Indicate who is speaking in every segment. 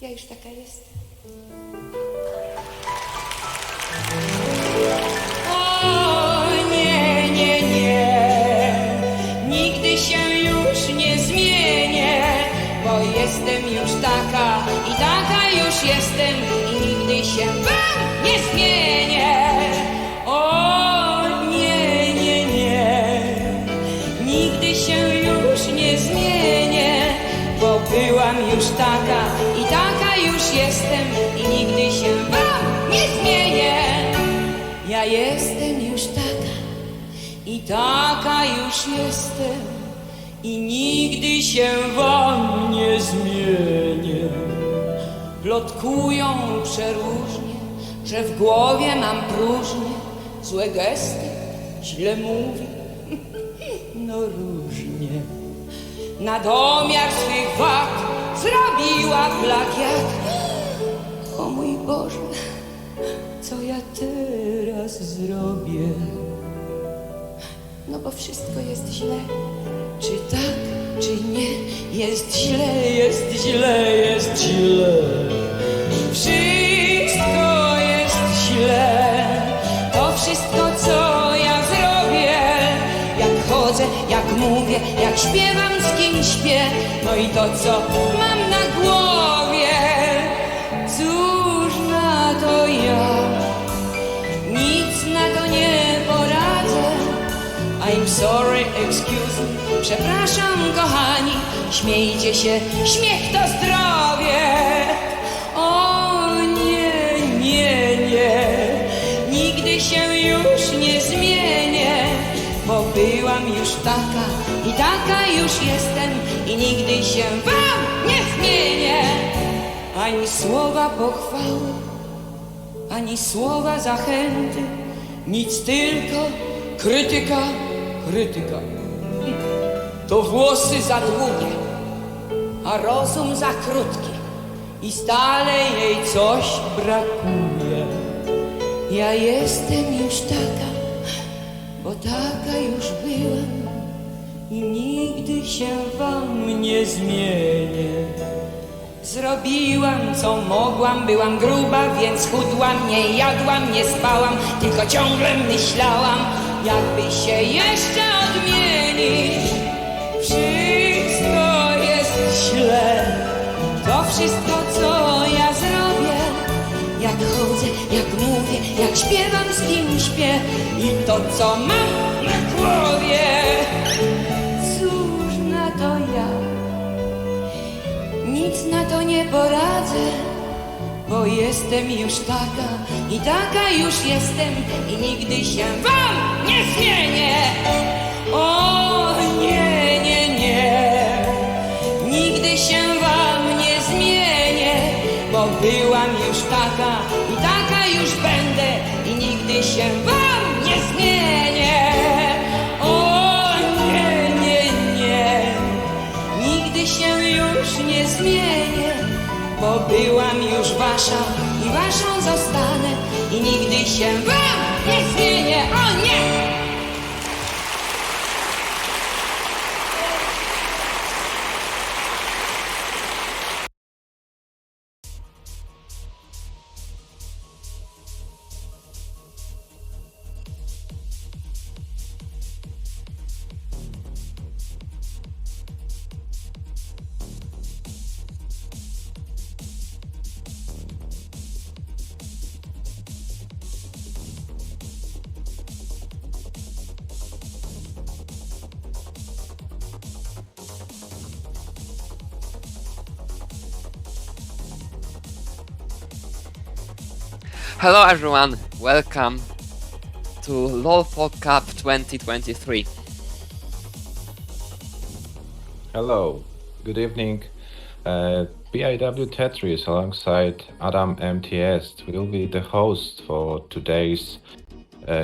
Speaker 1: Ja już taka jestem. O nie, nie, nie, nigdy się już nie zmienię, bo jestem już taka i taka już jestem i nigdy się wam nie zmienię. O nie, nie, nie, nigdy się już nie zmienię, bo byłam już taka i taka już jestem i nigdy się wam nie zmienię. Ja jestem już taka i taka już jestem i nigdy się wam nie zmienię. Plotkują przeróżnie, że w głowie mam próżnię, złe gesty, źle mówię, no różnie. Na domiar swych wad zrobiła plagiat. O mój Boże, co ja teraz zrobię? No bo wszystko jest źle. Czy tak, czy nie? Jest źle, jest źle, jest źle. Wszystko jest źle. To wszystko, co ja zrobię. Jak chodzę, jak mówię, jak śpiewam, z kim śpię. No i to, co mam na głowie. Cóż na to ja? Nic na to nie poradzę. I'm sorry, excuse me. Przepraszam, kochani. Śmiejcie się, śmiech to zdrowie. O nie, nie, nie, nigdy się już nie zmienię, bo byłam już taka i taka już jestem i nigdy się wam nie zmienię. Ani słowa pochwały, ani słowa zachęty, nic, tylko krytyka, krytyka. To włosy za długie, a rozum za krótki i stale jej coś brakuje. Ja jestem już taka, bo taka już byłam i nigdy się wam nie zmienię. Zrobiłam, co mogłam, byłam gruba, więc chudłam, nie jadłam, nie spałam, tylko ciągle myślałam, jakby się jeszcze odmienić. Wszystko jest źle, to wszystko, co ja zrobię. Jak chodzę, jak mówię, jak śpiewam, z kim śpię i to, co mam na głowie. Cóż na to ja? Nic na to nie poradzę, bo jestem już taka i taka już jestem i nigdy się wam nie zmienię. O nie, nie, nie, nigdy się wam nie zmienię, bo byłam już taka i taka już będę i nigdy się wam nie zmienię. O nie, nie, nie, nigdy się już nie zmienię, bo byłam już wasza i waszą zostanę i nigdy się wam nie zmienię. O nie!
Speaker 2: Hello everyone, welcome to Pog Cup 2023.
Speaker 3: Hello, good evening. BIW Tetris alongside Adam MTS will be the host for today's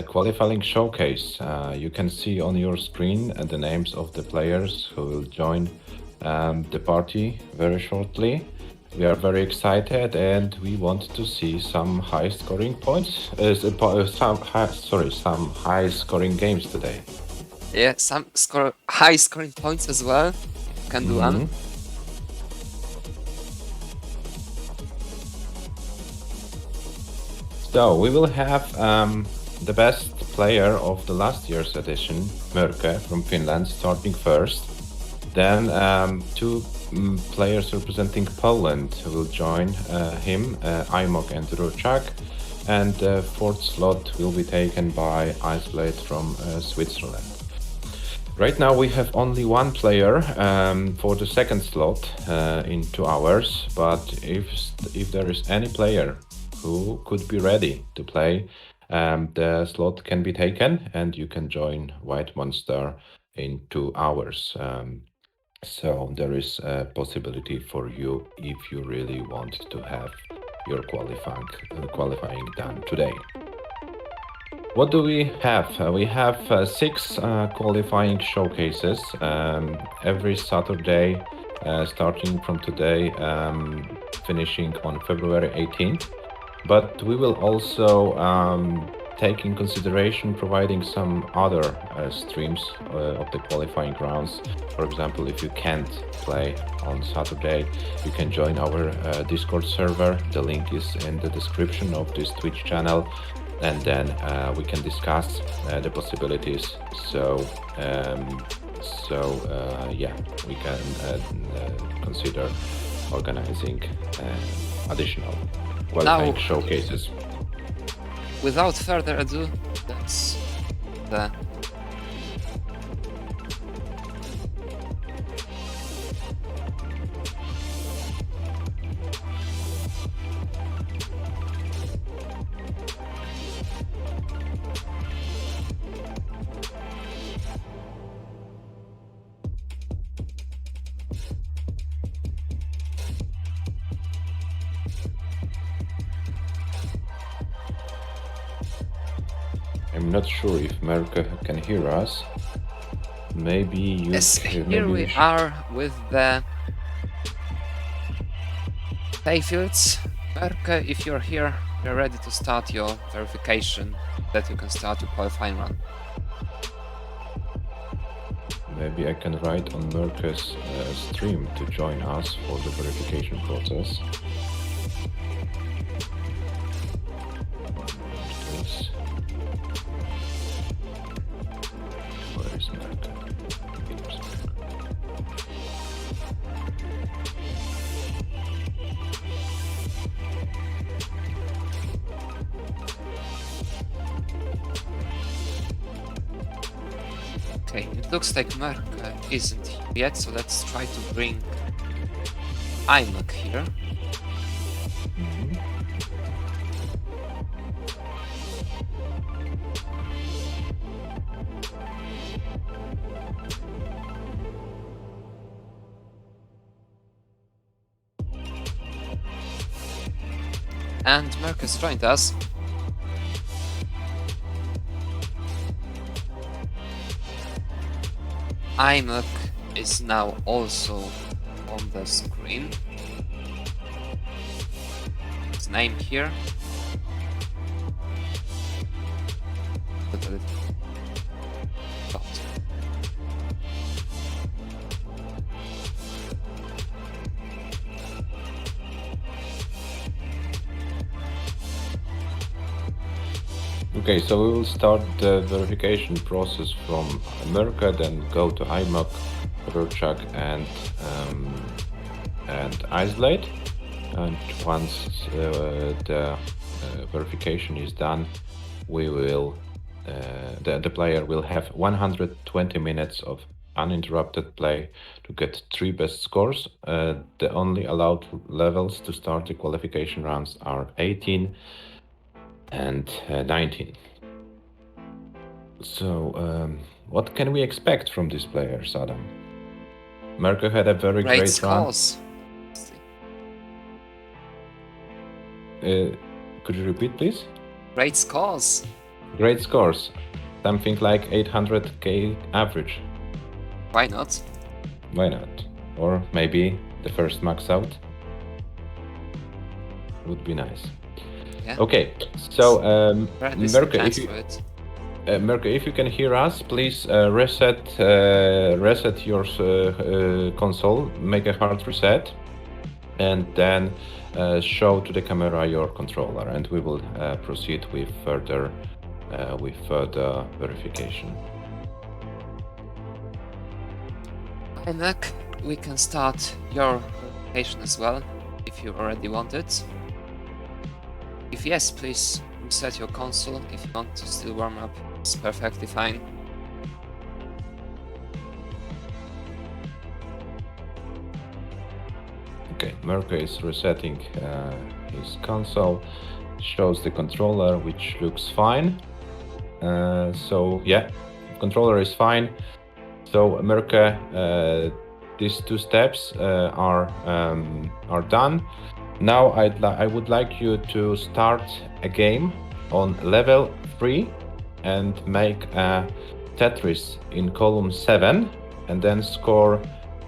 Speaker 3: qualifying showcase. You can see on your screen the names of the players who will join the party very shortly. We are very excited and we want to see some high scoring points, some high scoring games today.
Speaker 2: Yeah, some high scoring points as well. Can do one.
Speaker 3: So we will have the best player of the last year's edition, Mörke from Finland, starting first. Then two players representing Poland will join him, Imok and Ruchak. And the fourth slot will be taken by Iceblade from Switzerland. Right now we have only one player for the second slot in 2 hours, but if there is any player who could be ready to play, the slot can be taken and you can join White Monster in 2 hours. So there is a possibility for you if you really want to have your qualifying done today. What do we have? We have 6 qualifying showcases every Saturday, starting from today, finishing on February 18th. But we will also take in consideration providing some other streams of the qualifying rounds. For example, if you can't play on Saturday, you can join our Discord server. The link is in the description of this Twitch channel. And then we can discuss the possibilities. So yeah, we can consider organizing additional qualifying showcases.
Speaker 2: Without further ado, that's the
Speaker 3: I'm not sure if Merke can hear us. Maybe you.
Speaker 2: Yes,
Speaker 3: can,
Speaker 2: here
Speaker 3: maybe
Speaker 2: we
Speaker 3: you
Speaker 2: are with the playfields. Merke, if you're here, you're ready to start your verification, that you can start your qualifying run.
Speaker 3: Maybe I can write on Merke's stream to join us for the verification process. Yes. Where is Merke? Here's Merke.
Speaker 2: Okay, it looks like Merke isn't here yet, so let's try to bring Imok here.
Speaker 3: Mhm.
Speaker 2: And Merke has joined us. Imok is now also on the screen. His name here. Put a little dot.
Speaker 3: Okay, so we will start the verification process from Merke, then go to Imok, Ruchak, and Iceblade. And once the verification is done, we will the player will have 120 minutes of uninterrupted play to get 3 best scores. The only allowed levels to start the qualification rounds are 18 and 19. So, what can we expect from these players, Adam? Merke had a very
Speaker 2: Great
Speaker 3: great run.
Speaker 2: scores.
Speaker 3: Could you repeat, please?
Speaker 2: Great scores.
Speaker 3: Great scores. Something like 800k average.
Speaker 2: Why not?
Speaker 3: Why not? Or maybe the first max out. Would be nice.
Speaker 2: Yeah.
Speaker 3: Okay, so
Speaker 2: Merke,
Speaker 3: Merke, if you can hear us, please reset your console, make a hard reset, and then show to the camera your controller, and we will proceed with further verification.
Speaker 2: Hi Mac, we can start your verification as well, if you already want it. If yes, please reset your console. If you want to still warm up, it's perfectly fine.
Speaker 3: Okay, Mirko is resetting his console, shows the controller, which looks fine. So yeah, controller is fine. So Mirko, these two steps are done. Now I would like you to start a game on level 3 and make a Tetris in column 7 and then score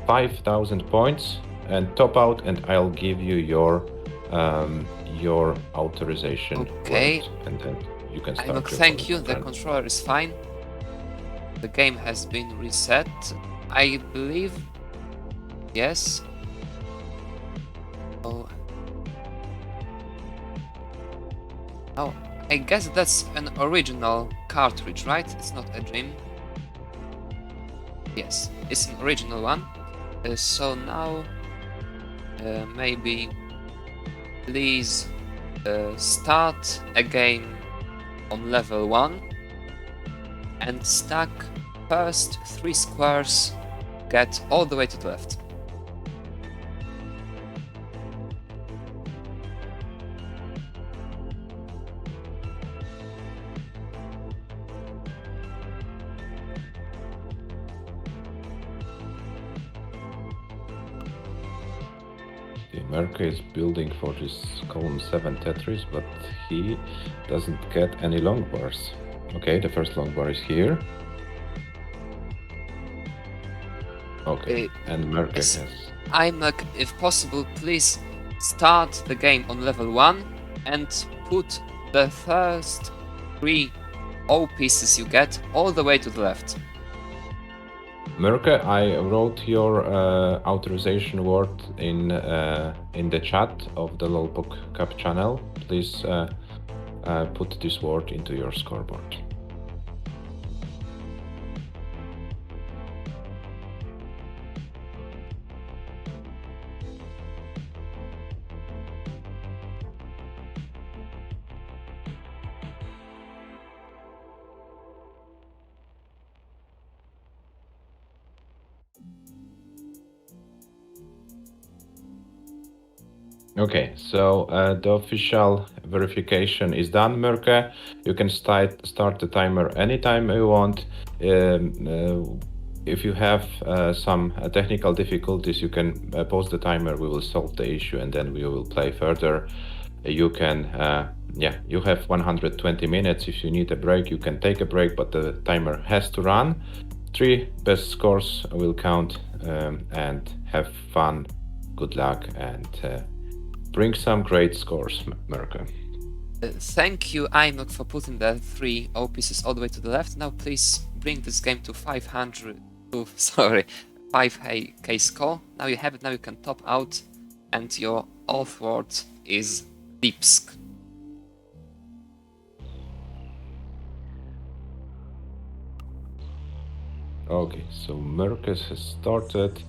Speaker 3: 5,000 points and top out, and I'll give you your authorization.
Speaker 2: Okay.
Speaker 3: word, and then you can start.
Speaker 2: Look, thank you, the controller is fine. The game has been reset, I believe. Yes. Oh. Oh, I guess that's an original cartridge, right? It's not a dream. Yes, it's an original one. So now, maybe please start a game on level 1 and stack first 3 squares, get all the way to the left.
Speaker 3: Mirko is building for this column 7 Tetris, but he doesn't get any long bars. Okay, the first long bar is here. Okay, and Mirko
Speaker 2: yes.
Speaker 3: has...
Speaker 2: if possible, please start the game on level 1 and put the first 3 O pieces you get all the way to the left.
Speaker 3: Mirko, I wrote your authorization word in the chat of the Pog Cup channel. Please put this word into your scoreboard. Okay, so the official verification is done, Mirko. You can start the timer anytime you want. If you have some technical difficulties, you can pause the timer. We will solve the issue and then we will play further. You can, you have 120 minutes. If you need a break, you can take a break, but the timer has to run. 3 best scores will count, and have fun. Good luck and bring some great scores, Mirko.
Speaker 2: Thank you, Imok, for putting the 3 O pieces all the way to the left. Now please bring this game to 5k score. Now you have it, now you can top out, and your auth word is Lipsk.
Speaker 3: Okay, so Mirko has started.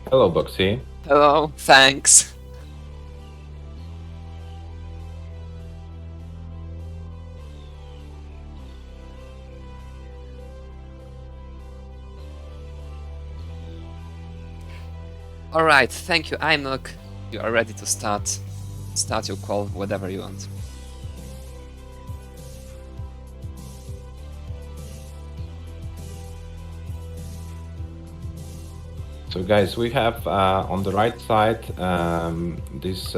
Speaker 3: Hello, Boxy.
Speaker 2: Hello, thanks. Alright, thank you, Imok. You are ready to start your call, whatever you want.
Speaker 3: So guys, we have on the right side this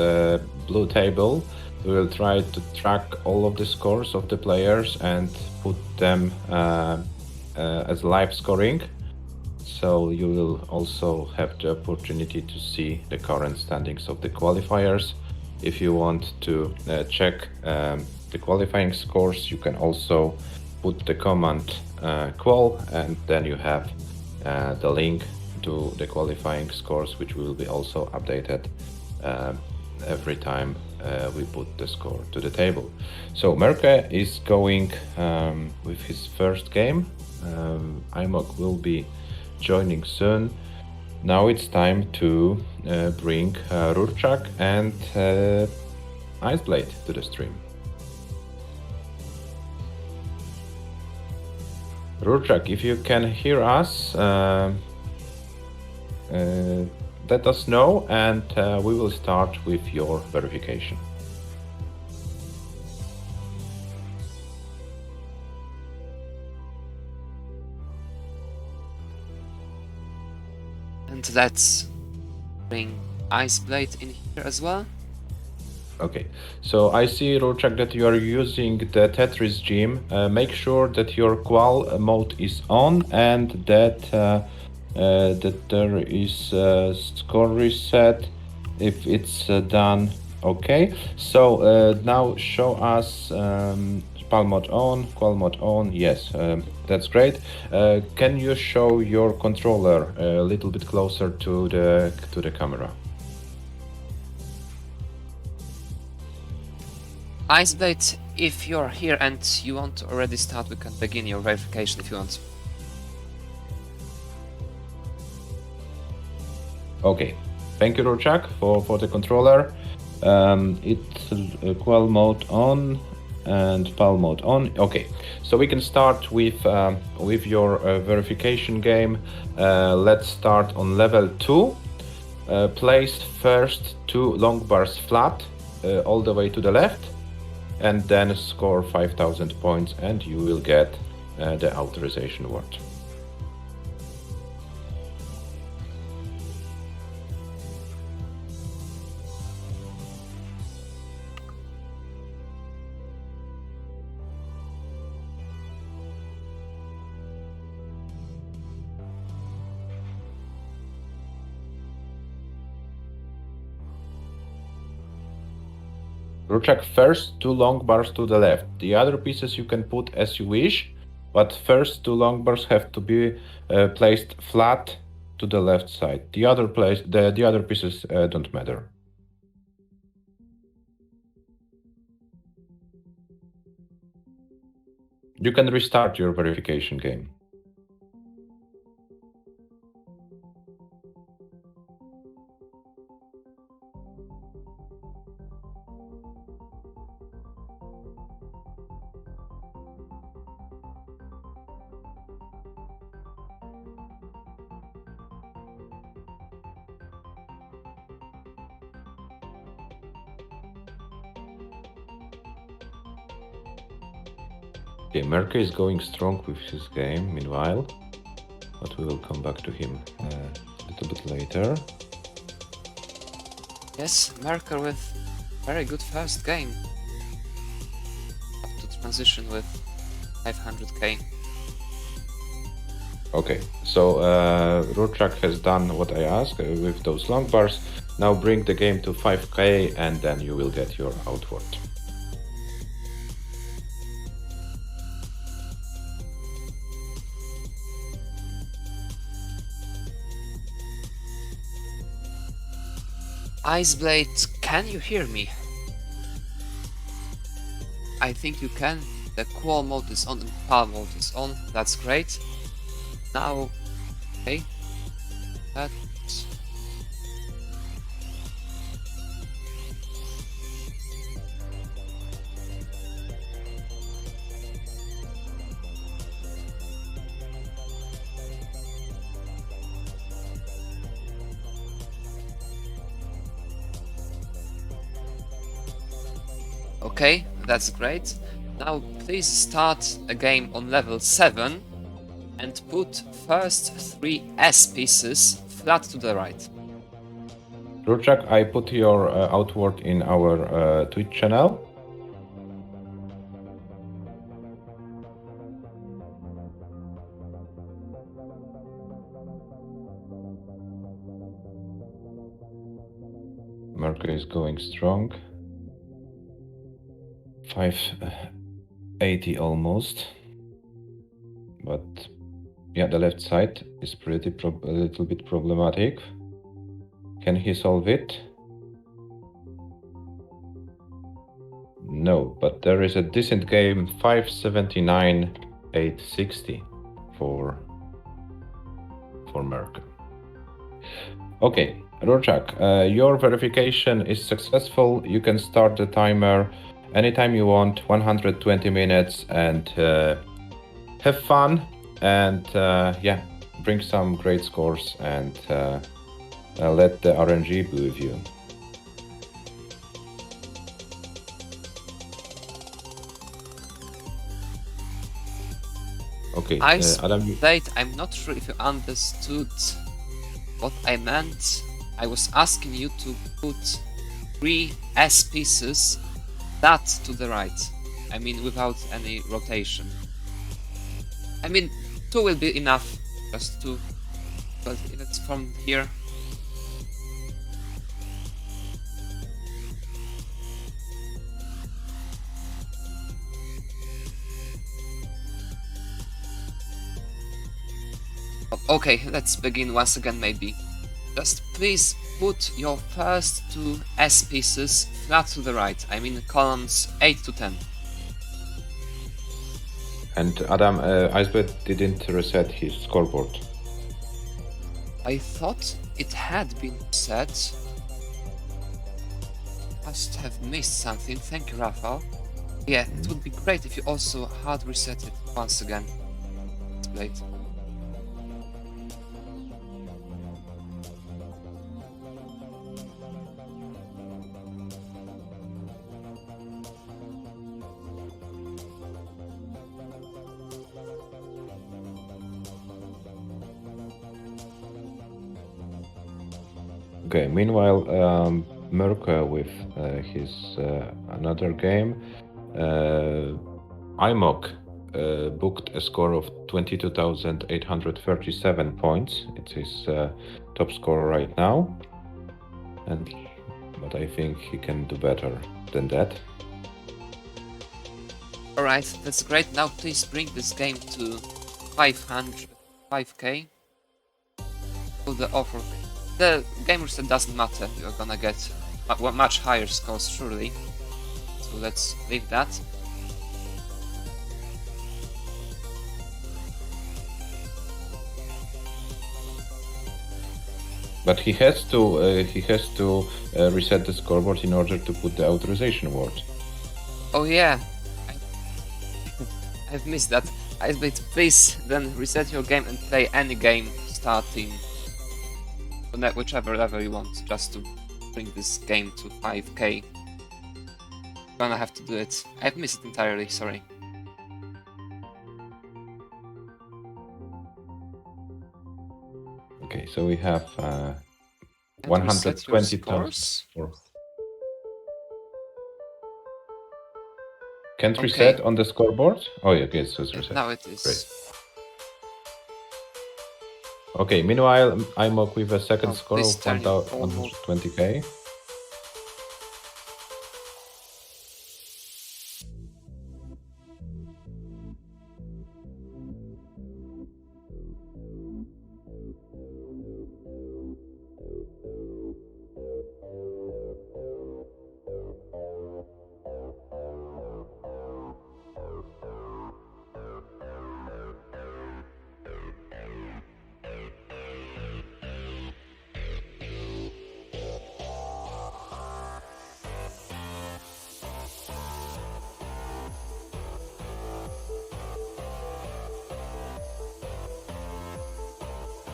Speaker 3: blue table. We will try to track all of the scores of the players and put them as live scoring. So you will also have the opportunity to see the current standings of the qualifiers. If you want to check the qualifying scores, you can also put the command qual, and then you have the link to the qualifying scores, which will be also updated every time we put the score to the table. So Merke is going with his first game. Imok will be joining soon. Now it's time to bring Rurchak and Iceblade to the stream. Rurchak, if you can hear us, let us know, and we will start with your verification.
Speaker 2: And let's bring Iceblade in here as well.
Speaker 3: Okay, so I see, Rurchak, that you are using the Tetris gym. Make sure that your qual mode is on and that that there is score reset if it's done. Okay, so now show us PAL mode on, qual mode on. Yes, that's great. Can you show your controller a little bit closer to the camera?
Speaker 2: Iceblade, if you're here and you want to already start, we can begin your verification if you want.
Speaker 3: Okay, thank you, Rurchak, for the controller. It's qual mode on and PAL mode on. Okay, so we can start with your verification game. Let's start on level 2. Place first 2 long bars flat all the way to the left, and then score 5,000 points, and you will get the authorization word. Rurchak, first 2 long bars to the left. The other pieces you can put as you wish, but first 2 long bars have to be placed flat to the left side. The other pieces don't matter. You can restart your verification game. Okay, Merke is going strong with his game meanwhile, but we will come back to him a little bit later.
Speaker 2: Yes, Merker with very good first game. Up to transition with 500k.
Speaker 3: Okay, so Rurchak has done what I asked with those long bars. Now bring the game to 5k and then you will get your outward.
Speaker 2: Iceblade, can you hear me? I think you can. The qual mode is on and PAL mode is on. That's great. Now, okay. That. Okay, that's great. Now please start a game on level 7 and put first 3 S pieces flat to the right.
Speaker 3: Rurchak, I put your outward in our Twitch channel. Merke is going strong. 580 almost. But yeah, the left side is pretty a little bit problematic. Can he solve it? No, but there is a decent game, 579, 860 for Merkel. Okay, Rorschach, your verification is successful. You can start the timer anytime you want, 120 minutes, and have fun, and yeah, bring some great scores, and let the RNG be with you. Okay, Adam.
Speaker 2: Wait, I'm not sure if you understood what I meant. I was asking you to put 3 S pieces, that to the right. I mean, without any rotation. I mean, 2 will be enough, just 2. But if it's from here. Okay, let's begin once again maybe. Just please put your first 2 S pieces flat to the right. I mean columns 8 to 10.
Speaker 3: And Adam, Icebet didn't reset his scoreboard.
Speaker 2: I thought it had been set. Must have missed something. Thank you, Rafael. Yeah, it would be great if you also hard reset it once again. It's great.
Speaker 3: Okay, meanwhile, Merkel with his another game, IMOC booked a score of 22,837 points. It's his top score right now, but I think he can do better than that.
Speaker 2: Alright, that's great. Now please bring this game to 5k. To the offer. The game reset doesn't matter, you're gonna get much higher scores surely. So let's leave that.
Speaker 3: But he has to reset the scoreboard in order to put the authorization word.
Speaker 2: Oh yeah, I've missed that. Icebait, please then reset your game and play any game starting whichever level you want, just to bring this game to 5k. Gonna have to do it. I've missed it entirely, sorry.
Speaker 3: Okay, so we have
Speaker 2: 120,000.
Speaker 3: Can't
Speaker 2: Okay.
Speaker 3: reset on the scoreboard? Oh yeah, okay, it's reset.
Speaker 2: Now it is.
Speaker 3: Great. Okay, meanwhile, IMOC with a second score of 120k.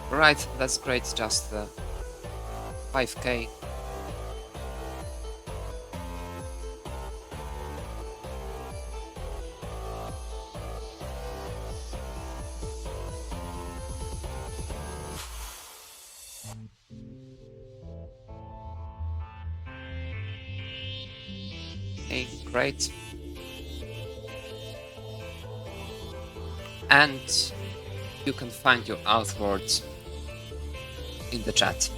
Speaker 2: Right, that's great, just 5k. Okay, great. And you can find your outwards in the chat.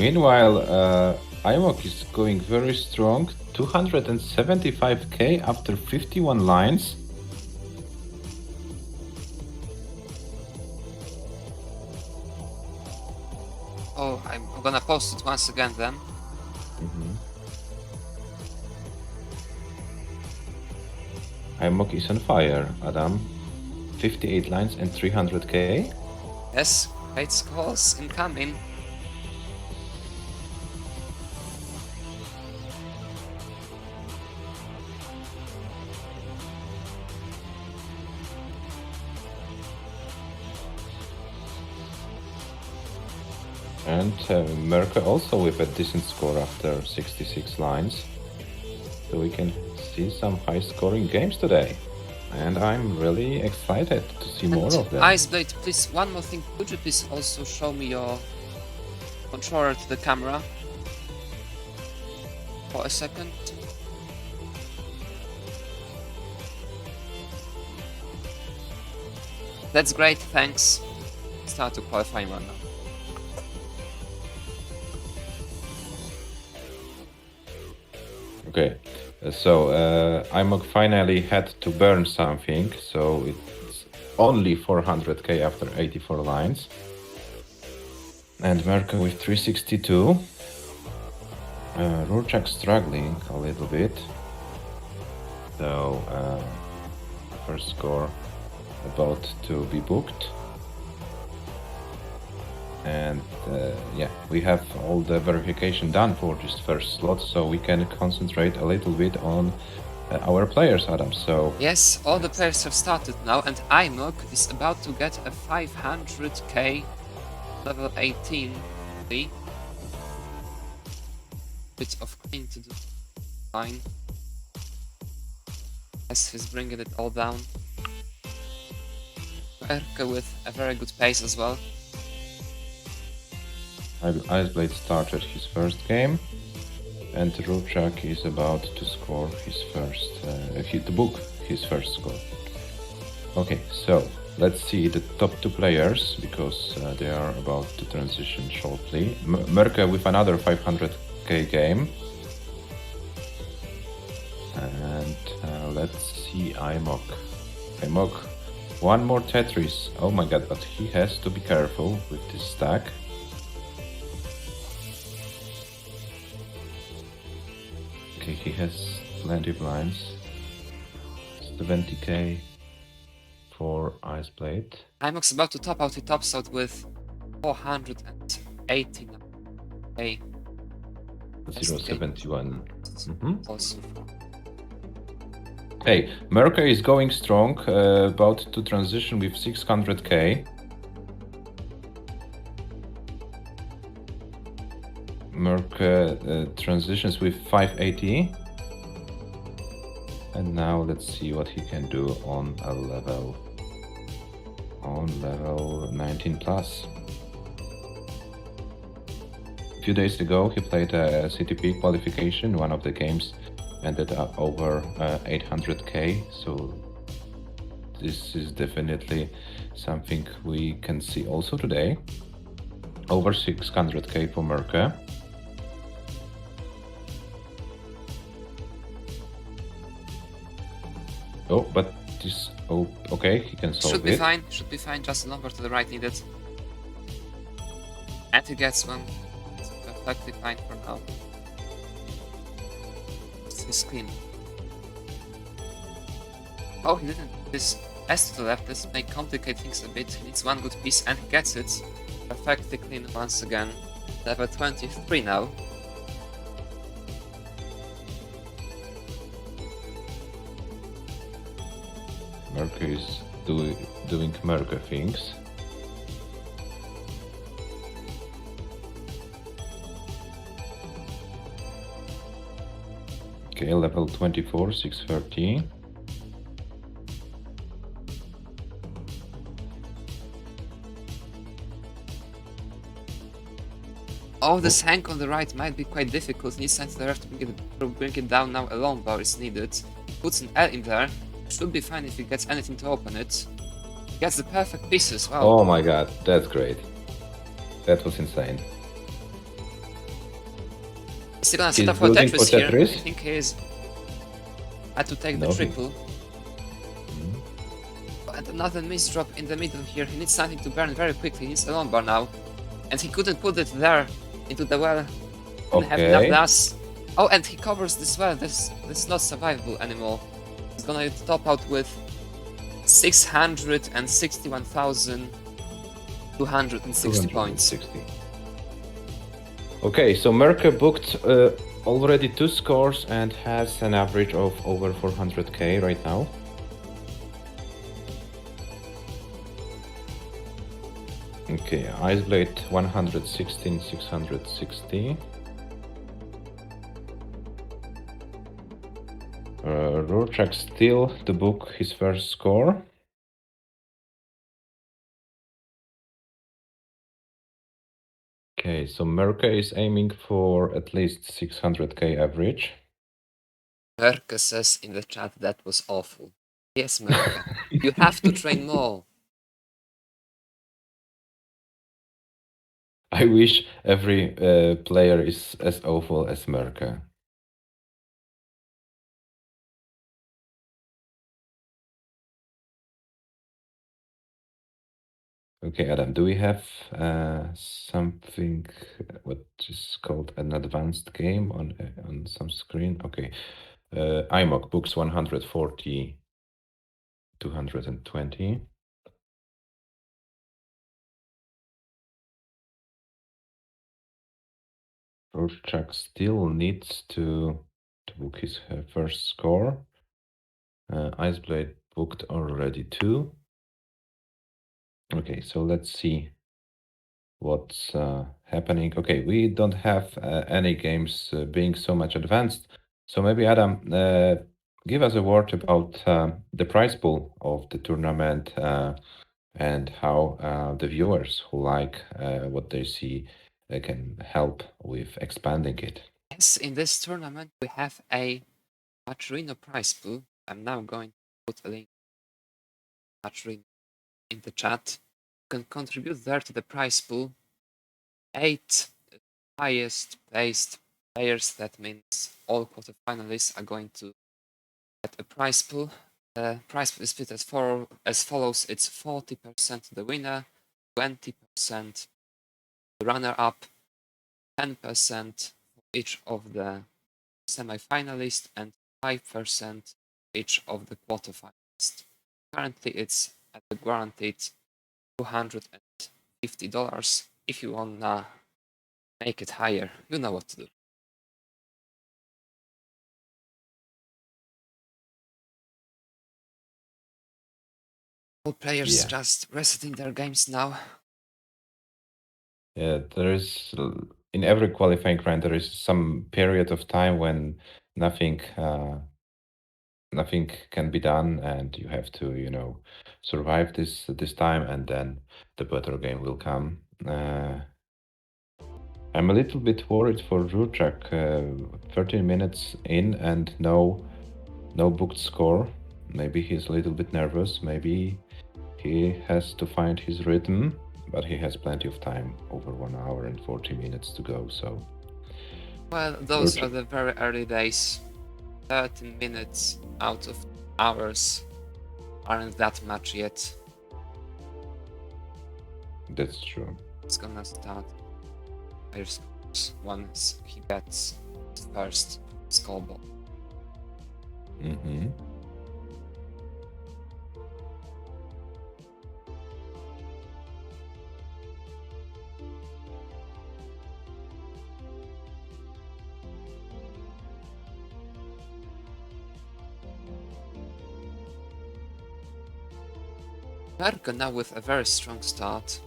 Speaker 3: Meanwhile, IMOC is going very strong, 275k after 51 lines.
Speaker 2: Oh, I'm gonna post it once again then.
Speaker 3: IMOC is on fire, Adam. 58 lines and 300k.
Speaker 2: Yes, great scores incoming.
Speaker 3: And Merke also with a decent score after 66 lines. So we can see some high-scoring games today. And I'm really excited to see more of them.
Speaker 2: Iceblade, please, one more thing. Could you please also show me your controller to the camera? For a second. That's great, thanks. Start to qualifying right now.
Speaker 3: Okay, so IMOC finally had to burn something, so it's only 400k after 84 lines. And Merke with 362. Rurchak struggling a little bit. So, first score about to be booked. And yeah, we have all the verification done for this first slot, so we can concentrate a little bit on our players, Adam. So
Speaker 2: yes, all the players have started now, and IMOC is about to get a 500k level 18. Bit of clean to do. Fine. Yes, he's bringing it all down. Merke with a very good pace as well.
Speaker 3: Iceblade started his first game, and Rurchak is about to score his first, to book his first score. Okay, so let's see the top two players, because they are about to transition shortly. Merke with another 500k game. And let's see IMOC. IMOC, one more Tetris. Oh my god, but he has to be careful with this stack. Okay, he has plenty of lines. 70k for Iceblade.
Speaker 2: IMOC's about to top out. He tops out with 489k.
Speaker 3: 071.
Speaker 2: Also.
Speaker 3: Hey, Merke is going strong, about to transition with 600k. Merke transitions with 580. And now let's see what he can do on a level 19 plus. A few days ago he played a CTP qualification. One of the games ended up over 800k, so this is definitely something we can see also today. Over 600k for Merke. Oh, but this... oh, okay, he can solve
Speaker 2: Should be
Speaker 3: it.
Speaker 2: fine, should be fine, just a number to the right needed. And he gets one. It's perfectly fine for now. It's clean. Oh, he didn't. This S to the left, this may complicate things a bit. He needs one good piece and he gets it. Perfectly clean once again. Level 23 now.
Speaker 3: Merke is doing Merke things. Okay, level 24, 630.
Speaker 2: Oh, this hank on the right might be quite difficult. He needs to the left to bring it down now. A long bar is needed. Puts an L in there. Should be fine if he gets anything to open it. Gets the perfect pieces. Wow.
Speaker 3: Oh my god, that's great. That was insane.
Speaker 2: Is he gonna set
Speaker 3: He's
Speaker 2: up for
Speaker 3: building
Speaker 2: Tetris
Speaker 3: for
Speaker 2: here? I
Speaker 3: Tetris?
Speaker 2: think he is. Had to take
Speaker 3: No,
Speaker 2: the
Speaker 3: he-
Speaker 2: triple. And another misdrop in the middle here. He needs something to burn very quickly. He needs a long bar now. And he couldn't put it there into the well. Didn't have enough
Speaker 3: Okay.
Speaker 2: gas. Oh, and he covers this well. This is not survivable anymore. He's gonna top out with 661,260 points.
Speaker 3: 260. Okay, so Merke booked already 2 scores and has an average of over 400k right now. Okay, Iceblade 116, 660. Rorschach still to book his first score. Okay, so Merke is aiming for at least 600k average.
Speaker 2: Merke says in the chat that was awful. Yes, Merke. You have to train more.
Speaker 3: I wish every player is as awful as Merke. Okay, Adam, do we have something what is called an advanced game on some screen? Okay, IMOC books 140, 220. Rorschach still needs to book his first score. Iceblade booked already 2. Okay, so let's see what's happening. Okay, we don't have any games being so much advanced. So maybe Adam, give us a word about the prize pool of the tournament and how the viewers who like what they see can help with expanding it.
Speaker 2: Yes, in this tournament we have a Maturino prize pool. I'm now going to put a link to Maturino in the chat. You can contribute there to the prize pool. 8 highest placed players, that means all quarterfinalists are going to get a prize pool. The prize pool is split as follows. It's 40% the winner, 20% the runner-up, 10% for each of the semi-finalists, and 5% each of the quarterfinalists. Currently, it's at the guaranteed $250. If you wanna make it higher, you know what to do. All players
Speaker 3: Yeah.
Speaker 2: just resetting their games now.
Speaker 3: Yeah, there is in every qualifying round there is some period of time when nothing nothing can be done, and you have to survive this time, and then the better game will come. I'm a little bit worried for Ruchak. 13 minutes in and no booked score. Maybe he's a little bit nervous. Maybe he has to find his rhythm, but he has plenty of time, over 1 hour and 40 minutes to go. So,
Speaker 2: Well, those are the very early days. 13 minutes out of hours aren't that much yet.
Speaker 3: that's true.
Speaker 2: It's gonna start higher scores once he gets his first scoreboard.
Speaker 3: Mm-hmm.
Speaker 2: Merke now with a very strong start.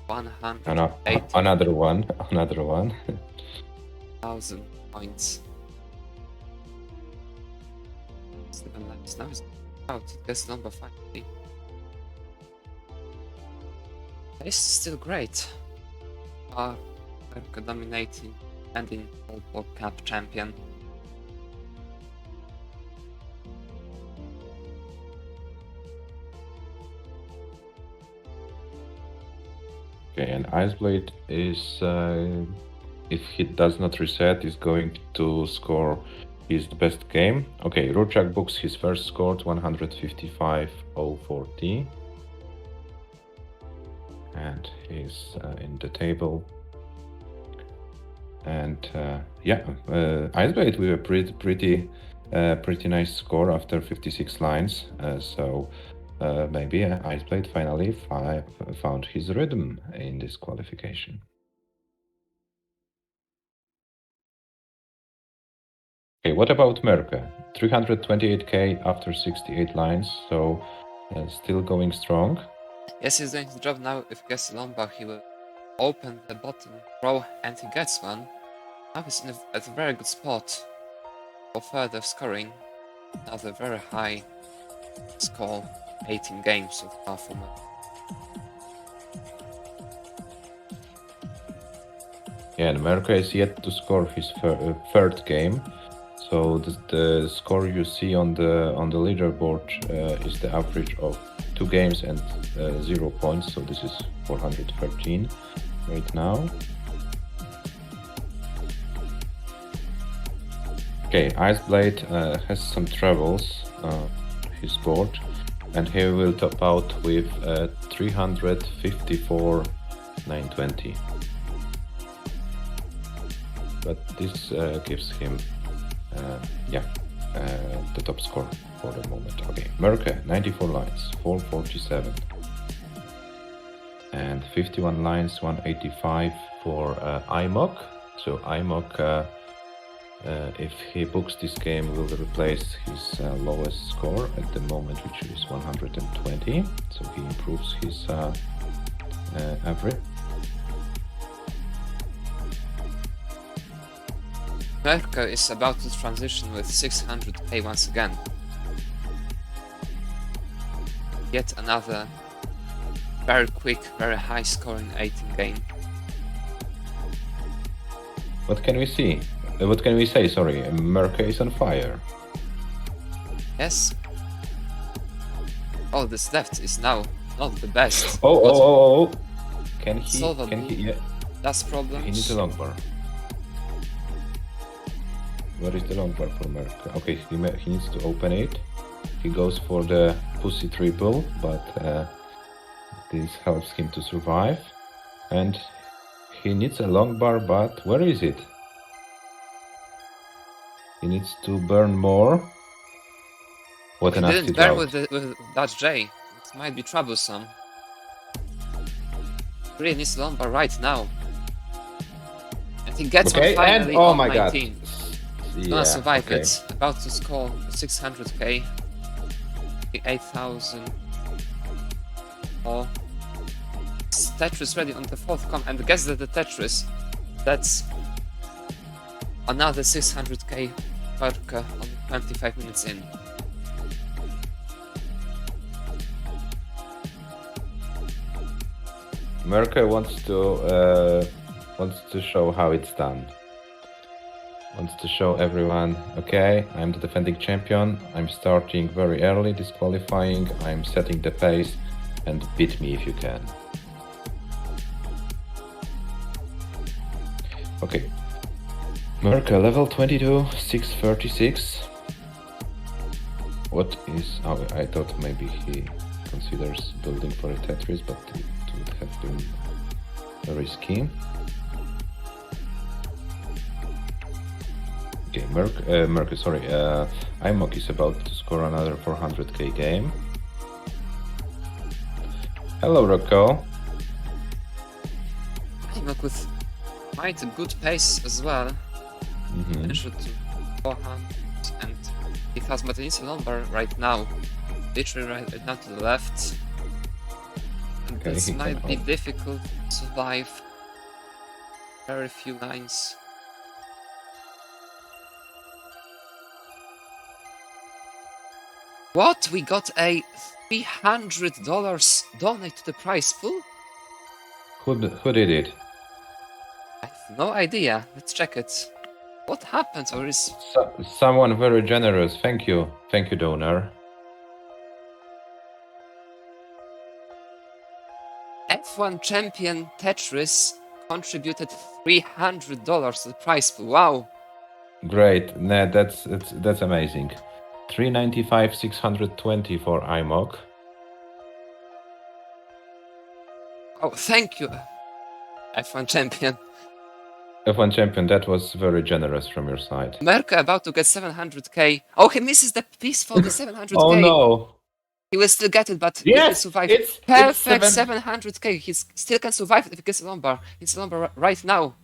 Speaker 2: 108,000
Speaker 3: Another one. Another one.
Speaker 2: points. Now he's out. He gets number 5. This is still great. Merke dominating and in Pog Cup champion.
Speaker 3: Okay, and Iceblade is if he does not reset, is going to score his best game. Okay, Rurchak books his first score, 155.040. And he's in the table. And Iceblade with a pretty nice score after 56 lines. So maybe Iceblade finally found his rhythm in this qualification. Okay, what about Merke? 328k after 68 lines, so still going strong.
Speaker 2: Yes, he's doing the job now. If he gets the Lombard, he will open the bottom row and he gets one. Now he's at a very good spot for further scoring. Another very high score, 18 games so far for him.
Speaker 3: Yeah, and Merke is yet to score his third game. So the score you see on the leaderboard is the average of 2 games and 0 points. So this is 413 right now. Okay, Iceblade has some troubles his board, and he will top out with 354,920. But this gives him the top score for the moment. Okay, Merke, 94 lines, 447. And 51 lines, 185 for IMOC. So IMOC, if he books this game, will replace his lowest score at the moment, which is 120. So he improves his average.
Speaker 2: Merke is about to transition with 600k once again. Yet another very quick, very high scoring 18 game.
Speaker 3: What can we see? What can we say? Sorry, Merke is on fire.
Speaker 2: Yes. Oh, this left is now not the best.
Speaker 3: Oh. Can he?
Speaker 2: Solvable.
Speaker 3: Can he? Yeah.
Speaker 2: That's problems.
Speaker 3: He needs a long bar. Where is the long bar for Merke? Okay, he needs to open it. He goes for the pussy triple, but this helps him to survive. And he needs a long bar, but where is it? He needs to burn more. What an
Speaker 2: He
Speaker 3: nasty
Speaker 2: didn't burn
Speaker 3: drought.
Speaker 2: with that J. It might be troublesome. Really needs the lumbar right now. And he gets one finally
Speaker 3: and oh
Speaker 2: on
Speaker 3: my
Speaker 2: 19.
Speaker 3: god.
Speaker 2: Gonna survive
Speaker 3: okay.
Speaker 2: it. About to score 600k. 8,000. Oh. Tetris ready on the fourth com, and guess that the Tetris, that's another 600k Merke on 25 minutes in.
Speaker 3: Merke wants to show how it's done. Wants to show everyone, okay, I'm the defending champion, I'm starting very early this qualifying, I'm setting the pace, and beat me if you can. Okay. Merke, level 22, 636. What is... Oh, I thought maybe he considers building for a Tetris, but it would have been risky. Okay, Merke, sorry, IMOC is about to score another 400k game. Hello, Rocco.
Speaker 2: IMOC with quite a good pace as well. Measured to 400, and it has Matanisa lumbar right now. Literally right now to the left. And
Speaker 3: Okay,
Speaker 2: this
Speaker 3: he
Speaker 2: might
Speaker 3: can
Speaker 2: be
Speaker 3: hold.
Speaker 2: difficult to survive. Very few lines. What? We got a $300 donate to the prize pool?
Speaker 3: Who did it?
Speaker 2: I have no idea. Let's check it. What happened? Or is
Speaker 3: Someone very generous. Thank you, donor.
Speaker 2: F1 champion Tetris contributed $300 to the prize pool. Wow.
Speaker 3: Great. Nah, that's amazing. 395 620 for IMOC.
Speaker 2: Oh, thank you, F1 champion.
Speaker 3: F1 champion, that was very generous from your side.
Speaker 2: Merkel about to get 700k. Oh, he misses the piece for the 700k.
Speaker 3: Oh no!
Speaker 2: He will still get it, but if he
Speaker 3: Yes,
Speaker 2: survives,
Speaker 3: it's
Speaker 2: perfect
Speaker 3: 7
Speaker 2: 700k. He still can survive if he gets a lumbar. It's a lumbar right now.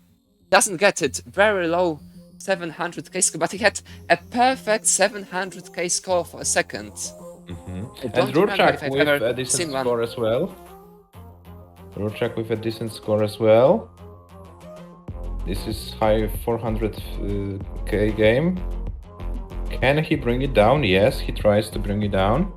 Speaker 2: Doesn't get it. Very low 700k score, but he had a perfect 700k score for a second. I
Speaker 3: And
Speaker 2: don't remember
Speaker 3: Rurchak
Speaker 2: if I've
Speaker 3: with
Speaker 2: ever
Speaker 3: a decent
Speaker 2: seen one.
Speaker 3: score as well. Rurchak with a decent score as well. This is high 400k game. Can he bring it down? Yes, he tries to bring it down.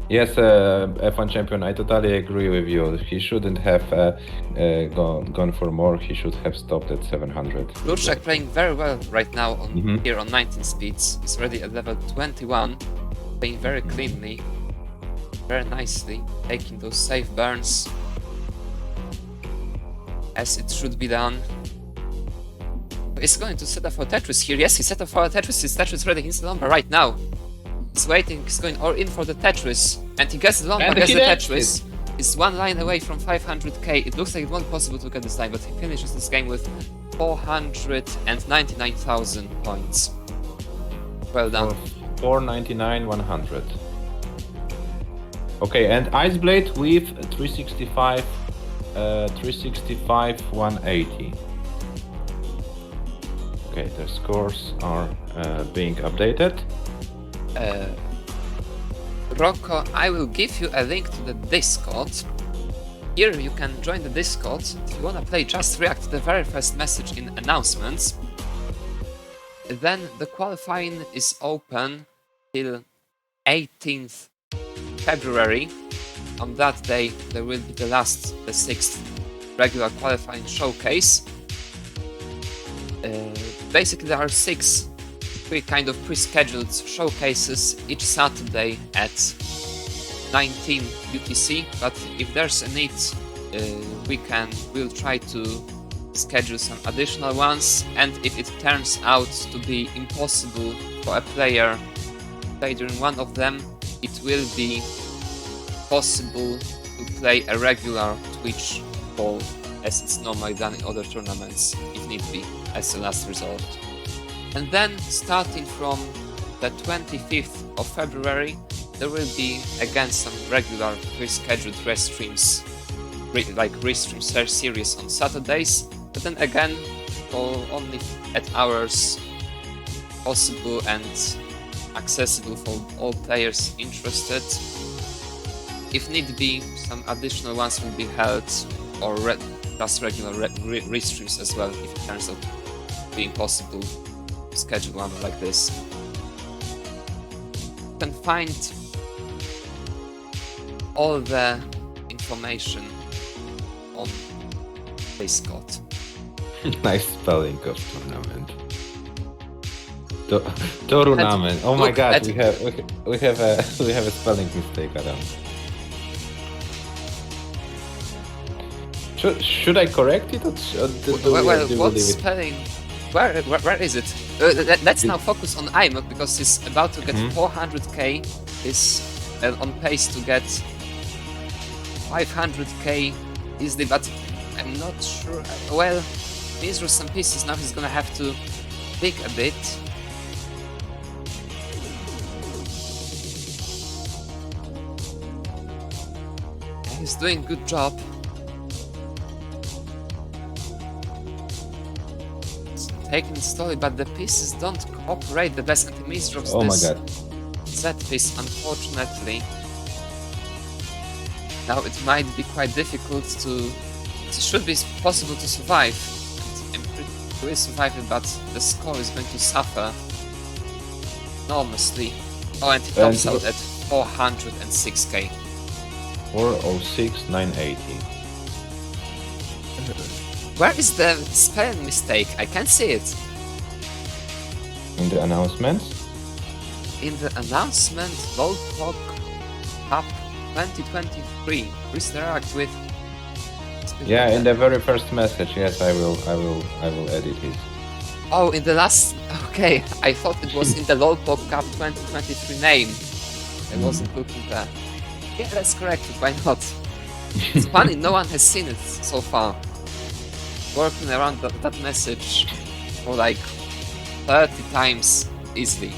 Speaker 3: Yes, F1 champion, I totally agree with you. He shouldn't have gone for more. He should have stopped at 700.
Speaker 2: Rurchak playing very well right now on
Speaker 3: Mhm.
Speaker 2: here on 19 speeds. He's already at level 21, playing very cleanly, very nicely, taking those safe burns as it should be done. He's going to set up for Tetris here. Yes, he set up for Tetris. His Tetris ready. He's the lumber right now. He's waiting. He's going all in for the Tetris, and he gets the lumber.
Speaker 3: And
Speaker 2: Gets
Speaker 3: he
Speaker 2: the
Speaker 3: gets
Speaker 2: Tetris. He's one line away from 500k. It looks like it won't possible to get this time, but he finishes this game with 499,000 points. Well done.
Speaker 3: 499, 100. Okay, and Iceblade with 365, 180. Okay, the scores are being updated.
Speaker 2: Rocco, I will give you a link to the Discord. Here you can join the Discord. If you wanna play, just react to the very first message in announcements. Then the qualifying is open till 18th February. On that day there will be the 6th regular qualifying showcase. Basically there are 6 kind of pre-scheduled showcases each Saturday at 19 UTC, but if there's a need we'll try to schedule some additional ones, and if it turns out to be impossible for a player to play during one of them, it will be possible to play a regular Twitch call as it's normally done in other tournaments if need be as a last resort. And then starting from the 25th of February there will be again some regular pre-scheduled restreams, like restream series on Saturdays, but then again for only at hours possible and accessible for all players interested. If need be, some additional ones will be held, or just regular restreams as well if it turns out to be impossible to schedule one like this. You can find all the information on Discord.
Speaker 3: Nice spelling of tournament. Tournament. Oh my
Speaker 2: look
Speaker 3: god,
Speaker 2: at-
Speaker 3: we have a spelling mistake, Adam. Should I correct it, or do we
Speaker 2: Well,
Speaker 3: leave
Speaker 2: what
Speaker 3: it?
Speaker 2: spelling? Where is it? Let's now focus on IMOC because he's about to get 400k. He's on pace to get 500k easily, but I'm not sure. Well, these are some pieces. Now he's gonna have to dig a bit. He's doing a good job. Taking it slowly, but the pieces don't cooperate the best, and he misdrops
Speaker 3: Oh my
Speaker 2: this
Speaker 3: god.
Speaker 2: set piece, unfortunately. Now it might be quite difficult to... It should be possible to survive. And he will survive it, but the score is going to suffer enormously. Oh, and he tops out at 406k.
Speaker 3: 406, 980.
Speaker 2: Where is the spelling mistake? I can't see it.
Speaker 3: In the announcements?
Speaker 2: In the announcement, Pog Cup 2023. Please interact with.
Speaker 3: Yeah, in the very first message, yes, I will edit it.
Speaker 2: Oh, in the last. Okay, I thought it was in the LOL Pog Cup 2023 name. I wasn't looking there. Yeah, that's correct. Why not? It's funny, no one has seen it so far. Working around that message for like 30 times easily.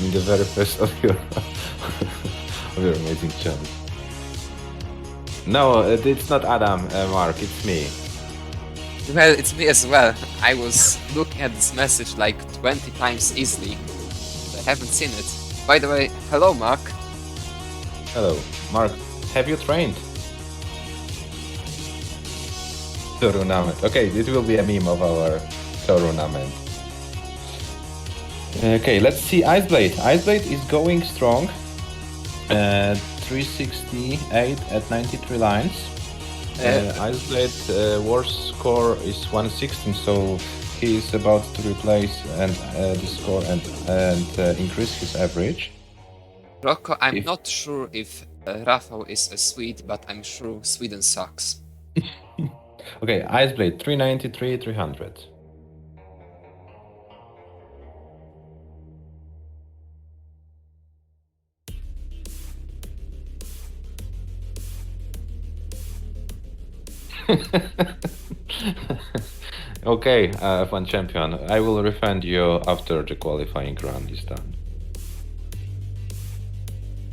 Speaker 3: In the very first of your of your amazing channel. No, it's not Adam, Mark, it's me.
Speaker 2: Well, it's me as well. I was looking at this message like 20 times easily. I haven't seen it. By the way, hello Mark.
Speaker 3: Hello, Mark. Have you trained? Tournament. Okay, this will be a meme of our tournament. Okay, let's see Iceblade. Iceblade is going strong. 368 at 93 lines. Iceblade worst score is 116, so he is about to replace and the score and increase his average.
Speaker 2: Rocco, I'm not sure if Rafał is a Swede, but I'm sure Sweden sucks.
Speaker 3: Okay, Iceblade 393, 300. Okay, F1 champion, I will refund you after the qualifying run is done.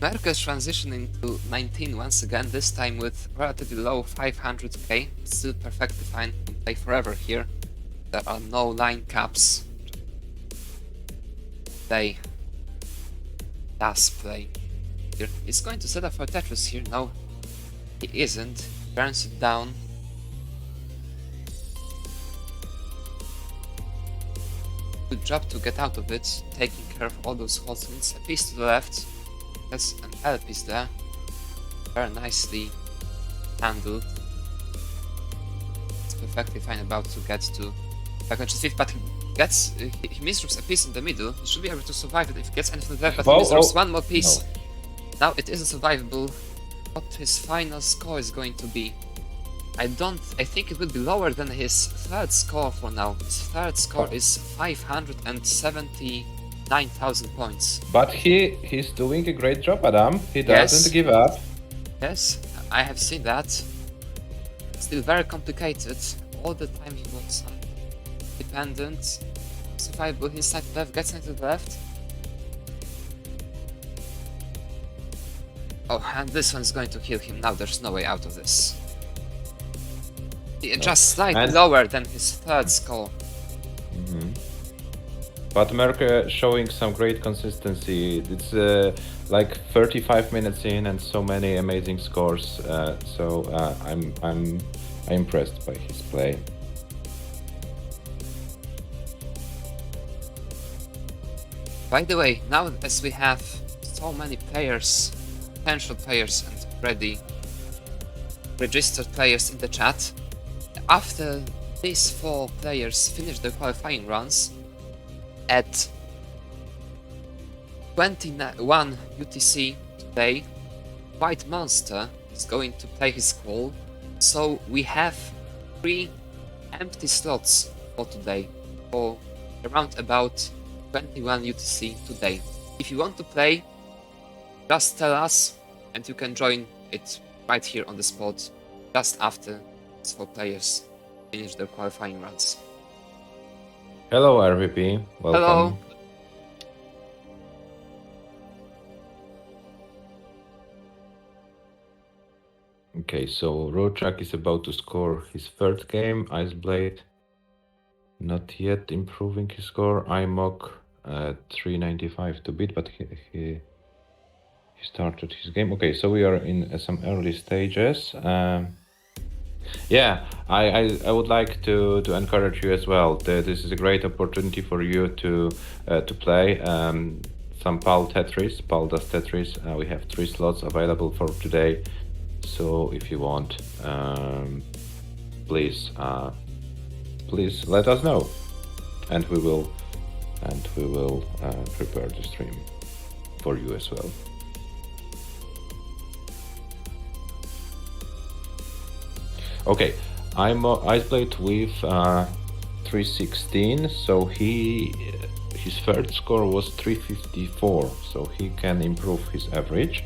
Speaker 2: Merkel is transitioning to 19 once again, this time with relatively low 500k, still perfectly fine, can play forever here. There are no line caps. Play. Does play. Here. He's going to set up for Tetris here, no, he isn't, burns it down. Good job to get out of it, taking care of all those holes. It's a piece to the left. That's an L piece there. Very nicely handled. It's perfectly fine about to get to Backbench 5th, but he gets he misdrops a piece in the middle. He should be able to survive it if he gets anything left, but he misdrops one more piece.
Speaker 3: No.
Speaker 2: Now it isn't survivable. What his final score is going to be. I think it will be lower than his third score for now. His third score is 579,000 points.
Speaker 3: But he's doing a great job, Adam. He doesn't give up.
Speaker 2: Yes, I have seen that. Still very complicated. All the time he was dependent. Survivable, his side left, gets into the left. Oh, and this one's going to kill him. Now there's no way out of this. Just slightly lower than his third score.
Speaker 3: But Merkel showing some great consistency. It's like 35 minutes in and so many amazing scores. So I'm impressed by his play.
Speaker 2: By the way, now as we have so many players, potential players and already registered players in the chat, after these 4 players finish their qualifying runs at 21 UTC today, White Monster is going to play his call, so we have 3 empty slots for today, for around about 21 UTC today. If you want to play, just tell us and you can join it right here on the spot, just after these 4 players finish their qualifying runs.
Speaker 3: Hello RVP, welcome.
Speaker 2: Hello.
Speaker 3: Okay, so Rochak is about to score his third game. Iceblade not yet improving his score. IMOC 395 to beat, but he started his game. Okay, so we are in some early stages. Yeah, I would like to encourage you as well. This is a great opportunity for you to play some PAL Tetris, PAL does Tetris. We have 3 slots available for today. So if you want, please let us know, and we will prepare the stream for you as well. Okay, I'm I played with 316, so his third score was 354, so he can improve his average.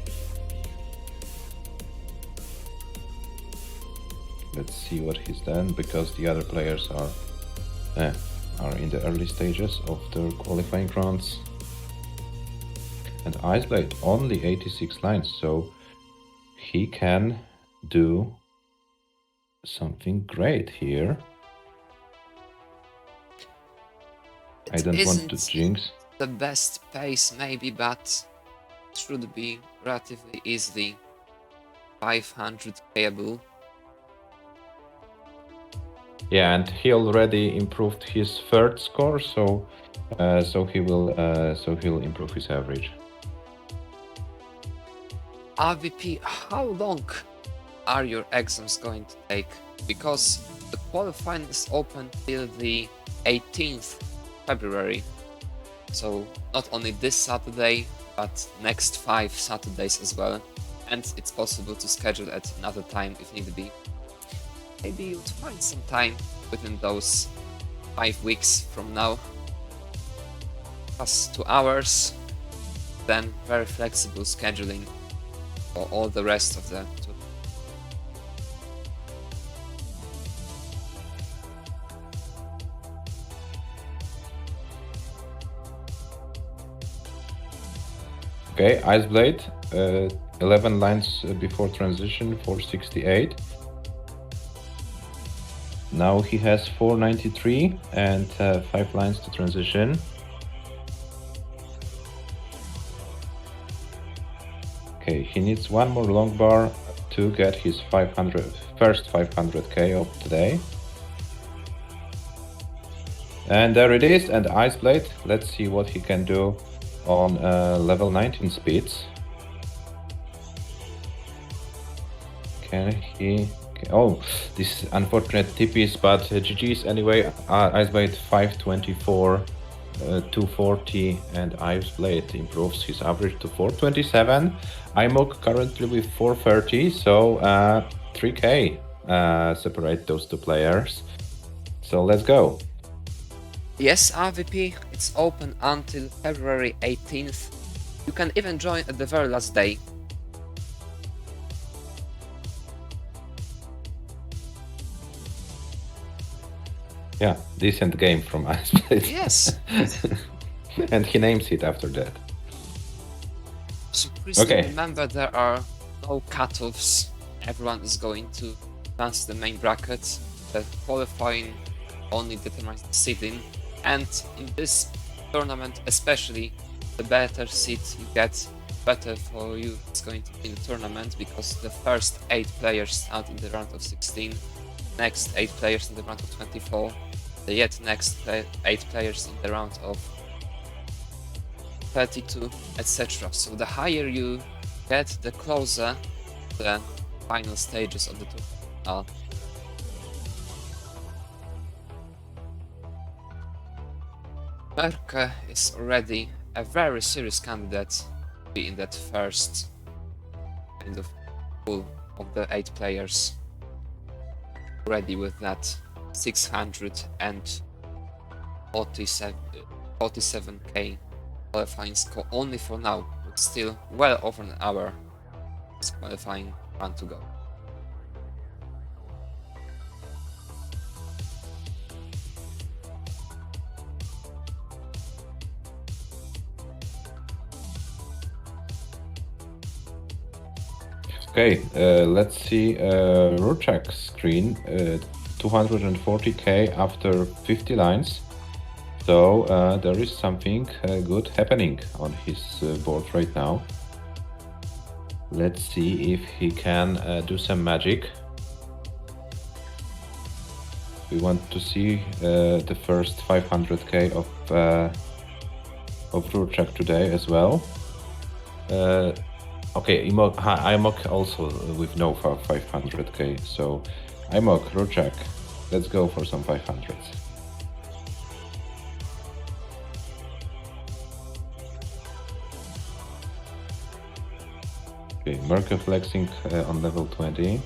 Speaker 3: Let's see what he's done, because the other players are in the early stages of their qualifying rounds. And Iceblade only 86 lines, so he can do something great here. I don't want to jinx.
Speaker 2: The best pace maybe, but it should be relatively easily 500 kable.
Speaker 3: Yeah, and he already improved his third score, so he'll improve his average.
Speaker 2: RVP, how long are your exams going to take? Because the qualifying is open till the 18th February. So not only this Saturday, but next 5 Saturdays as well. And it's possible to schedule at another time if need be. Maybe you'd find some time within those 5 weeks from now. Plus 2 hours, then very flexible scheduling for all the rest of the tour.
Speaker 3: Okay, Iceblade, 11 lines before transition, 468. Now he has 493 and 5 lines to transition. Okay, he needs one more long bar to get his first 500k of today. And there it is, and Iceblade. Let's see what he can do on level 19 speeds. Can he? Oh, this unfortunate TPs, but GG's anyway. Iceblade 524, 240, and Iceblade improves his average to 427. IMOG currently with 430, so 3k separate those two players. So let's go.
Speaker 2: Yes, RVP, it's open until February 18th. You can even join at the very last day.
Speaker 3: Yeah, decent game from Iceblade.
Speaker 2: Yes.
Speaker 3: And he names it after that.
Speaker 2: So please remember there are no cutoffs. Everyone is going to advance the main bracket. The qualifying only determines the seeding. And in this tournament especially, the better seed you get, better for you it's going to be in the tournament, because the first 8 players start in the round of 16, next 8 players in the round of 24, the yet next 8 players in the round of 32, etc. So the higher you get, the closer the final stages of the tournament are. Merke is already a very serious candidate to be in that first kind of pool of the 8 players. Already with that 647k qualifying score only for now, but still well over an hour qualifying run to go.
Speaker 3: Okay, let's see Rorschach's screen, 240k after 50 lines. So there is something good happening on his board right now. Let's see if he can do some magic. We want to see the first 500k of Rorschach today as well. Okay, IMOG also with no 500k, so IMOG, Rorschach, let's go for some 500s. Okay, Merke flexing on level 20.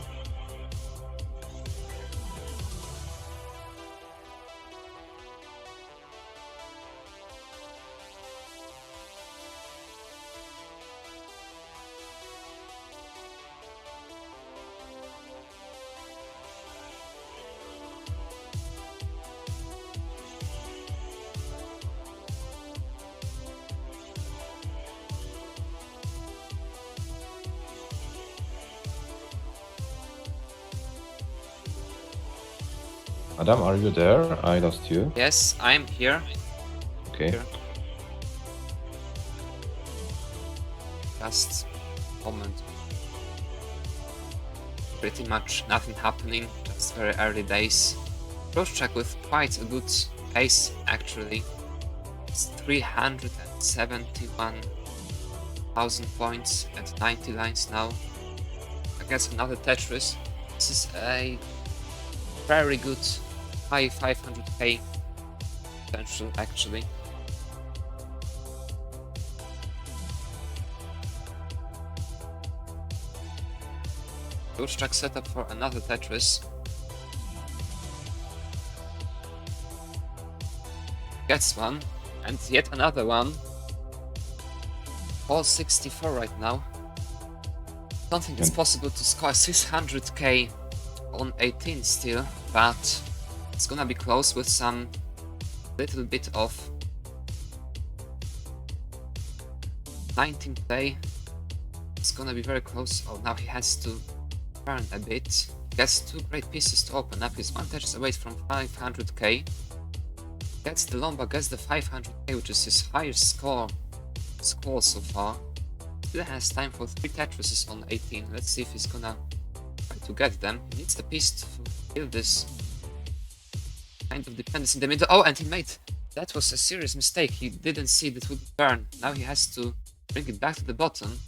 Speaker 3: Adam, are you there? I lost you.
Speaker 2: Yes, I'm here.
Speaker 3: Okay.
Speaker 2: Here. Just moment. Pretty much nothing happening, just very early days. Roach with quite a good pace actually. It's 371,000 points at 90 lines now. I guess another Tetris. This is a very good high 500k potential actually. Roach set up for another Tetris. Gets one, and yet another one. All 64 right now. Don't think it's possible to score 600k on 18 still, but it's gonna be close with some little bit of 19 play. It's gonna be very close. Oh, now he has to burn a bit. Gets two great pieces to open up. He's one Tetris away from 500k. Gets the Lomba, gets the 500k, which is his highest score so far. Still has time for 3 Tetrises on 18. Let's see if he's gonna try to get them. He needs the piece to fulfill this kind of dependence in the middle. Oh, and he made... That was a serious mistake. He didn't see that it would burn. Now he has to bring it back to the bottom.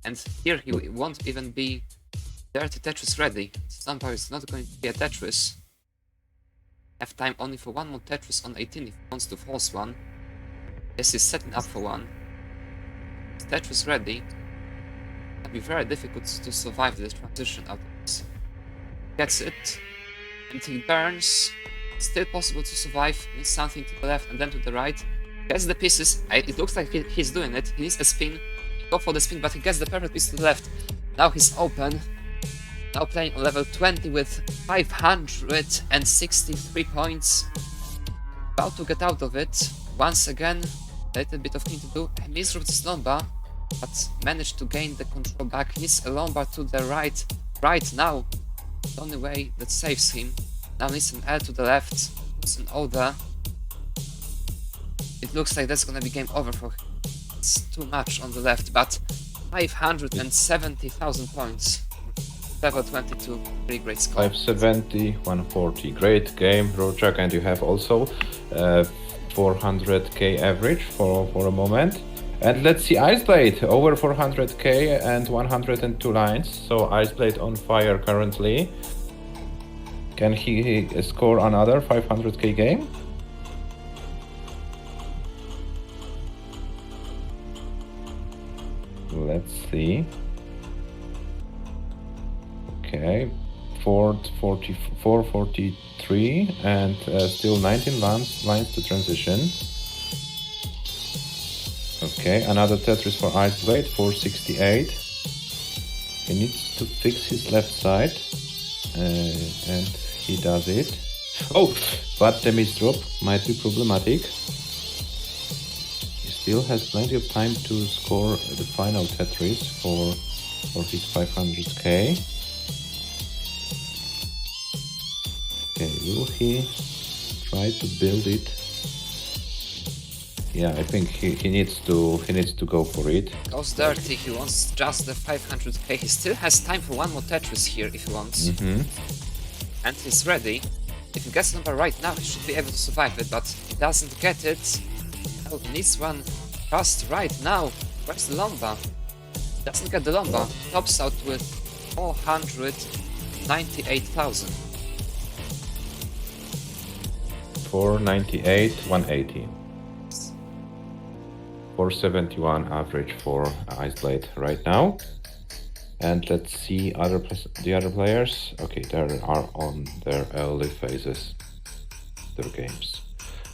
Speaker 2: And here he won't even be 30 Tetris ready. Somehow it's not going to be a Tetris. Have time only for one more Tetris on 18 if he wants to force one. Yes, he's setting up for one. Tetris ready. It'll be very difficult to survive this transition out of this. Gets it. And he burns. Still possible to survive. Needs something to the left and then to the right. Gets the pieces. It looks like he's doing it. He needs a spin. Go for the spin, but he gets the perfect piece to the left. Now he's open. Now playing on level 20 with 563 points. About to get out of it. Once again, a little bit of thing to do. He misroutes his Lomba, but managed to gain the control back. He needs a Lomba to the right. Right now, the only way that saves him. Now needs an L to the left. Puts an O there. It looks like that's gonna be game over for him. It's too much on the left, but 570,000 points. Level 22, pretty great score.
Speaker 3: 570, 140. Great game, Rochak, and you have also 400k average for a moment. And let's see Iceblade, over 400k and 102 lines. So Iceblade on fire currently. Can he score another 500k game? Let's see. Okay, 443 and still 19 lines to transition. Okay, another Tetris for Iceblade, 468. He needs to fix his left side, and he does it. Oh, but the misdrop might be problematic. He still has plenty of time to score the final Tetris for his 500k. Okay, will he try to build it? Yeah, I think he needs to go for it.
Speaker 2: Goes dirty, he wants just the 500k. He still has time for one more Tetris here if he wants. And he's ready. If he gets number right now, he should be able to survive it, but he doesn't get it. Oh, he needs one just right now. Where's the Lomba? Doesn't get the Lomba. Tops out with 498,000.
Speaker 3: 498, 180. 471 average for Iceblade right now. And let's see the other players. Okay, they are on their early phases, their games.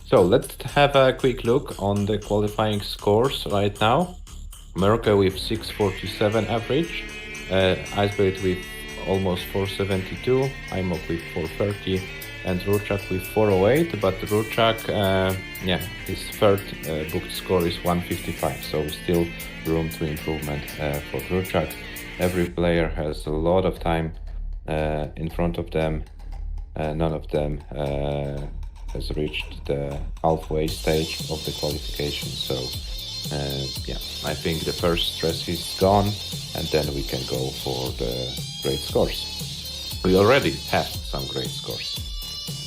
Speaker 3: So let's have a quick look on the qualifying scores right now. Merca with 647 average, Iceblade with almost 472, Imok with 430, and Ruchak with 408, but Ruchak, his third booked score is 155, so still room to improvement for Ruchak. Every player has a lot of time in front of them, none of them has reached the halfway stage of the qualification. So yeah, I think the first stress is gone, and then we can go for the great scores. We already have some great scores.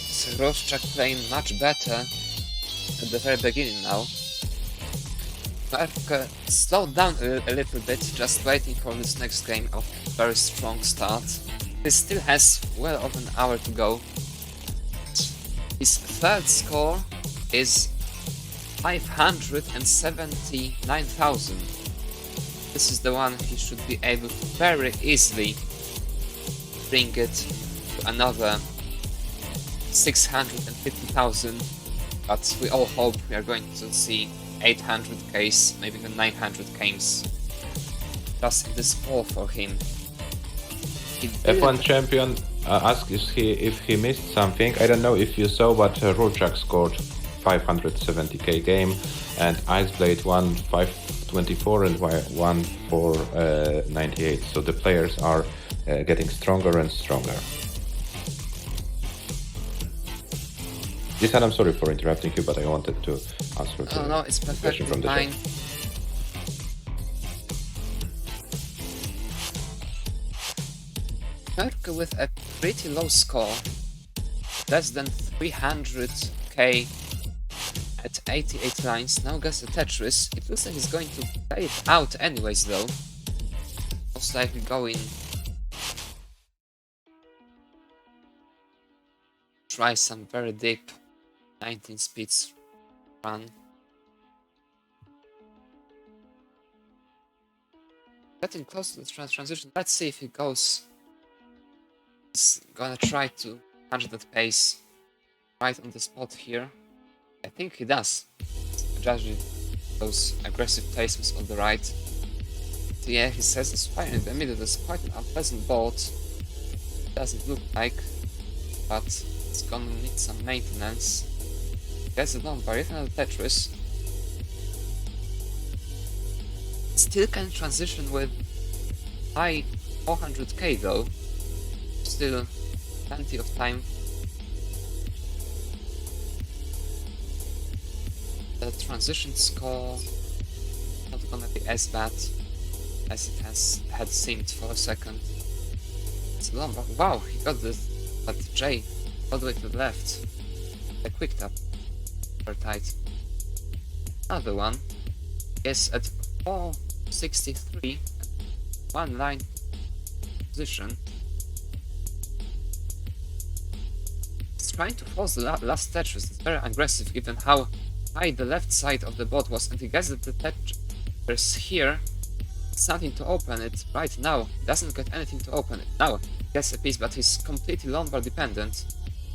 Speaker 2: So Roszczak playing much better at the very beginning now. Merk slowed down a little bit, just waiting for this next game of very strong start. He still has well over an hour to go. His third score is 579,000. This is the one he should be able to very easily bring it to another 650,000, but we all hope we are going to see 800Ks, maybe even 900Ks just in this fall for him.
Speaker 3: F1 champion asked if he missed something. I don't know if you saw, but Roszczak scored 570k game, and Iceblade won 524 and won 498. So the players are getting stronger and stronger. Yes, I'm sorry for interrupting you, but I wanted to answer the
Speaker 2: no, it's
Speaker 3: question
Speaker 2: perfectly
Speaker 3: from the
Speaker 2: fine.
Speaker 3: chat.
Speaker 2: Merk with a pretty low score, less than 300k at 88 lines, now gets the Tetris. It looks like he's going to play it out anyways though. Most likely going try some very deep 19 speeds run. Getting close to the transition, let's see if he goes. He's gonna try to punch that pace right on the spot here. I think he does, judging those aggressive placements on the right. So yeah, he says it's fire in the middle. There's quite an unpleasant board. Doesn't look like, but it's gonna need some maintenance. Gets it done by another Tetris. Still can transition with high 400k though. Still plenty of time. The transition score not gonna be as bad as it had seemed for a second. It's long, but wow, he got this, but J all the way to the left. A quick tap, very tight. Another one is at 463, one line position. He's trying to force the last Tetris. It's very aggressive, given how high the left side of the board was, and he gets that the Tetris here. Something to open it right now. Doesn't get anything to open it. Now gets a piece, but he's completely lumbar dependent.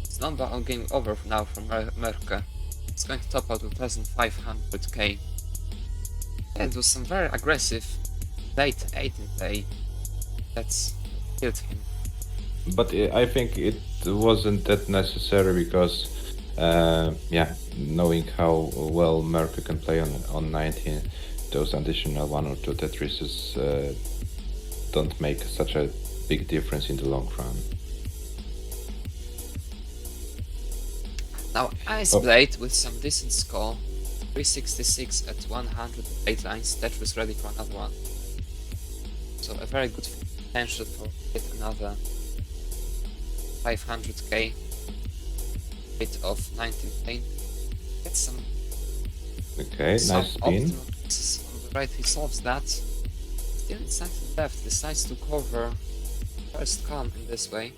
Speaker 2: It's lumbar on game over now for Merke. It's going to top out with less than 500k. Yeah, it was some very aggressive late 18th play that's killed him.
Speaker 3: But I think it wasn't that necessary because, yeah, knowing how well Merke can play on 19, those additional 1 or 2 Tetrises don't make such a big difference in the long run.
Speaker 2: Now Iceblade with some decent score, 366 at 108 lines, Tetris ready for another one. So a very good potential for yet another 500k bit of 19 plane. Get some
Speaker 3: Okay, nice spin.
Speaker 2: On the right, he solves that. Still in something left, decides to cover first calm in this way.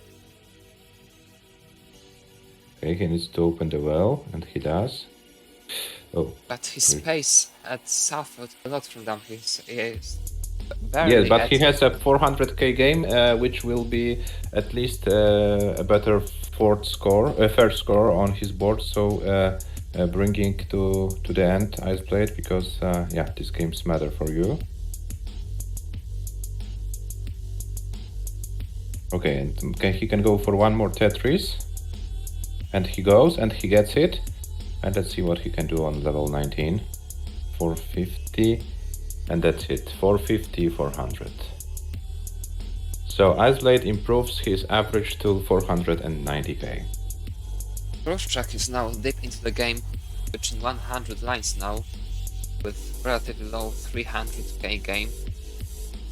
Speaker 3: Okay, he needs to open the well, and he does. Oh,
Speaker 2: But his
Speaker 3: great.
Speaker 2: pace had suffered a lot from them. He is barely
Speaker 3: Yes, but
Speaker 2: at
Speaker 3: he has a 400k game, which will be at least a better first score on his board. So bringing to the end Iceblade, because yeah, these games matter for you. Okay, and he can go for one more Tetris, and he goes and he gets it. And let's see what he can do on level 19. 450, and that's it. 450, 400. So Iceblade improves his average to 490k.
Speaker 2: Track is now deep into the game, reaching 100 lines now, with relatively low 300k game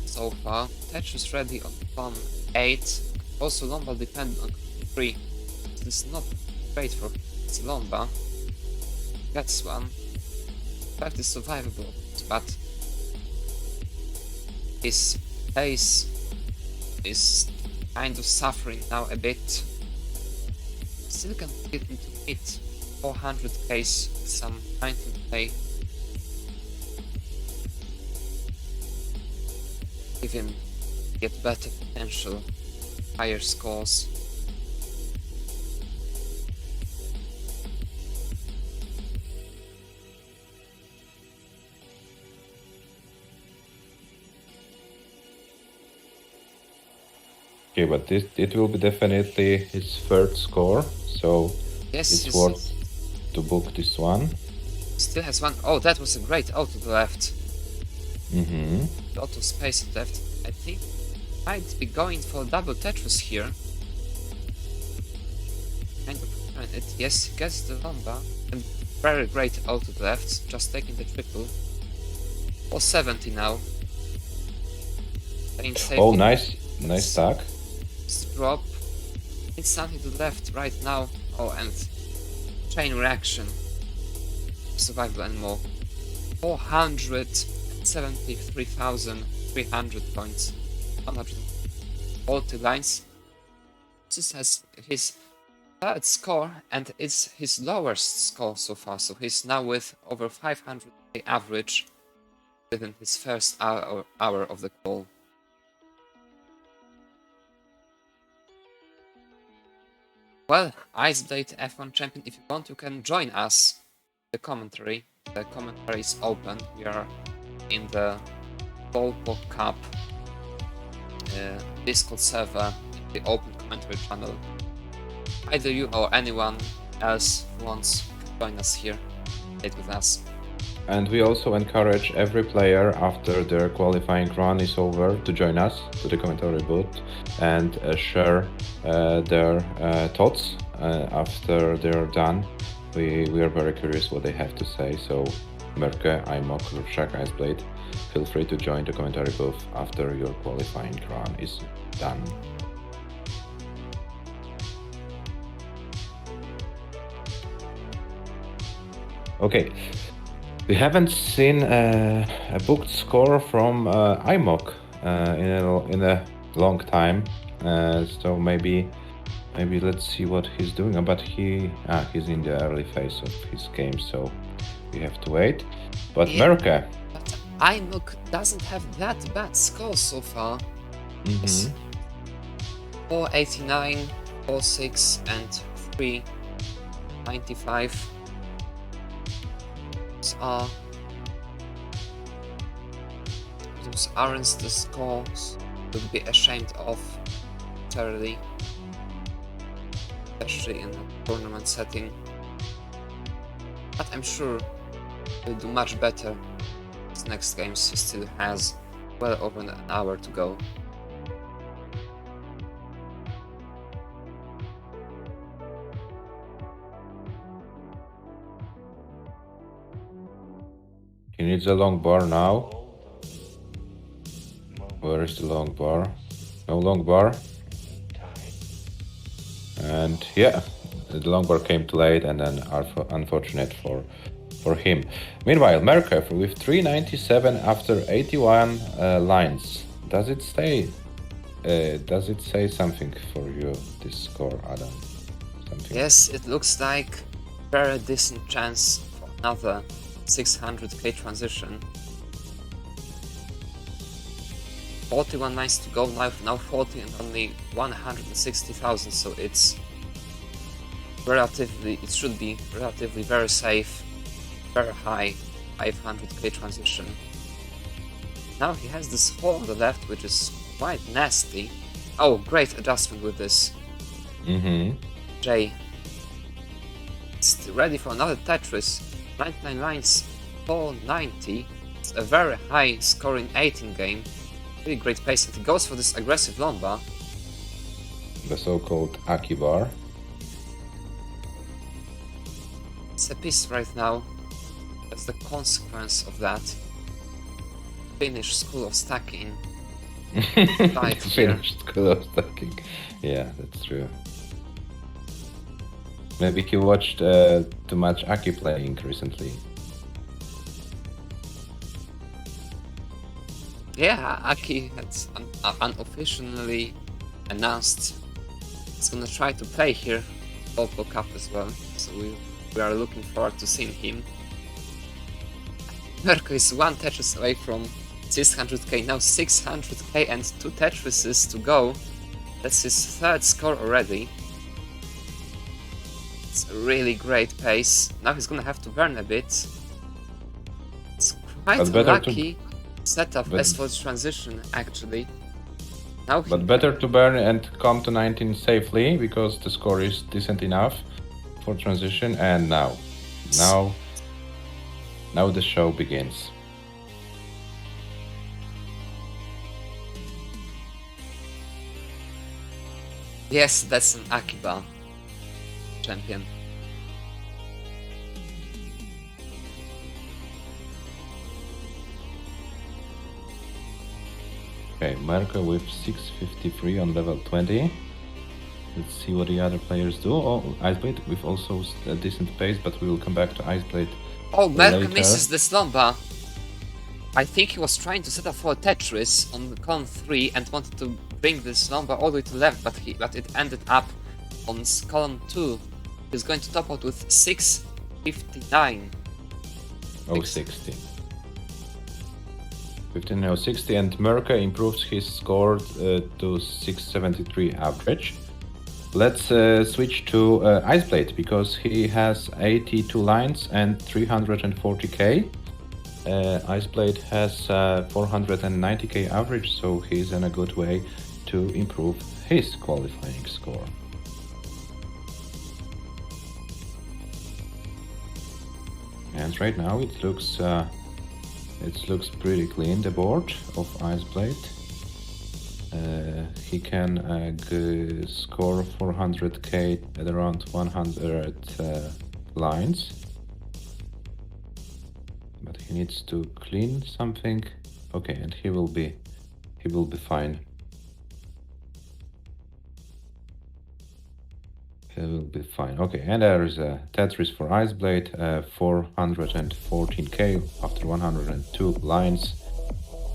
Speaker 2: so far. Tetris ready on Plum 8, also Lomba dependent on 3. This is not great for Lomba. Gets one. Fact is survivable, but his pace is kind of suffering now a bit. Still can get into it. 400k, some 19k. Give him get better potential, higher scores.
Speaker 3: Okay, but it will be definitely his third score, so
Speaker 2: Yes,
Speaker 3: it's
Speaker 2: he's
Speaker 3: worth to book this one.
Speaker 2: still has one. Oh, that was a great auto to the left.
Speaker 3: Mm-hmm.
Speaker 2: Auto space to the left. I think might be going for double Tetris here. Kind of trying it. Yes, he gets the Lomba. And very great auto to the left, just taking the triple. 470 now. Playing safe.
Speaker 3: Oh, nice stack.
Speaker 2: Drop. It's something to the left right now. Oh, and chain reaction. Survival and more. 473,300 points. 140 lines. This has his third score and it's his lowest score so far. So he's now with over 500k average within his first hour of the call. Well, Iceblade F1 champion, if you want, you can join us. The commentary. The commentary is open. We are in the Pog Cup Discord server, in the open commentary channel. Either you or anyone else who wants to join us here, play with us.
Speaker 3: And we also encourage every player after their qualifying run is over to join us to the commentary booth and share their thoughts after they're done. We are very curious what they have to say. So Merke, Imok, Rushak, Iceblade, feel free to join the commentary booth after your qualifying run is done. Okay. We haven't seen a booked score from Imok in a long time, so maybe let's see what he's doing. But he's in the early phase of his game, so we have to wait. But
Speaker 2: Yeah.
Speaker 3: Merke,
Speaker 2: But Imok doesn't have that bad score so far. It's 489, 46 and 395. Those aren't the scores to be ashamed of entirely, especially in a tournament setting. But I'm sure he'll do much better. His next games he still has well over an hour to go.
Speaker 3: he needs a long bar now. Where is the long bar? No long bar. And yeah, the long bar came too late, and then unfortunate for him. Meanwhile, Merke with 397 after 81 lines. Does it say something for you, this score, Adam? Something?
Speaker 2: Yes, it looks like very decent chance for another 600k transition. 41 lines to go now 40 and only 160,000, so it should be relatively very safe, very high 500k transition. Now he has this hole on the left, which is quite nasty. Oh, great adjustment with this. J. It's ready for another Tetris. 99 lines, 490. It's a very high scoring 18 game. Really great pace, and he goes for this aggressive lomba.
Speaker 3: The so-called Aki bar.
Speaker 2: It's a piece right now. That's the consequence of that. Finnish school of stacking. Died here.
Speaker 3: Finished school of stacking. Yeah, that's true. Maybe he watched too much Aki playing recently.
Speaker 2: Yeah, Aki has unofficially announced he's gonna try to play here Pog Cup as well, so we are looking forward to seeing him. Mirko is 1 Tetris away from 600k, now 600k and 2 Tetrises to go. That's his 3rd score already. It's a really great pace. Now he's gonna have to burn a bit. It's quite
Speaker 3: But better
Speaker 2: lucky setup as for transition actually. Now
Speaker 3: But better to burn and come to 19 safely, because the score is decent enough for transition. And now the show begins.
Speaker 2: Yes, that's an Akiba champion.
Speaker 3: Okay, Mirko with 653 on level 20. Let's see what the other players do. Oh, Iceblade with also a decent pace, but we will come back to Iceblade.
Speaker 2: Oh, Mirko
Speaker 3: later.
Speaker 2: misses this lomba. I think he was trying to set up for a Tetris on column 3 and wanted to bring this lomba all the way to left, but it ended up on column 2. He's going to top out with 659.
Speaker 3: Oh, 60. 15.060, and Mirko improves his score to 673 average. Let's switch to Iceblade, because he has 82 lines and 340k. Iceblade has 490k average, so he's in a good way to improve his qualifying score. And right now it looks pretty clean, the board of Iceblade. He can score 400k at around 100 lines, but he needs to clean something. Okay, and he will be fine. He will be fine. Okay, and there is a Tetris for Iceblade, 414k after 102 lines.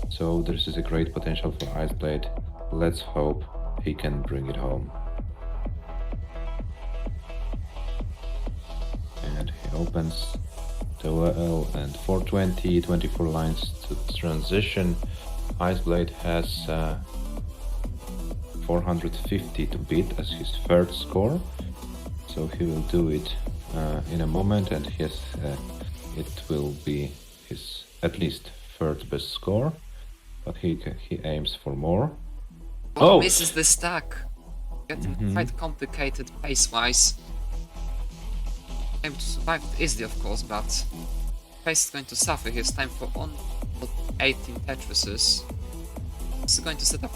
Speaker 3: So this is a great potential for Iceblade. Let's hope he can bring it home. And he opens the well, and 420, 24 lines to transition. Iceblade has 450 to beat as his 3rd score. So he will do it in a moment, and yes, it will be his at least 3rd best score, but he aims for more.
Speaker 2: Oh, misses the stack. Getting quite complicated pace-wise. Able to survive it easily, of course, but pace is going to suffer. Here's time for 18 Tetrises. He's going to set up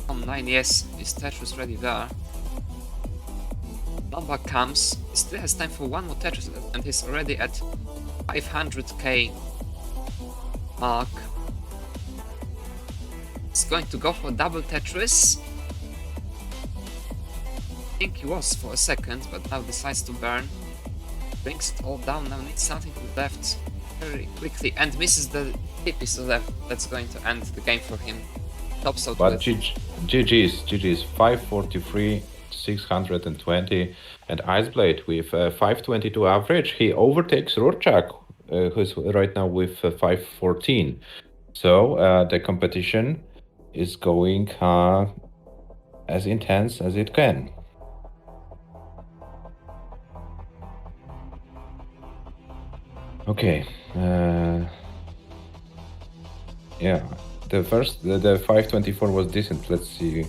Speaker 2: on 9. Yes, is Tetris ready there? Lomba comes. He still has time for 1 more Tetris, and he's already at 500k mark. He's going to go for double Tetris. I think he was for a second, but now decides to burn. Brings it all down, now needs something to the left very quickly, and misses the tip piece to the left. That's going to end the game for him. Tops out
Speaker 3: But
Speaker 2: with...
Speaker 3: GG's 543, 620, and Iceblade with 522 average. He overtakes Rorschach, who's right now with 514. So the competition is going as intense as it can. Okay. Yeah, the 524 was decent. Let's see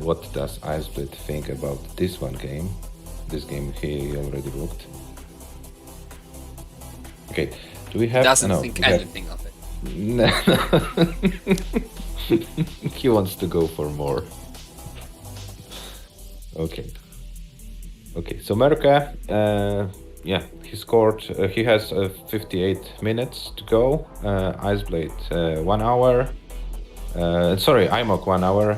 Speaker 3: what does Iceblade think about this one game. This game he already booked. Okay, do we have...
Speaker 2: Doesn't think anything of it.
Speaker 3: No. He wants to go for more. Okay. Okay, so Merca, yeah, he scored, he has 58 minutes to go. Iceblade, 1 hour. Sorry, IMOC 1 hour,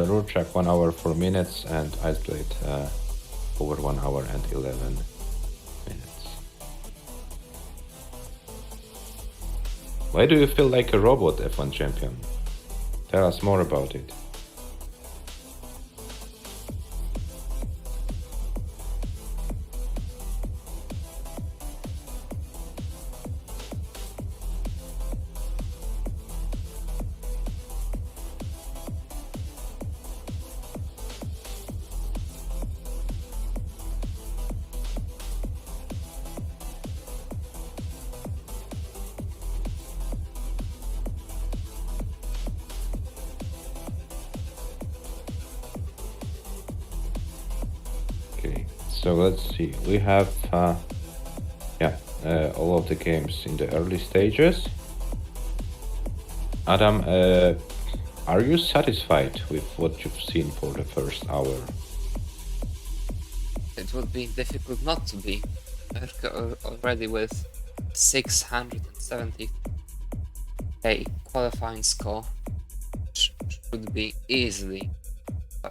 Speaker 3: Rurchak 1 hour 4 minutes, and Iceblade over 1 hour and 11 minutes. Why do you feel like a robot F1 champion? Tell us more about it. Okay, so let's see. We have, all of the games in the early stages. Adam, are you satisfied with what you've seen for the first hour?
Speaker 2: It would be difficult not to be. Already with 670k qualifying score, should be easily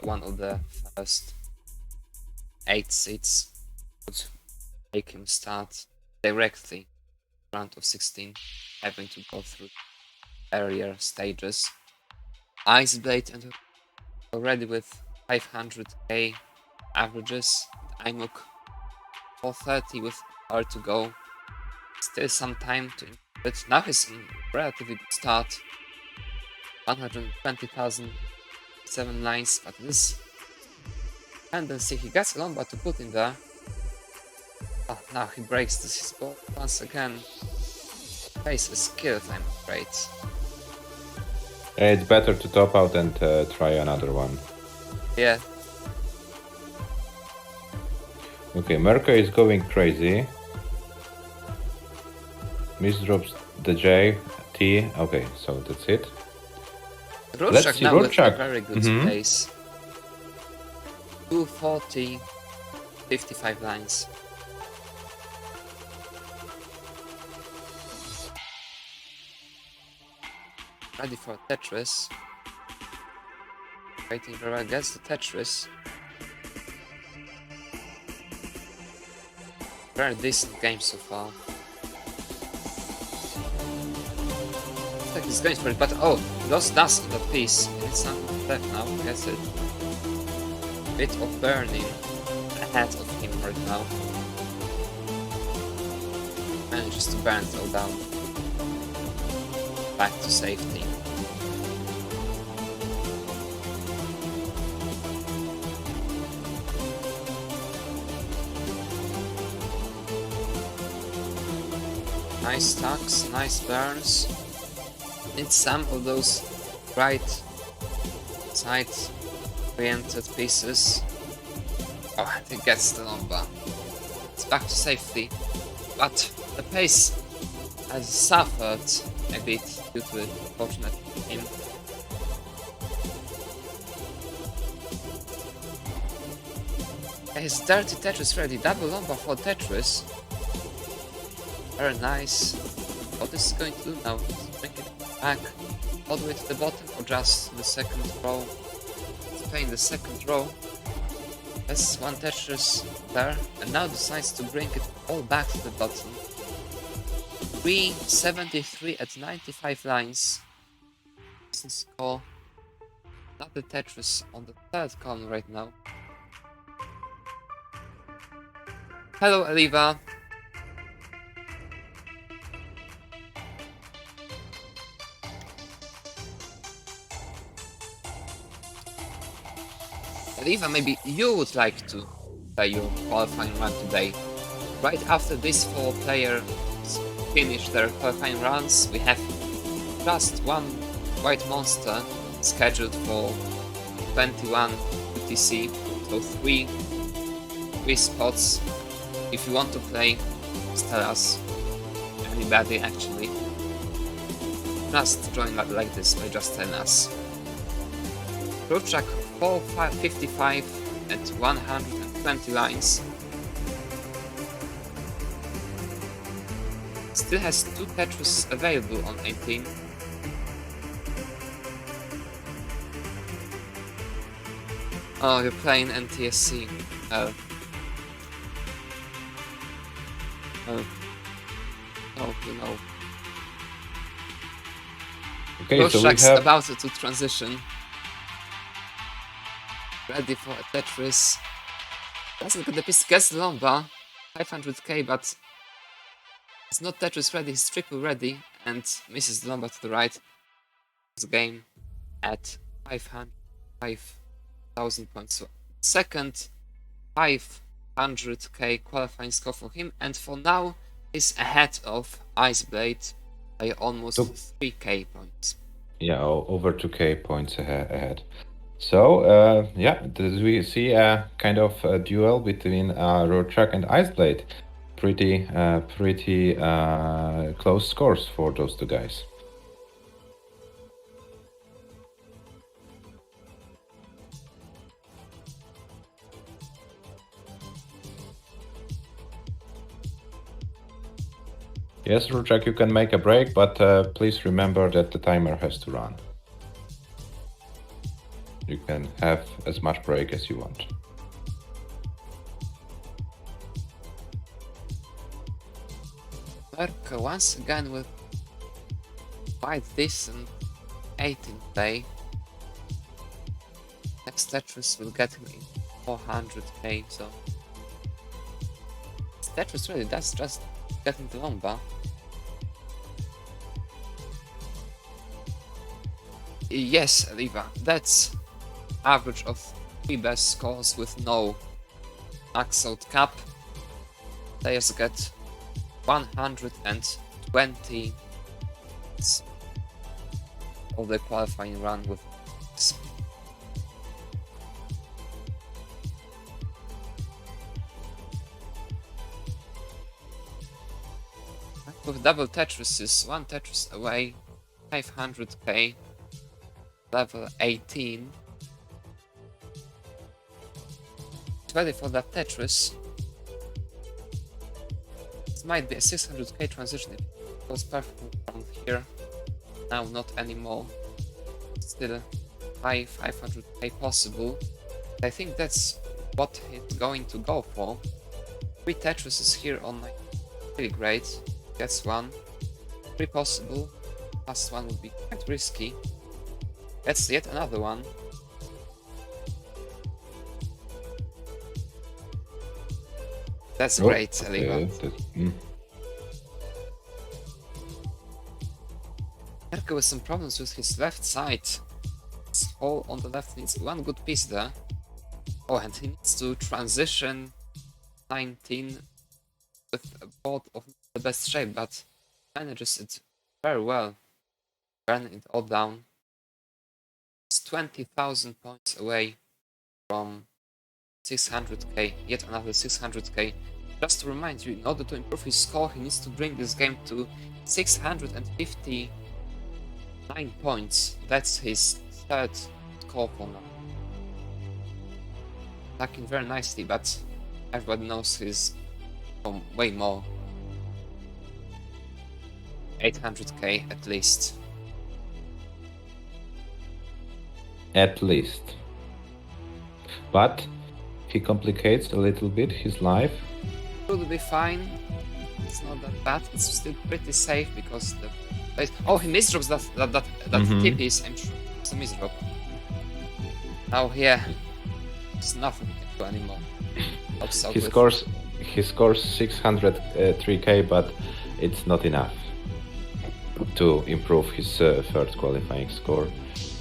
Speaker 2: one of the first 8 seats. Would make him start directly round of 16, having to go through earlier stages. Iceblade and already with 500k averages. IMOC 430 with hour to go. Still some time to improve it. Now he's in relatively good start. 120,007 lines, but this tendency he gets a lumbar to put in there. Oh, now he breaks this ball once again. Pace is killed, I'm afraid.
Speaker 3: It's better to top out and try another one.
Speaker 2: Yeah.
Speaker 3: Okay, Merca is going crazy. Misdrops the J, T. Okay, so that's it. Let's
Speaker 2: Rorschach
Speaker 3: see
Speaker 2: now with
Speaker 3: Rorschach.
Speaker 2: a very good pace. 240, 55 lines. Ready for Tetris. Waiting for I guess the Tetris. Very decent game so far. Looks like he's going for it, but oh, he lost dust on that piece. It's not left now, I guess it. Bit of burning ahead of him right now. Manages to burn it all down. Back to safety. Nice tucks, nice burns. Need some of those right side oriented pieces. Oh, and he gets the lumbar. It's back to safety. But the pace has suffered a bit due to the unfortunate him. His dirty Tetris ready. Double lumbar for Tetris. Very nice. What is he going to do now? Bring it back all the way to the bottom or just the second row? Let's play in the second row. Has one Tetris there and now decides to bring it all back to the bottom. 373 at 95 lines. Doesn't score. Not the Tetris on the third column right now. Hello, Eliva. Eliva, maybe you would like to play your qualifying run today. Right after these 4 players finish their qualifying runs, we have just one white monster scheduled for 21 UTC, so 3 spots. If you want to play, just tell us. Anybody actually. Just join like this by just telling us. Road track 455 at 120 lines. Still has 2 Tetris available on 18. Oh, you're playing NTSC. Oh. Oh. Oh, you know.
Speaker 3: Okay,
Speaker 2: Road
Speaker 3: so we
Speaker 2: track's
Speaker 3: have
Speaker 2: about to transition. Ready for a Tetris. Doesn't get the piece, gets Lomba. 500k, but it's not Tetris ready, he's triple ready, and misses the Lomba to the right. This game at 5,000 points. So second 500k qualifying score for him, and for now is ahead of Iceblade by almost 3k points.
Speaker 3: yeah, over 2k points ahead. So, yeah, we see a kind of a duel between Road Track and Iceblade. Pretty close scores for those two guys. Yes, Road Track, you can make a break, but please remember that the timer has to run. You can have as much break as you want.
Speaker 2: Merkel once again with quite decent 18 play. Next Tetris will get him in 400k, so Tetris really does just get into Lomba. Yes, Aliva, that's average of 3 best scores with no max out cap. Players get 120 of the qualifying run with this. With double Tetris is 1 Tetris away, 500k, level 18. Ready for that Tetris. This might be a 600k transition if it goes perfect from here. Now not anymore. Still high 500k possible. I think that's what he's going to go for. 3 Tetrises here on my really great. Gets 1. 3 possible. Last one would be quite risky. That's yet another one. That's great, Aliva. Merkel with some problems with his left side. His hole on the left needs 1 good piece there. Oh, and he needs to transition 19 with a board of the best shape, but manages it very well. Burning it all down. It's 20,000 points away from 600k, yet another 600k. Just to remind you, in order to improve his score, he needs to bring this game to 659 points. That's his 3rd score for now. Attacking very nicely, but everybody knows he's from way more. 800k at least.
Speaker 3: At least. But he complicates a little bit his life.
Speaker 2: Should be fine. It's not that bad. It's still pretty safe because the place. Oh, he misdrops that tip is. I'm sure it's a misdrop. Now here, there's nothing he can do anymore.
Speaker 3: He scores 603k, but it's not enough to improve his 3rd qualifying score.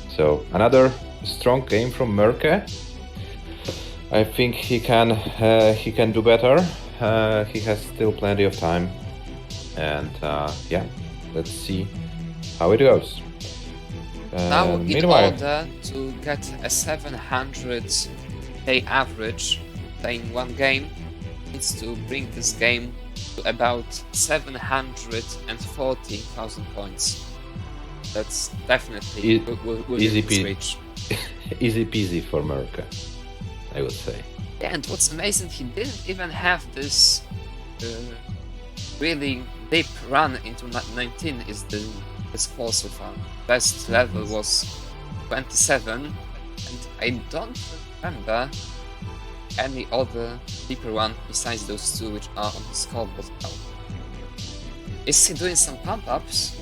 Speaker 3: So another strong game from Merke. I think he can do better. He has still plenty of time, and yeah, let's see how it goes.
Speaker 2: Now, in
Speaker 3: meanwhile,
Speaker 2: order to get a 700k average playing 1 game, needs to bring this game to about 740,000 points. That's definitely will
Speaker 3: easy
Speaker 2: reach.
Speaker 3: easy peasy for Merca, I would say.
Speaker 2: Yeah, and what's amazing, he didn't even have this really deep run into 19 is the score so far. Best level was 27, and I don't remember any other deeper one besides those two which are on his scoreboard now. Is he doing some pump-ups?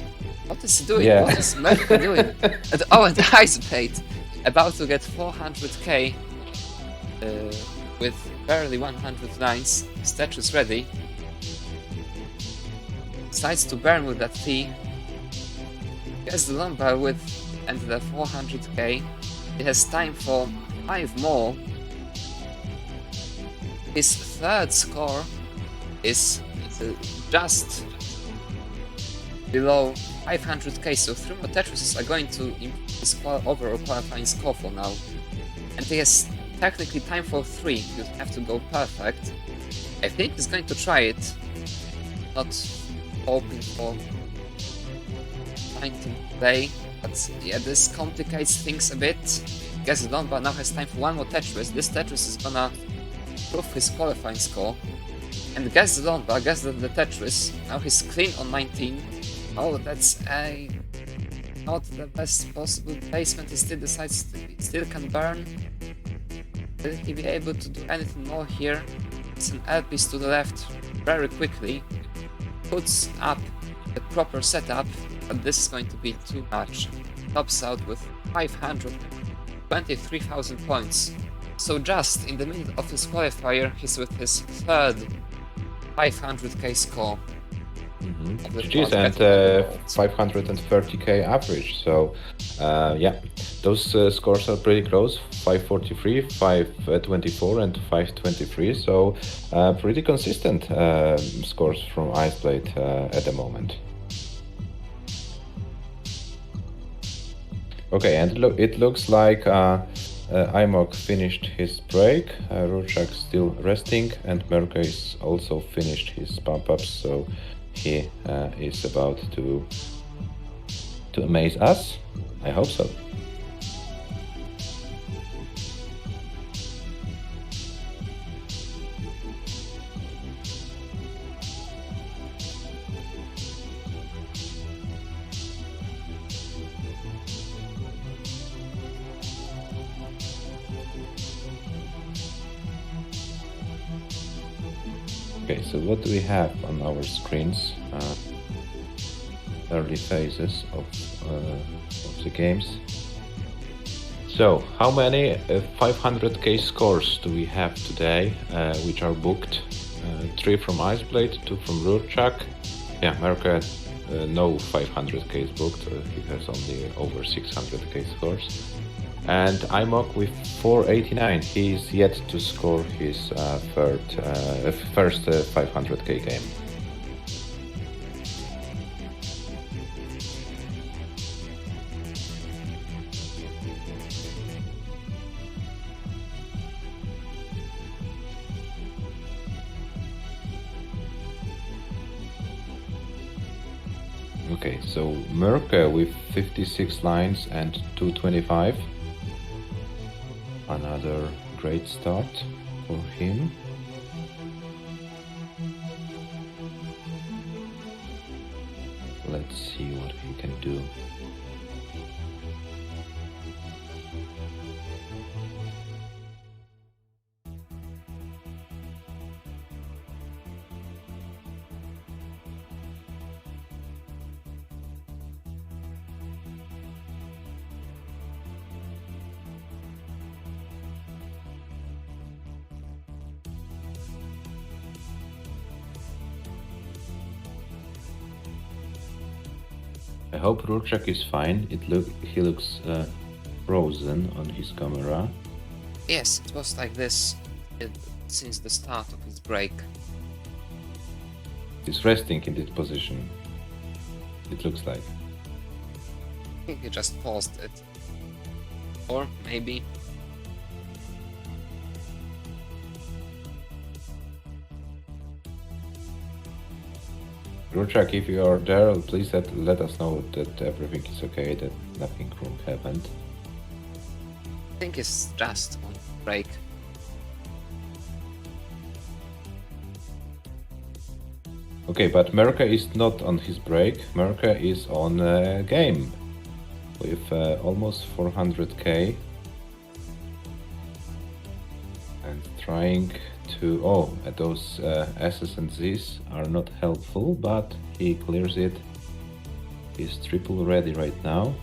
Speaker 2: What is he doing?
Speaker 3: Yeah.
Speaker 2: What is Merca doing? And Ice Blade, about to get 400k with barely 100 lines. Statues ready. Decides to burn with that T. Gets the lumber with and the 400k. He has time for 5 more. His third score is just below 500k, so 3 more Tetrises are going to improve his overall qualifying score for now. And he has technically time for 3, you have to go perfect. I think he's going to try it, not hoping for 19 play, but yeah, this complicates things a bit. Guess Lomba now has time for 1 more Tetris. This Tetris is gonna prove his qualifying score. And guess the Lomba, guess the Tetris. Now he's clean on 19. Oh, that's not the best possible placement. He still decides he still can burn. Will he be able to do anything more here? It's an L piece to the left very quickly. Puts up the proper setup, but this is going to be too much. Tops out with 523,000 points. So just in the middle of his qualifier, he's with his third 500k score.
Speaker 3: GG's and 530k average. So yeah, those scores are pretty close. 543, 524, and 523. So pretty consistent scores from Iceblade at the moment. Okay, and it looks like Imok finished his break, Rurchak still resting, and Merca is also finished his pump-ups, so he is about to amaze us. I hope so. Okay, so what do we have on our screens? Early phases of the games. So, how many 500k scores do we have today, which are booked? 3 from Iceblade, 2 from Rurchak. Yeah, Merca, no 500k is booked, he has only over 600k scores. And Imok with 489, he's yet to score his first 500k game. Okay, so Merca with 56 lines and 225. Another great start for him. Let's see what he can do. I hope Rurchak is fine. He looks frozen on his camera.
Speaker 2: Yes, it was like this since the start of his break.
Speaker 3: He's resting in this position. It looks like.
Speaker 2: I think he just paused it. Or maybe...
Speaker 3: Rurchak, if you are there, please let us know that everything is okay, that nothing wrong happened.
Speaker 2: think it's just on break.
Speaker 3: Okay, but Merca is not on his break. Merca is on a game with almost 400k and trying to. Oh, those S's and Z's are not helpful, but he clears it. He's triple ready right now,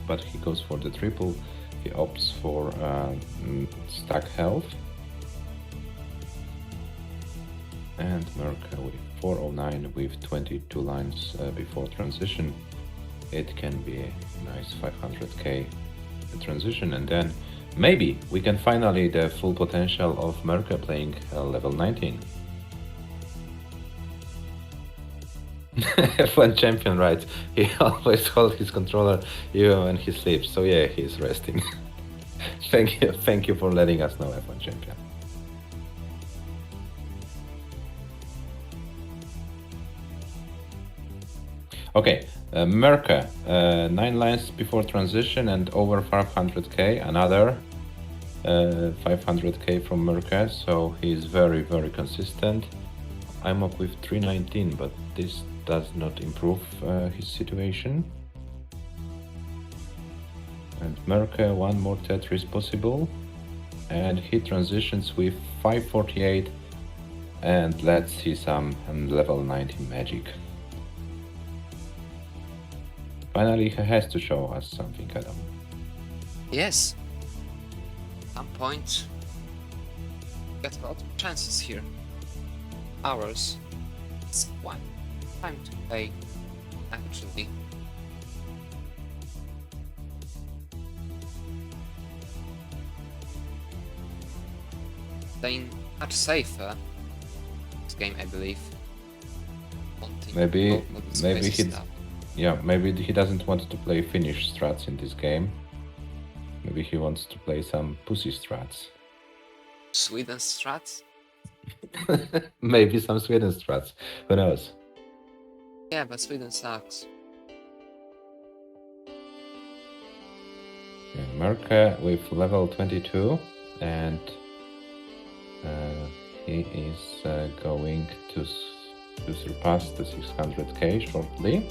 Speaker 3: but he goes for the triple. He opts for stack health. And Merca with 409 with 22 lines before transition. It can be a nice 500k transition, and then maybe we can finally the full potential of Merca playing level 19. F1 champion, right? He always holds his controller even when he sleeps. So yeah, he's resting. Thank you for letting us know, F1 champion. Okay, Merca, 9 lines before transition and over 500k. Another 500k from Merca, so he's very, very consistent. I'm up with 319, but this does not improve his situation. And Merca, one more Tetris possible. And he transitions with 548. And let's see some level 19 magic. Finally, he has to show us something, Adam.
Speaker 2: Yes. At some point, get a lot of chances here. Ours. It's one time to play, actually. Playing much safer this game, I believe.
Speaker 3: Maybe he,
Speaker 2: stuff.
Speaker 3: yeah, maybe he doesn't want to play Finnish strats in this game. Maybe he wants to play some pussy strats.
Speaker 2: Sweden strats?
Speaker 3: Maybe some Sweden strats. Who knows?
Speaker 2: Yeah, but Sweden sucks.
Speaker 3: Yeah, Merca with level 22, and he is going to surpass the 600k shortly.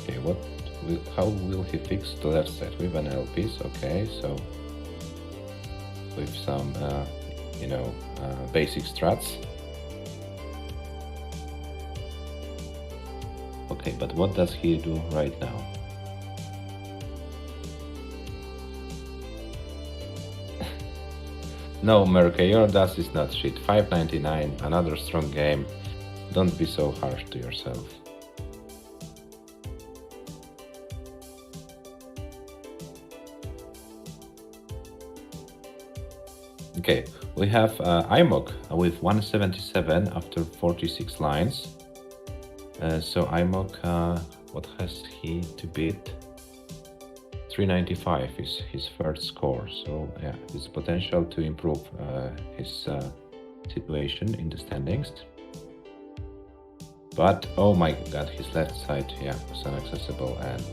Speaker 3: Okay, how will he fix the left side with an LPs? Okay, so with some basic strats. Okay, but what does he do right now? No, Merca, your DAS is not shit. 599, another strong game. Don't be so harsh to yourself. Okay, we have IMOG with 177 after 46 lines. So IMOG, what has he to beat? 395 is his first score. So yeah, there's potential to improve his situation in the standings. But oh my god, his left side, yeah, was inaccessible, and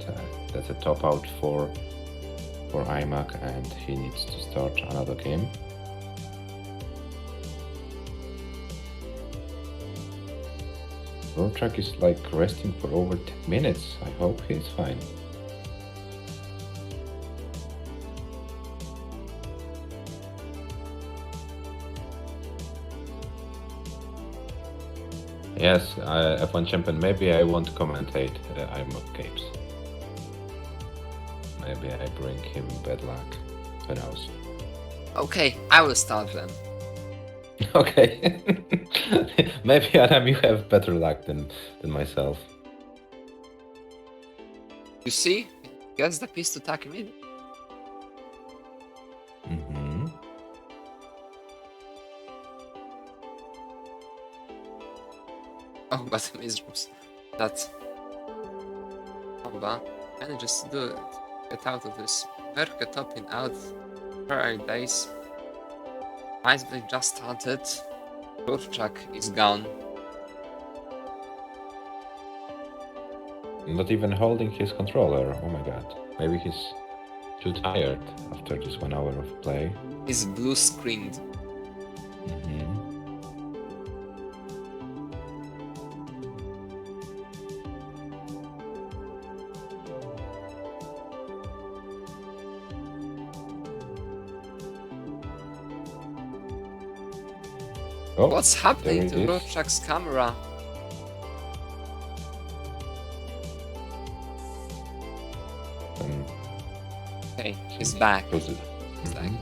Speaker 3: that's a top out for IMOG, and he needs to start another game. Rorschach is like resting for over 10 minutes. I hope he's fine. Yes, F1 champion, maybe I won't commentate IMOG games. Maybe I bring him bad luck. Who knows?
Speaker 2: Okay, I will start then.
Speaker 3: Okay. Maybe Adam, you have better luck than myself.
Speaker 2: You see? He gets the piece to attack immediately.
Speaker 3: Mm-hmm.
Speaker 2: Oh, but Miserus. That's... Bomba manages to do it. Get out of this. Merca topping out. Ferrari days. Ice Blade just started. Rorschach is gone.
Speaker 3: Not even holding his controller. Oh my god. Maybe he's too tired after this 1 hour of play.
Speaker 2: He's blue screened.
Speaker 3: Mhm. Oh,
Speaker 2: What's
Speaker 3: there
Speaker 2: happening
Speaker 3: it
Speaker 2: to
Speaker 3: is.
Speaker 2: Rorschach's camera?
Speaker 3: Um,
Speaker 2: Okay, he's back.
Speaker 3: close it.
Speaker 2: He's back.
Speaker 3: Mhm.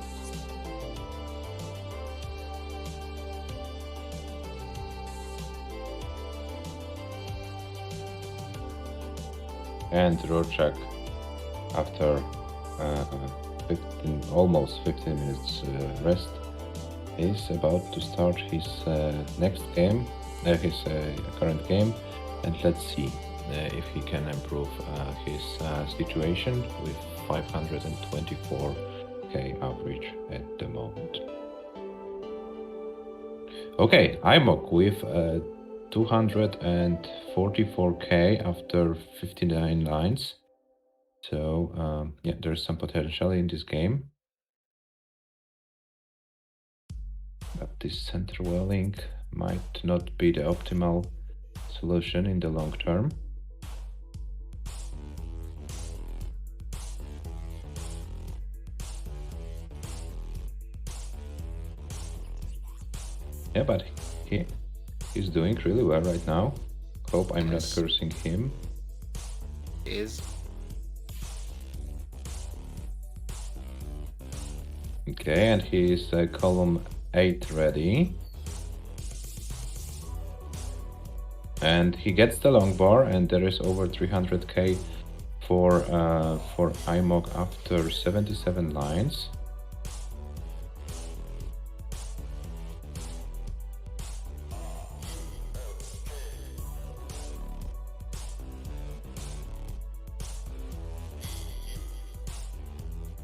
Speaker 3: And Rorschach, after almost 15 minutes rest, is about to start his next game, his current game, and let's see if he can improve his situation with 524k average at the moment. Okay, IMOC with 244k after 59 lines. So yeah, there's some potential in this game. But this center welling might not be the optimal solution in the long term. Yeah, but he's doing really well right now. Hope I'm not
Speaker 2: Yes.
Speaker 3: cursing him.
Speaker 2: Is
Speaker 3: Okay, and he is column 8 ready. And he gets the long bar, and there is over 300k for IMOC after 77 lines.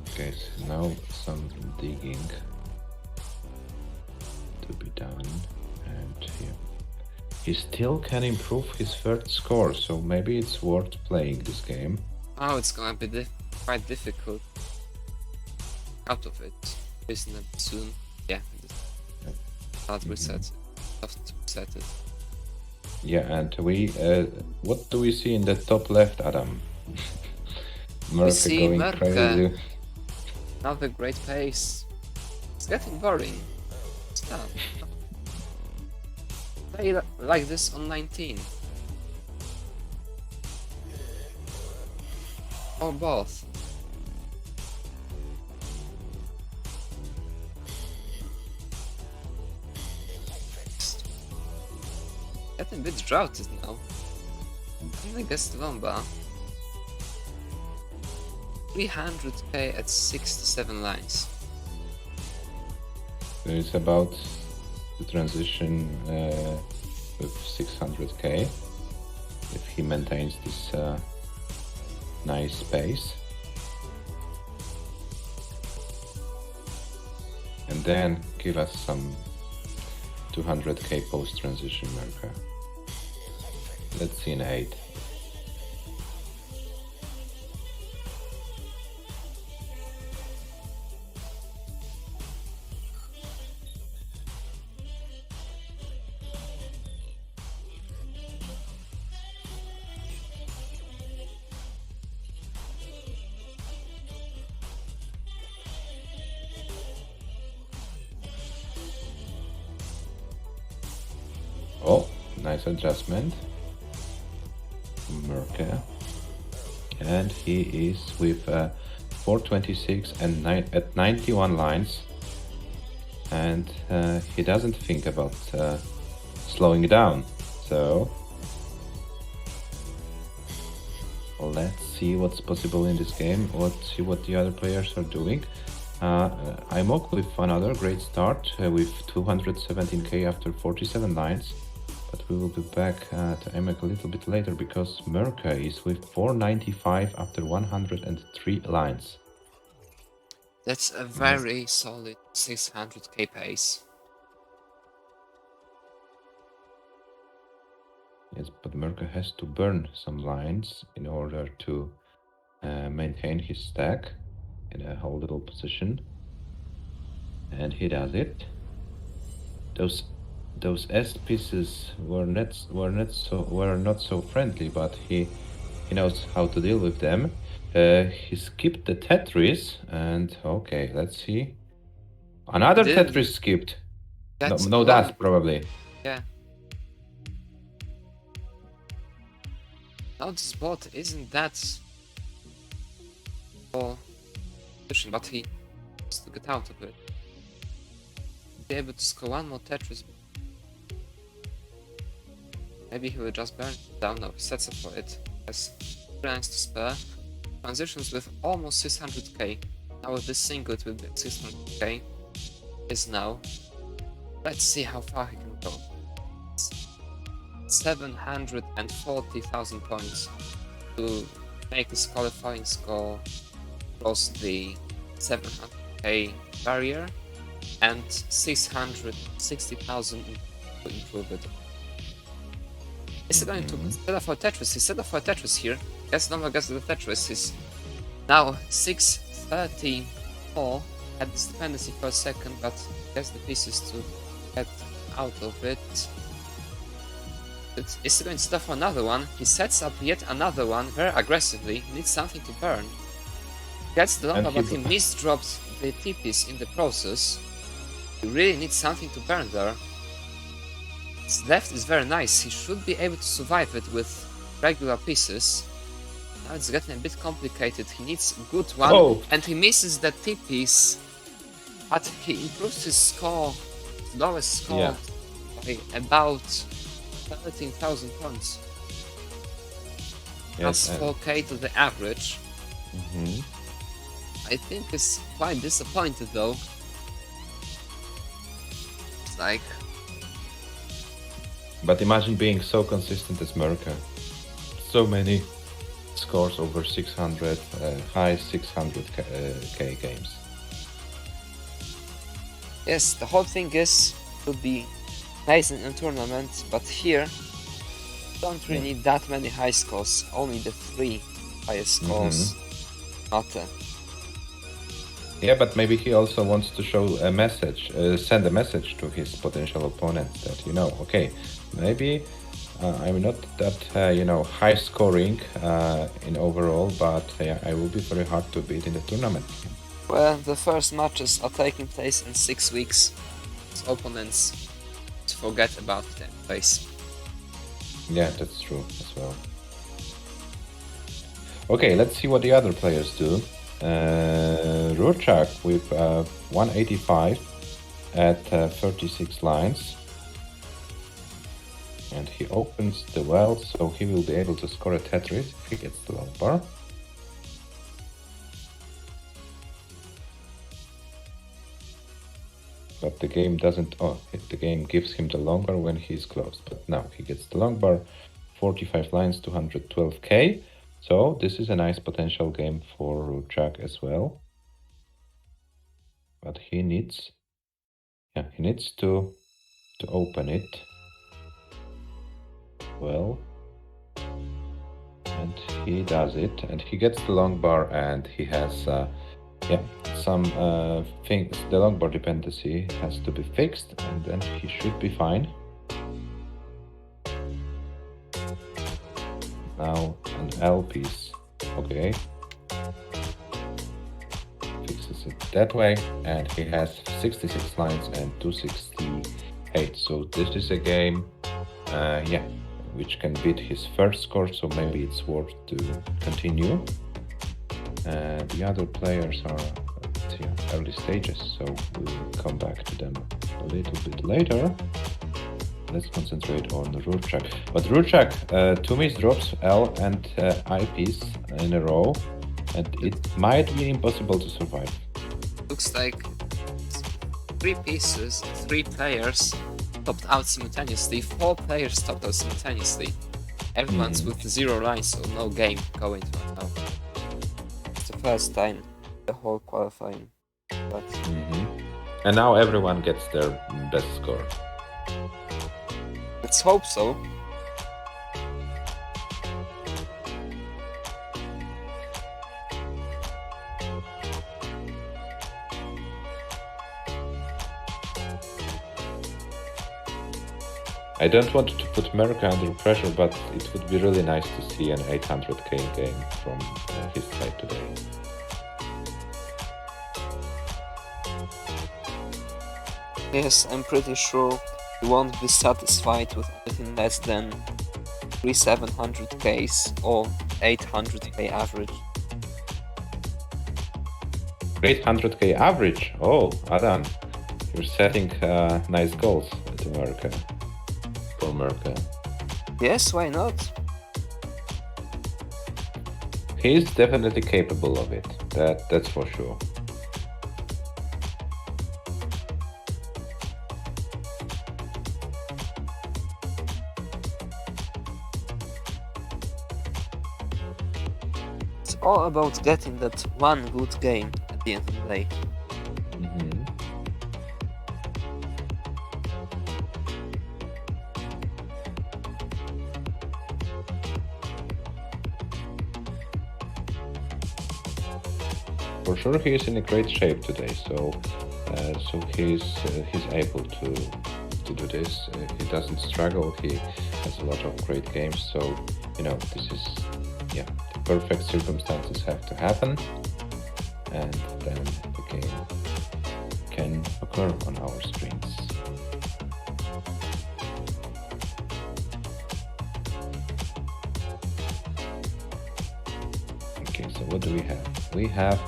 Speaker 3: Okay, so now some digging to be done, and yeah. He still can improve his third score, so maybe it's worth playing this game.
Speaker 2: oh, it's gonna be quite difficult. Out of it, isn't it? Soon. Yeah. Not reset. Have to reset it.
Speaker 3: Yeah, and we what do we see in the top left, Adam? Merke
Speaker 2: see
Speaker 3: going
Speaker 2: Merke.
Speaker 3: crazy.
Speaker 2: Not a great pace. It's getting boring. Stop. Play like this on 19. Or both. Getting a bit droughted now. I guess Lomba. 300k at 67 lines.
Speaker 3: It's about to transition with 600k if he maintains this nice pace. And then give us some 200k post-transition Merke. Let's see an 8. Oh, nice adjustment. Merke. And he is with 426 and at 91 lines. And he doesn't think about slowing down. So let's see what's possible in this game. Let's see what the other players are doing. IMOC with another great start with 217k after 47 lines. But we will be back to IMOC a little bit later because Merke is with 495 after 103 lines.
Speaker 2: That's a very solid 600k pace.
Speaker 3: Yes, but Merca has to burn some lines in order to maintain his stack in a whole little position. And he does it. Those S pieces were not so friendly, but he knows how to deal with them. He skipped the Tetris, and okay, let's see. Another
Speaker 2: Didn't
Speaker 3: Tetris skipped. No,
Speaker 2: get
Speaker 3: no,
Speaker 2: along.
Speaker 3: that probably.
Speaker 2: Yeah. Now this bot isn't that well position, but he has to get out of it. Be able to score one more Tetris. Maybe he will just burn it down. No, he sets up for it. Has 3 lines to spare. Transitions with almost 600k. Now with this single it will be 600k. Is now. Let's see how far he can go. 740,000 points to make his qualifying score cross the 700k barrier, and 660,000 to improve it. Is he going to set up for Tetris? He set up for Tetris here. Yes, no more gets the Tetris. He's now 634. Had this dependency for a second, but gets the pieces to get out of it. Is he going to set up for another one? He sets up yet another one very aggressively. He needs something to burn. Gets the longer, but he misdrops the T-piece in the process. He really needs something to burn there. His left is very nice. He should be able to survive it with regular pieces. Now it's getting a bit complicated. He needs a good one, and he misses that T-piece. But he improves his score, lowest score, by about 13,000 points. Plus 4k to the average. I think it's quite disappointed though. It's like...
Speaker 3: But imagine being so consistent as Merca. So many scores over 600, high 600k games.
Speaker 2: Yes, the whole thing is to be amazing in a tournament, but here don't really need that many high scores, only the 3 highest scores matter.
Speaker 3: Yeah, but maybe he also wants to show a message, send a message to his potential opponents that, you know, okay, maybe I'm not that, high scoring in overall, but I will be very hard to beat in the tournament.
Speaker 2: Well, the first matches are taking place in 6 weeks, so opponents forget about that place.
Speaker 3: Yeah, that's true as well. Okay, let's see what the other players do. Rurchak with 185 at 36 lines. And he opens the well, so he will be able to score a Tetris if he gets the long bar. But the game doesn't... Oh, the game gives him the long bar when he's close. But now he gets the long bar, 45 lines, 212k. So this is a nice potential game for Rurchak as well. But he needs... Yeah, he needs to open it. Well, and he does it, and he gets the long bar, and he has some things. The long bar dependency has to be fixed, and then he should be fine. Now an L piece, okay, fixes it that way, and he has 66 lines and 268. So this is a game, which can beat his first score, so maybe it's worth to continue. The other players are at early stages, so we'll come back to them a little bit later. Let's concentrate on Rurchak. But Rurchak, 2 misdrops, L and I piece in a row, and it might be impossible to survive.
Speaker 2: Looks like 3 pieces, 3 players topped out simultaneously, 4 players topped out simultaneously. Everyone's with 0 lines, so no game going to now. It's the first time the whole qualifying. But
Speaker 3: And now everyone gets their best score.
Speaker 2: let's hope so.
Speaker 3: I don't want to put America under pressure, but it would be really nice to see an 800k game from his side today.
Speaker 2: Yes, I'm pretty sure he won't be satisfied with anything less than 3700Ks or 800k average.
Speaker 3: 800k average. Oh, Adam, you're setting nice goals at America. For America.
Speaker 2: Yes, why not?
Speaker 3: He's definitely capable of it. That's for sure.
Speaker 2: It's all about getting that one good game at the end of the day.
Speaker 3: Mhm. For sure, he is in a great shape today. So he's able to do this. He doesn't struggle. He has a lot of great games. So this is the perfect circumstances have to happen, and then the game can occur on our screens. Okay, so what do we have? We have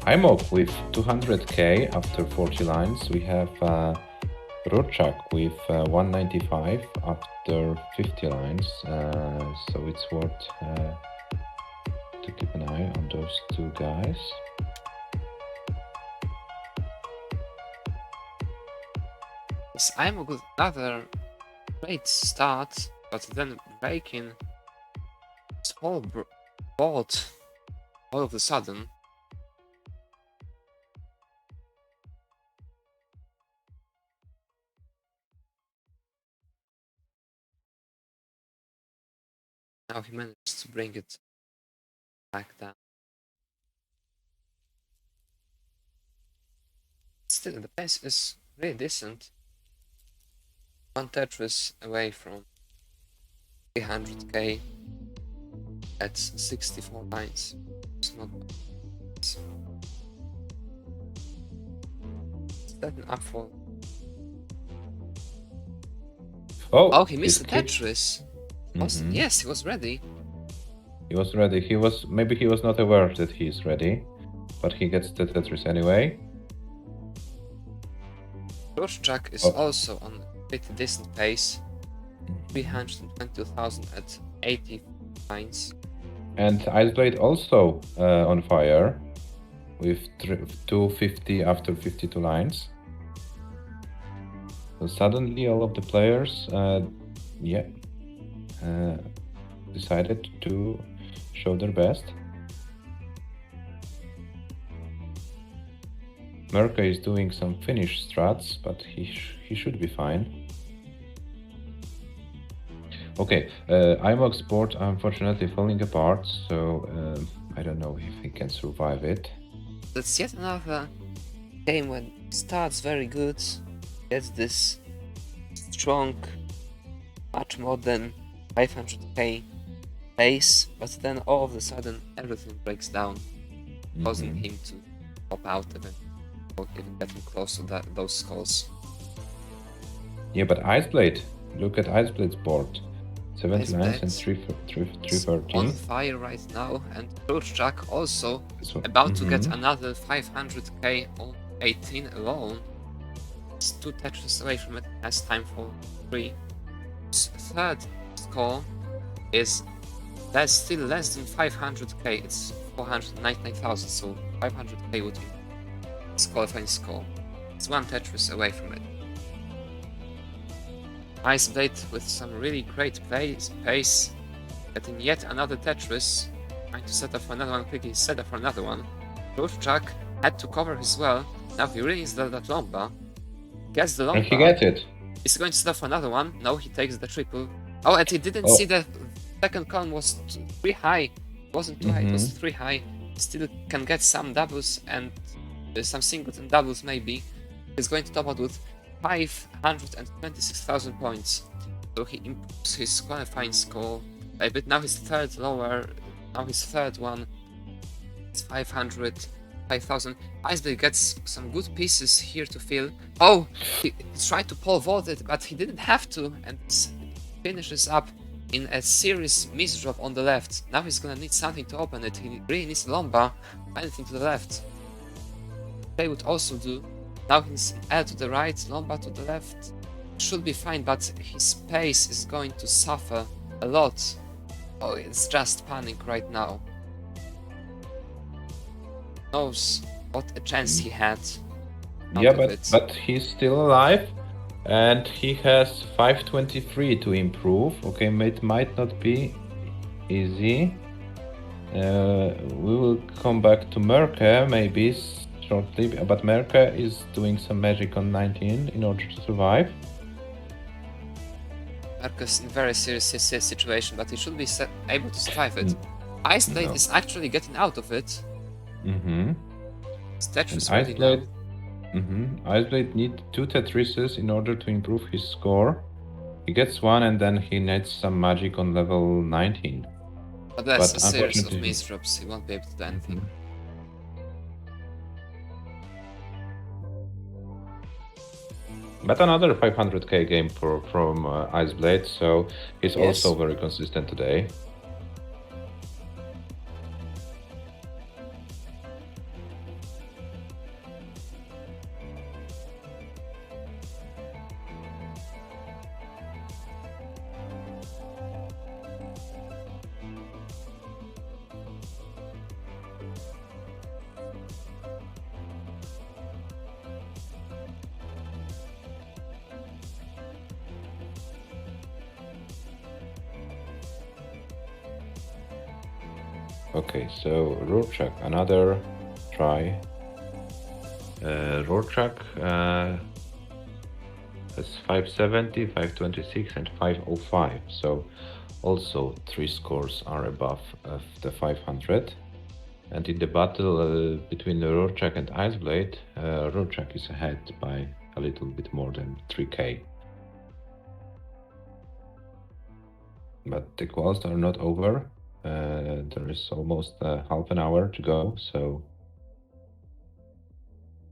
Speaker 3: Imok with 200k after 40 lines. We have Rochak with 195 after 50 lines. So it's worth to keep an eye on those two guys.
Speaker 2: Yes, I'm a good another great start, but then breaking small board all of a sudden. Now he managed to bring it back down. Still, the pace is really decent. One Tetris away from 300k at 64 lines. It's not bad. It's setting up for. Oh, he missed the Tetris. Yes, he was ready.
Speaker 3: He was ready. Maybe he was not aware that he is ready, but he gets the Tetris anyway.
Speaker 2: Rochak is also on a pretty decent pace. 322,000 at 80 lines.
Speaker 3: And Iceblade also on fire with 250 after 52 lines. So suddenly all of the players decided to show their best. Merca is doing some Finnish strats, but he should be fine. Okay, Imog Sport unfortunately falling apart, so I don't know if he can survive it.
Speaker 2: That's yet another game when it starts very good, gets this strong, much more than 500k pace, but then all of a sudden everything breaks down, causing him to pop out eventually, or even getting close to those skulls.
Speaker 3: Yeah, but Iceblade, look at Iceblade's board. 70 lines and 313.
Speaker 2: On fire right now, and Rochak also about to get another 500k on 18 alone. It's 2 Tetris away from it, has time for 3. Third score is still less than 500k, it's 499,000, so 500k would be his qualifying score. It's 1 Tetris away from it. Iceblade with some really great pace, getting yet another Tetris, trying to set up for another one quickly, set up for another one. Rochak had to cover as well, now he really needs that Lomba, gets the Lomba.
Speaker 3: And he gets it.
Speaker 2: Is going to set up for another one, no, he takes the triple. Oh, and he didn't see the second column was 3 high, it wasn't too high, it was 3 high. Still can get some doubles and some singles and doubles maybe. He's going to top out with 526,000 points. So he improves his qualifying score a bit. Now his third lower, now his third one is 505,000. Iceblade gets some good pieces here to fill. Oh, he tried to pole vault it, but he didn't have to, and finishes up in a serious misdrop on the left. Now he's gonna need something to open it. He really needs Lomba, anything to the left. They would also do. Now he's L to the right, Lomba to the left. Should be fine, but his pace is going to suffer a lot. Oh, it's just panic right now. Knows what a chance he had.
Speaker 3: Yeah,
Speaker 2: out of it.
Speaker 3: but he's still alive, and he has 523 to improve. Okay, it might not be easy. We will come back to Merke maybe shortly, but Merke is doing some magic on 19 in order to survive.
Speaker 2: Marcus in very serious situation, but he should be able to survive it. Iceblade
Speaker 3: No.
Speaker 2: is actually getting out of it.
Speaker 3: Mm-hmm.
Speaker 2: Tetris ready now.
Speaker 3: Iceblade needs 2 Tetrises in order to improve his score. He gets one, and then he needs some magic on level 19.
Speaker 2: But that's
Speaker 3: But
Speaker 2: a series of
Speaker 3: unfortunately-
Speaker 2: misdrops, he won't be able to do anything.
Speaker 3: But another 500k game from Iceblade, so he's
Speaker 2: Yes.
Speaker 3: also very consistent today. Okay, so Rorschach, another try. Rorschach has 570, 526 and 505, so also 3 scores are above of the 500. And in the battle between the Rorschach and Iceblade, Rorschach is ahead by a little bit more than 3k. But the quals are not over. There is almost half an hour to go, so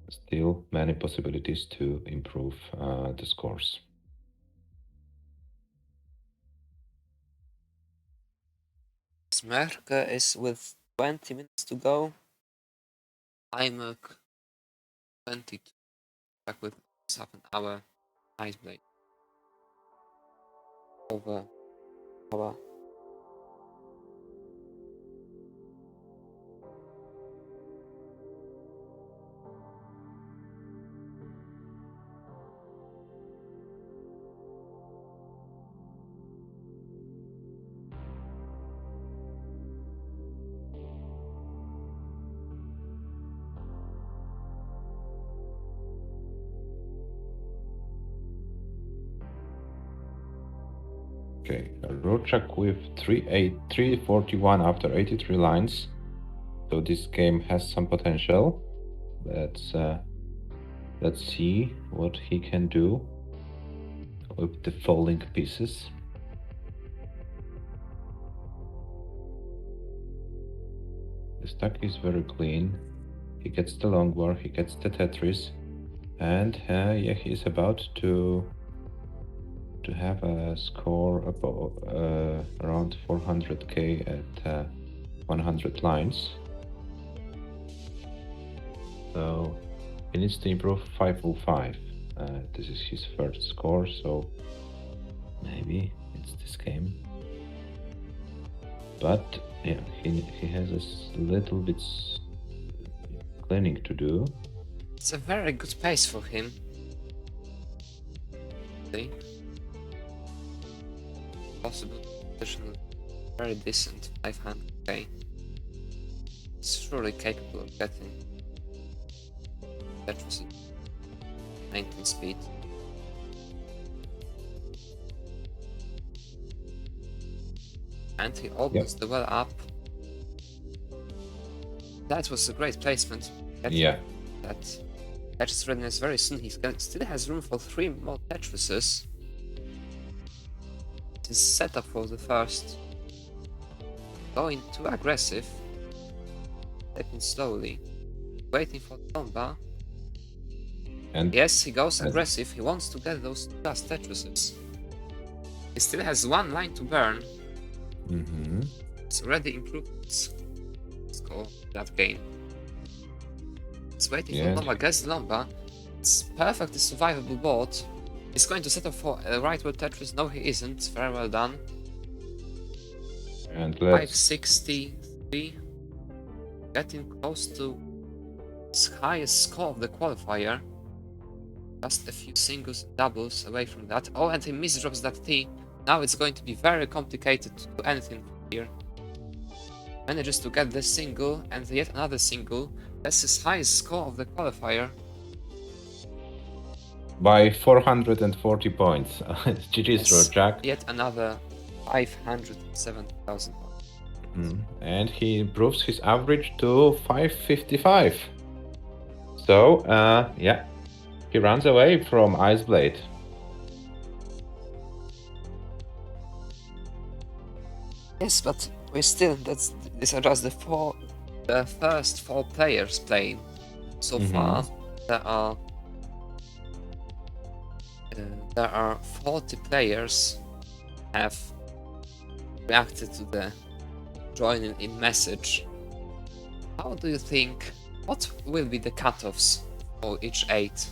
Speaker 3: still many possibilities to improve the scores.
Speaker 2: Smerke is with 20 minutes to go. I'm 22, back with half an hour. Iceblade. Over.
Speaker 3: Okay, Rorschach with 341 after 83 lines. So this game has some potential. Let's see what he can do with the falling pieces. The stack is very clean. He gets the long war, he gets the Tetris, and yeah, he is about to have a score above around 400k at 100 lines. So he needs to improve 505. This is his first score, so maybe it's this game. But yeah, he has a little bit cleaning to do.
Speaker 2: It's a very good pace for him. See? Possible additional, very decent 500k. It's surely capable of getting Tetris 19 speed. And he opens the well up. That was a great placement.
Speaker 3: Yeah.
Speaker 2: That Tetris readiness very soon. Still has room for 3 more Tetrises. His setup for the first. Going too aggressive. Taking slowly. Waiting for Tomba.
Speaker 3: And
Speaker 2: Yes, he goes aggressive. He wants to get those last Tetrises. He still has 1 line to burn.
Speaker 3: mhm.
Speaker 2: It's already improved its score that game. It's waiting
Speaker 3: Yeah.
Speaker 2: for Lomba, gets Lomba. It's perfectly survivable board. He's going to set up for a rightward Tetris. No, he isn't. Very well done.
Speaker 3: And let's
Speaker 2: 563. Getting close to his highest score of the qualifier. Just a few singles and doubles away from that. Oh, and he misdrops that T. Now it's going to be very complicated to do anything here. Manages to get this single and yet another single. That's his highest score of the qualifier.
Speaker 3: by 440 points. GG's
Speaker 2: Yes,
Speaker 3: for Jack.
Speaker 2: yet another 570,000 points.
Speaker 3: And he improves his average to 555. So, yeah, he runs away from Ice Blade.
Speaker 2: Yes, but we're still. These are just the first 4 players playing. So far, there are 40 players have reacted to the joining in message. How do you think? What will be the cutoffs for each 8?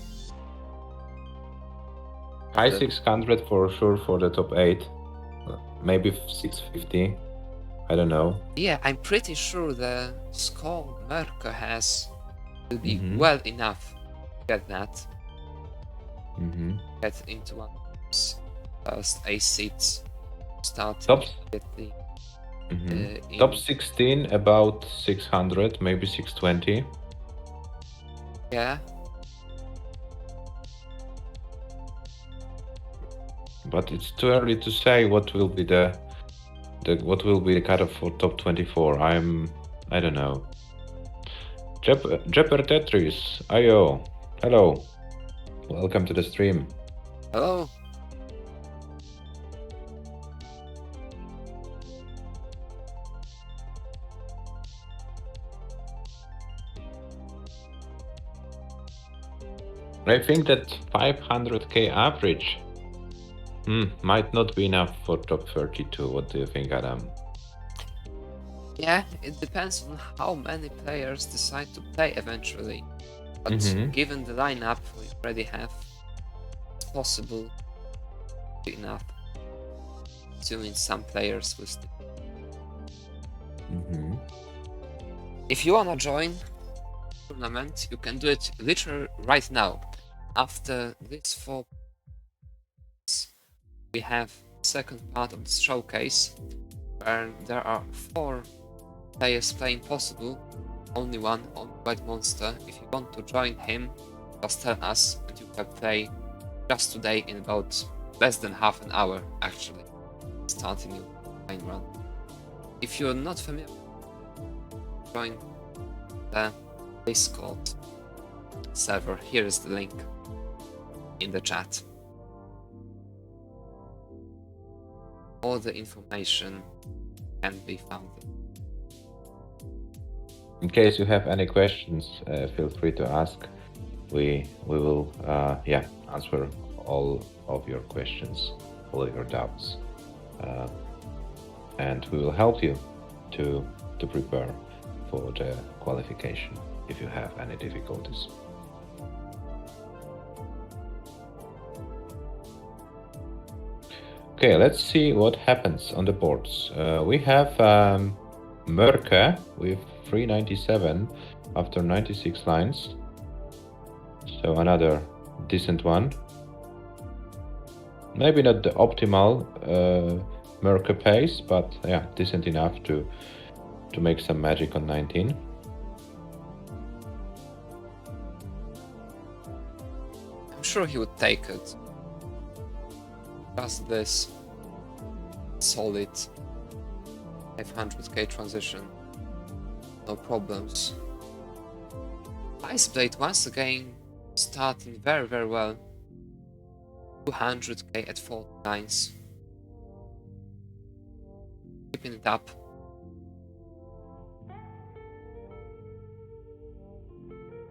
Speaker 3: High 600 for sure for the top 8. Maybe 650. I don't know.
Speaker 2: Yeah, I'm pretty sure the score Merker has will be
Speaker 3: Mhm.
Speaker 2: well enough to get that.
Speaker 3: Mhm.
Speaker 2: Get into one of those first 8 seats. Start
Speaker 3: Top,
Speaker 2: get the
Speaker 3: top 16 about 600, maybe 620.
Speaker 2: yeah.
Speaker 3: But it's too early to say what will be the cutoff for top 24. I don't know. Jepper Tetris, Ayo, hello, welcome to the stream.
Speaker 2: Hello.
Speaker 3: I think that 500k average might not be enough for top 32. What do you think, Adam?
Speaker 2: Yeah, it depends on how many players decide to play eventually. But given the lineup we already have, it's possible enough. Assuming some players will stick. If you wanna join the tournament, you can do it literally right now. After this 4, we have second part of the showcase, where there are 4 players playing possible. Only one on White Monster. If you want to join him, just tell us and you can play just today in about less than half an hour actually, starting your main run. If you're not familiar, join the Discord server. Here is the link in the chat. All the information can be found.
Speaker 3: In case you have any questions, feel free to ask. We will answer all of your questions, all of your doubts, and we will help you to prepare for the qualification if you have any difficulties. Okay, let's see what happens on the boards. We have Merke with 397 after 96 lines. So another decent one. Maybe not the optimal Merke pace, but yeah, decent enough to make some magic on 19.
Speaker 2: I'm sure he would take it. Just this solid 500k transition. No problems. Iceblade once again starting very, very well. 200k at 4 lines. Keeping it up.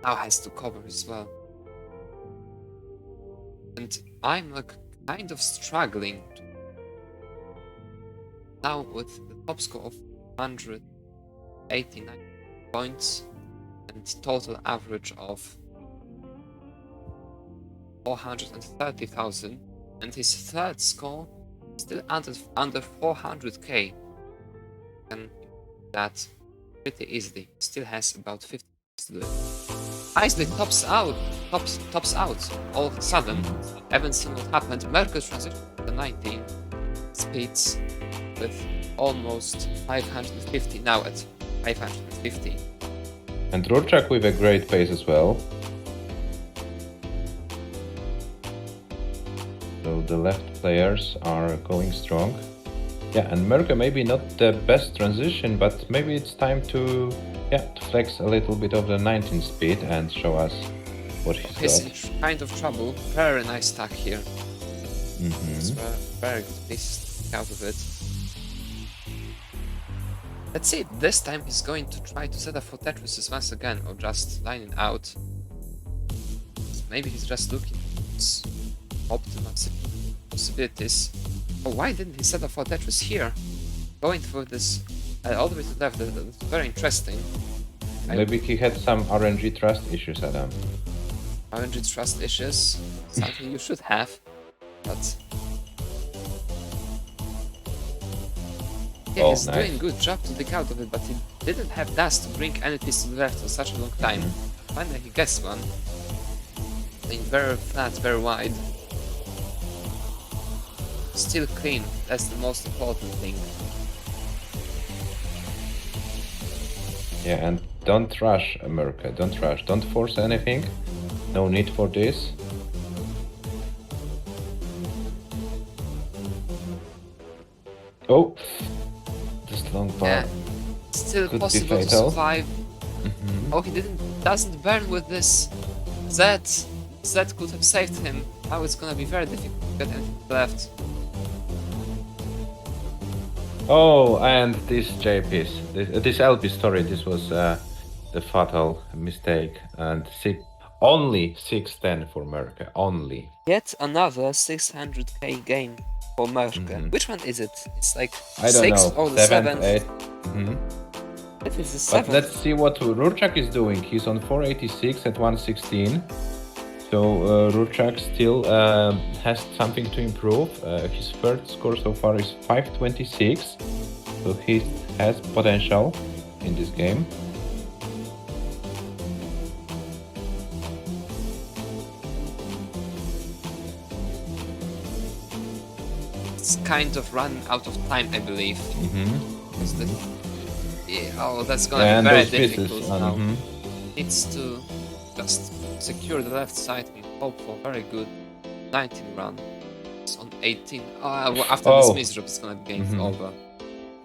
Speaker 2: Now has to cover as well. And I'm like kind of struggling now with the top score of 189 points and total average of 430,000, and his third score still under 400k. And that pretty easily. Still has about 50 to do it. Isley tops out all of a sudden. Haven't seen what happened. Merkel transition to the 19 speeds with almost 550, now at 550.
Speaker 3: And Rorschach with a great pace as well. So the left players are going strong. Yeah, and Merkel maybe not the best transition, but maybe it's time to flex a little bit of the 19 speed and show us what he's
Speaker 2: He's
Speaker 3: got.
Speaker 2: in kind of trouble. Very nice stack here. It's
Speaker 3: Mm-hmm.
Speaker 2: very good piece out of it. Let's see, this time he's going to try to set up for Tetrises once again, or just lining out. Maybe he's just looking at optimal possibilities. Oh, why didn't he set up for Tetris here? Going for this all the way to the left, that's very interesting.
Speaker 3: Maybe he had some RNG trust issues, Adam.
Speaker 2: RNG trust issues, something you should have, but yeah,
Speaker 3: Oh,
Speaker 2: he's
Speaker 3: nice.
Speaker 2: doing good job to dig out of it, but he didn't have dust to bring any piece to the left for such a long time. Finally he gets one. Playing very flat, very wide. Still clean, that's the most important thing.
Speaker 3: Yeah, and don't rush, America. Don't rush. Don't force anything. No need for this. Oh, this long bar.
Speaker 2: Yeah, still
Speaker 3: Could be
Speaker 2: possible to
Speaker 3: fatal.
Speaker 2: survive.
Speaker 3: Mhm.
Speaker 2: Oh, he doesn't burn with this. That could have saved him. Now it's gonna be very difficult to get anything left.
Speaker 3: Oh, and this J piece, this LP story, this was the fatal mistake. And only 610 for America, only.
Speaker 2: Yet another 600k game for Merke. Which one is it? It's like
Speaker 3: I don't
Speaker 2: 6
Speaker 3: know,
Speaker 2: or the 7th.
Speaker 3: 8. Mhm.
Speaker 2: If it's the
Speaker 3: But
Speaker 2: 7th.
Speaker 3: let's see what Rurchak is doing. He's on 486 at 116. So Rurchak still has something to improve. His third score so far is 526. So he has potential in this game.
Speaker 2: It's kind of running out of time, I believe. Because oh, that's gonna
Speaker 3: And
Speaker 2: be very
Speaker 3: those pieces.
Speaker 2: difficult now.
Speaker 3: Mhm.
Speaker 2: Needs to just secure the left side and hope for very good 19 run. It's on 18. Well, after this
Speaker 3: Oh.
Speaker 2: misdrop, it's gonna be game over.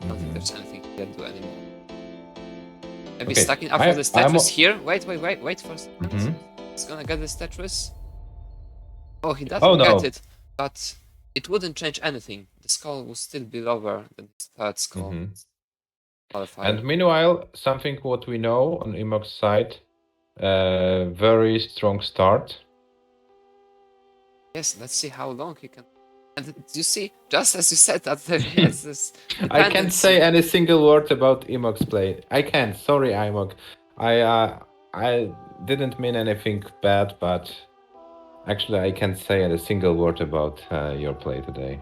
Speaker 2: I don't think there's anything he can do anymore. Maybe
Speaker 3: Okay,
Speaker 2: stacking up
Speaker 3: I-
Speaker 2: for this Tetris here. Wait for a second.
Speaker 3: Mhm.
Speaker 2: He's gonna get this Tetris. Oh, he doesn't
Speaker 3: Oh, no.
Speaker 2: get it, but it wouldn't change anything. The score will still be lower than his third score.
Speaker 3: Mhm.
Speaker 2: Qualifier.
Speaker 3: And meanwhile, something what we know on Imog's side, very strong start.
Speaker 2: Yes, let's see how long he can. And you see, just as you said that he has this.
Speaker 3: I can't say any single word about Imog's play. I can't. Sorry, Imog. I didn't mean anything bad, but actually I can't say a single word about your play today.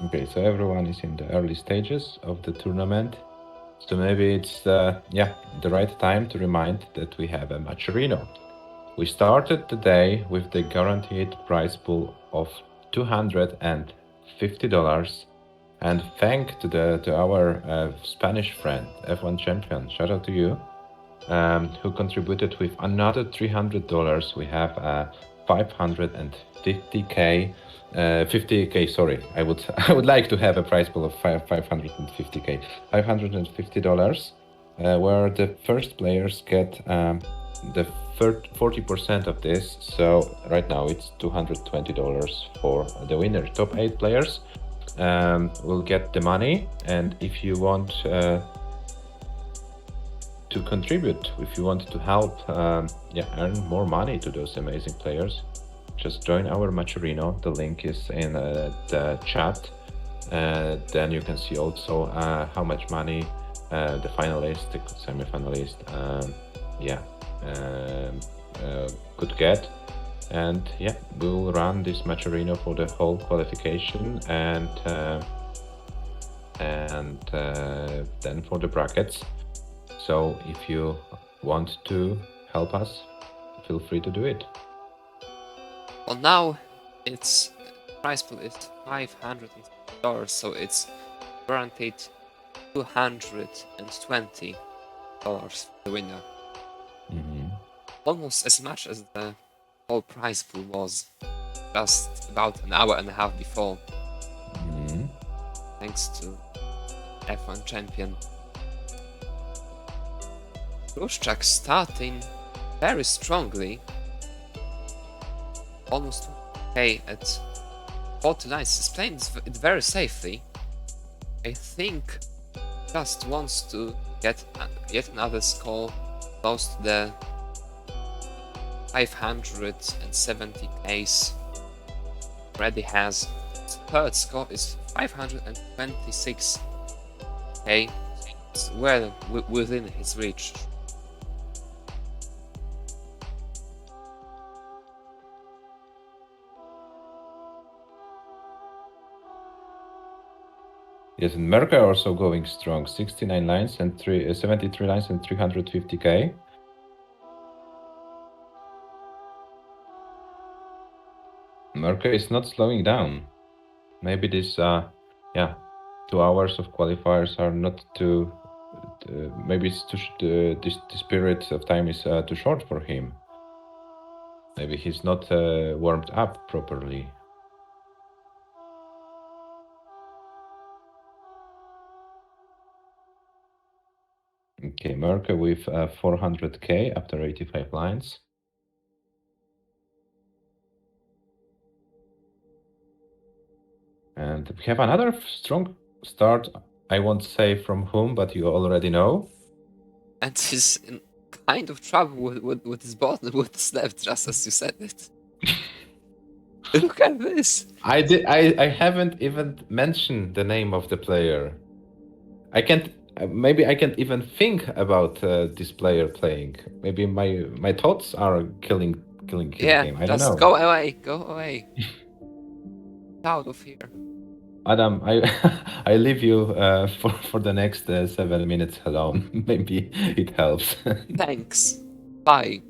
Speaker 3: Okay, so everyone is in the early stages of the tournament. So maybe it's the right time to remind that we have a Matcherino. We started the day with the guaranteed prize pool of $250, And thank to our Spanish friend, F1 champion. Shout out to you, who contributed with another $300. We have 550k. 50k. Sorry, I would I would like to have a prize pool of 550k. $550, where the first players get the 40% of this. So right now it's $220 for the winner. Top 8 players will get the money, and if you want to contribute, if you want to help earn more money to those amazing players, just join our Matcherino. The link is in the chat. Then you can see also how much money the finalist, the semi-finalist could get. And yeah, we'll run this Matcherino for the whole qualification and then for the brackets. So if you want to help us, feel free to do it.
Speaker 2: Well, now its prize pool is $500, so it's guaranteed $220 for the winner. Almost as much as the whole prize pool was just about an hour and a half before. Thanks to F1 champion. Ruszczak starting very strongly. Almost okay at 49. He's playing it very safely. I think just wants to get yet another score close to the 570 case. Already has. His third score is 526. Okay, it's well within his reach.
Speaker 3: Yes, and Merca also going strong. 69 lines and 73 lines and 350k. Merca is not slowing down. Maybe this 2 hours of qualifiers are not too. Maybe it's this period of time is too short for him. Maybe he's not warmed up properly. Okay, Merca with 400k after 85 lines. And we have another strong start. I won't say from whom, but you already know.
Speaker 2: And he's in kind of trouble with his bottom, with his left, just as you said it. Look at this!
Speaker 3: I haven't even mentioned the name of the player. I can't. Maybe I can't even think about this player playing. Maybe my thoughts are killing his game. I don't know.
Speaker 2: Just go away. Out of here.
Speaker 3: Adam, I leave you for the next 7 minutes alone. Maybe it helps.
Speaker 2: Thanks. Bye.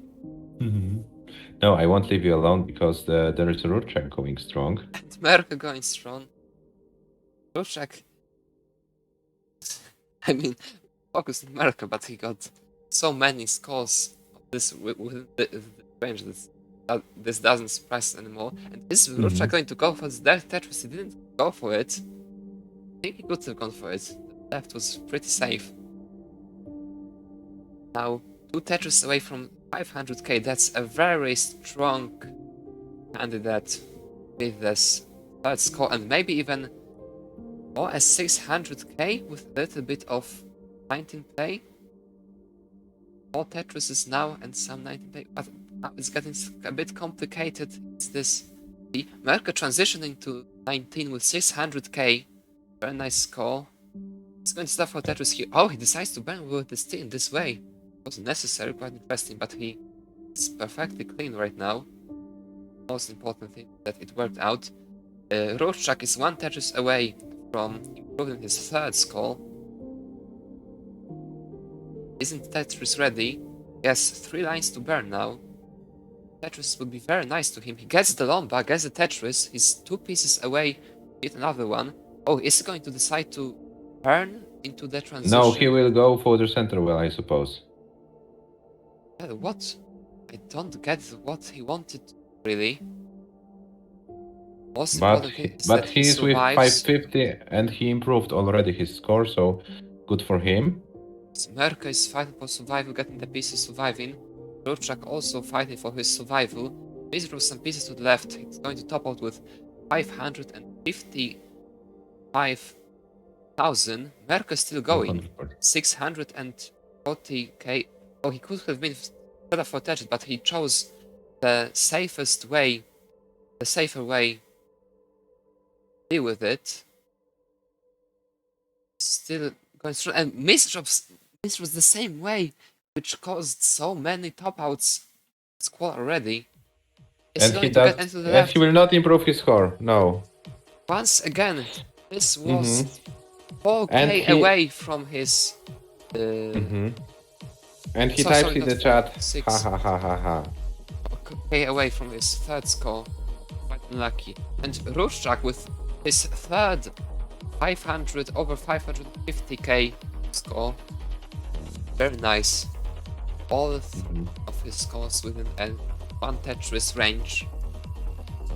Speaker 3: No, I won't leave you alone because there is a Ruszczak going strong.
Speaker 2: And Merca going strong. Ruszczak. I mean, focus on Merca, but he got so many scores of this within the range that this doesn't surprise us anymore. And is Ruszczak going to go for this Tetris? He didn't go for it. I think he could have gone for it. The left was pretty safe. Now, 2 Tetris away from 500k. That's a very strong candidate with this third score, and maybe even more as 600k with a little bit of 19 play. 4 Tetrises now and some 19 play, but now it's getting a bit complicated. It's this the Merca transitioning to 19 with 600k. Very nice score. He's going to start for Tetris here. Oh, he decides to burn with this in this way. Wasn't necessary, quite interesting, but he is perfectly clean right now. Most important thing that it worked out. Ruszczak is 1 Tetris away from improving his third score. Isn't Tetris ready? He has 3 lines to burn now. Tetris would be very nice to him. He gets the Lomba, gets the Tetris. He's 2 pieces away, hit another one. Oh, is he going to decide to turn into the transition?
Speaker 3: No, he will go for the center well, I suppose.
Speaker 2: What? I don't get what he wanted, really. Most
Speaker 3: But
Speaker 2: important thing is
Speaker 3: but
Speaker 2: that he
Speaker 3: he's with
Speaker 2: survives.
Speaker 3: 550 and he improved already his score, so good for him.
Speaker 2: Merka is fighting for survival, getting the pieces surviving. Ruchak also fighting for his survival. Mizrov some pieces to the left. He's going to top out with 555,000. Merka is still going. 640k. Oh, he could have been teleported, but he chose the safest way, the safer way to deal with it. Still going through, and Mistrov's was the same way, which caused so many top outs squad already. Is
Speaker 3: And
Speaker 2: going
Speaker 3: he
Speaker 2: to
Speaker 3: does,
Speaker 2: get into the
Speaker 3: and
Speaker 2: left
Speaker 3: he will not improve his score. No.
Speaker 2: once again. This was
Speaker 3: And
Speaker 2: 4k
Speaker 3: he
Speaker 2: away from his.
Speaker 3: and he
Speaker 2: So
Speaker 3: types
Speaker 2: sorry,
Speaker 3: in
Speaker 2: not
Speaker 3: the
Speaker 2: four,
Speaker 3: chat, ha
Speaker 2: 6.
Speaker 3: ha ha ha ha.
Speaker 2: 4k away from his third score. Quite unlucky. And Ruszczak with his third 500 over 550k score. Very nice. All of his scores within a one Tetris range.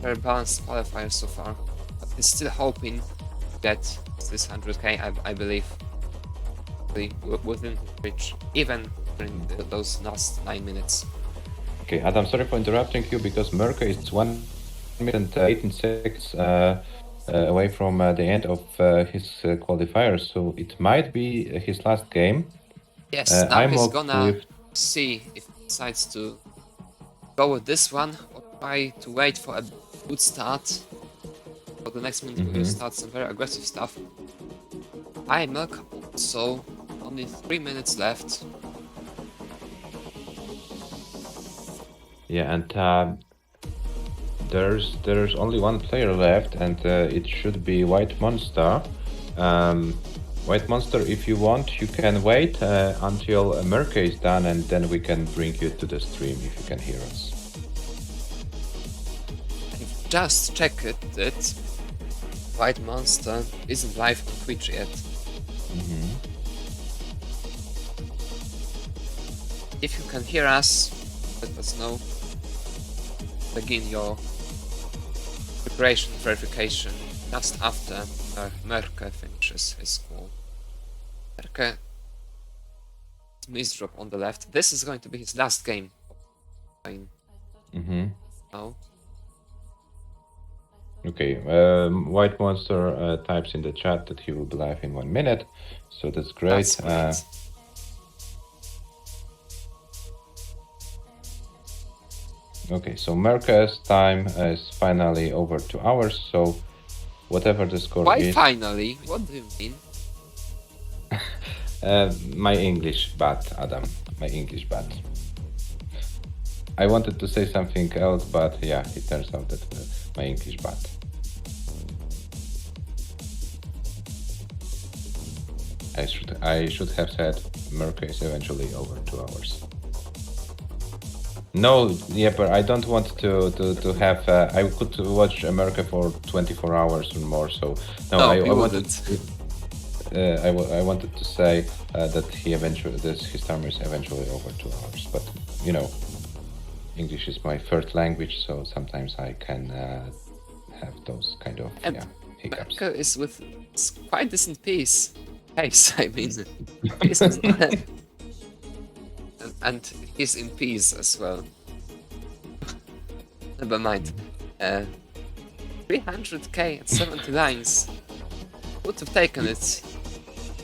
Speaker 2: Very balanced qualifier so far. But he's still hoping to get this 100k, I believe. Within reach. Even during those last 9 minutes.
Speaker 3: Okay, Adam, sorry for interrupting you because Merka is 1 minute and 18 seconds away from the end of his qualifier, so it might be his last game.
Speaker 2: Yes, now
Speaker 3: I'm
Speaker 2: he's
Speaker 3: up
Speaker 2: gonna
Speaker 3: with
Speaker 2: see if he decides to go with this one or try to wait for a good start. For the next minute, we will start some very aggressive stuff. Milk, so only 3 minutes left.
Speaker 3: yeah, and there's only one player left, and it should be White Monster. White Monster, if you want, you can wait until Merka is done, and then we can bring you to the stream if you can hear us.
Speaker 2: I've just checked it. White Monster isn't live on Twitch yet. If you can hear us, let us know. Begin your preparation verification just after Merke finishes his call. Merke, Mizrov on the left. This is going to be his last game. Now.
Speaker 3: Okay, White Monster types in the chat that he will be live in 1 minute, so that's great.
Speaker 2: That's great.
Speaker 3: Okay, so Merka's time is finally over 2 hours, so whatever the score
Speaker 2: Why
Speaker 3: is...
Speaker 2: finally? What do you mean?
Speaker 3: My English bad, Adam. My English bad. I wanted to say something else, but yeah, it turns out that my English bad. I should have said Merka is eventually over 2 hours. No, Jeppe, I don't want to have. I could watch America for 24 hours or more. So no, I wanted. I wanted to say that his time is eventually over 2 hours. But you know, English is my first language, so sometimes I can have those kind of hiccups.
Speaker 2: Merke is with quite decent pace. I mean, and he's in peace as well. Never mind. 300k at 70 lines. Would have taken it.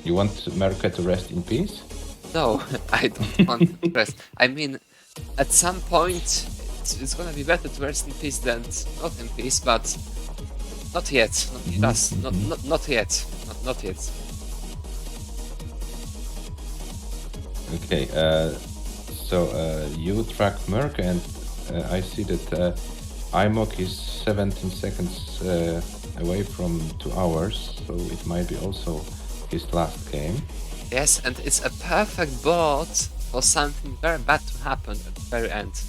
Speaker 3: You want Merka to rest in peace?
Speaker 2: No, I don't want to rest. I mean, at some point, it's gonna be better to rest in peace than not in peace, but not yet. Not yet. Not yet.
Speaker 3: Okay, so you track Merck, and I see that IMOC is 17 seconds away from 2 hours, so it might be also his last game.
Speaker 2: Yes, and it's a perfect board for something very bad to happen at the very end.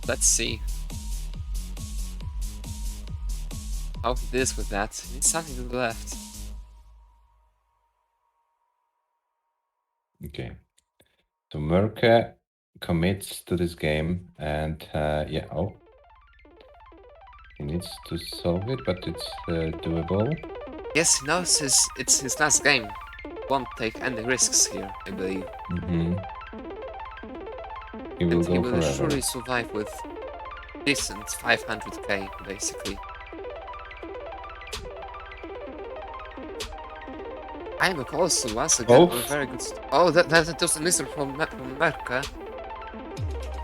Speaker 2: Let's see. how he deals with that. He needs something to the left.
Speaker 3: Okay. So Merke commits to this game and yeah, oh. He needs to solve it, but it's doable.
Speaker 2: Yes, he knows it's his last game. Won't take any risks here, I believe.
Speaker 3: Mm-hmm. He will
Speaker 2: And
Speaker 3: go
Speaker 2: he will
Speaker 3: forever.
Speaker 2: surely survive with decent 500k, basically. I'm also once again on a very good. Oh, that was a missile from Merke.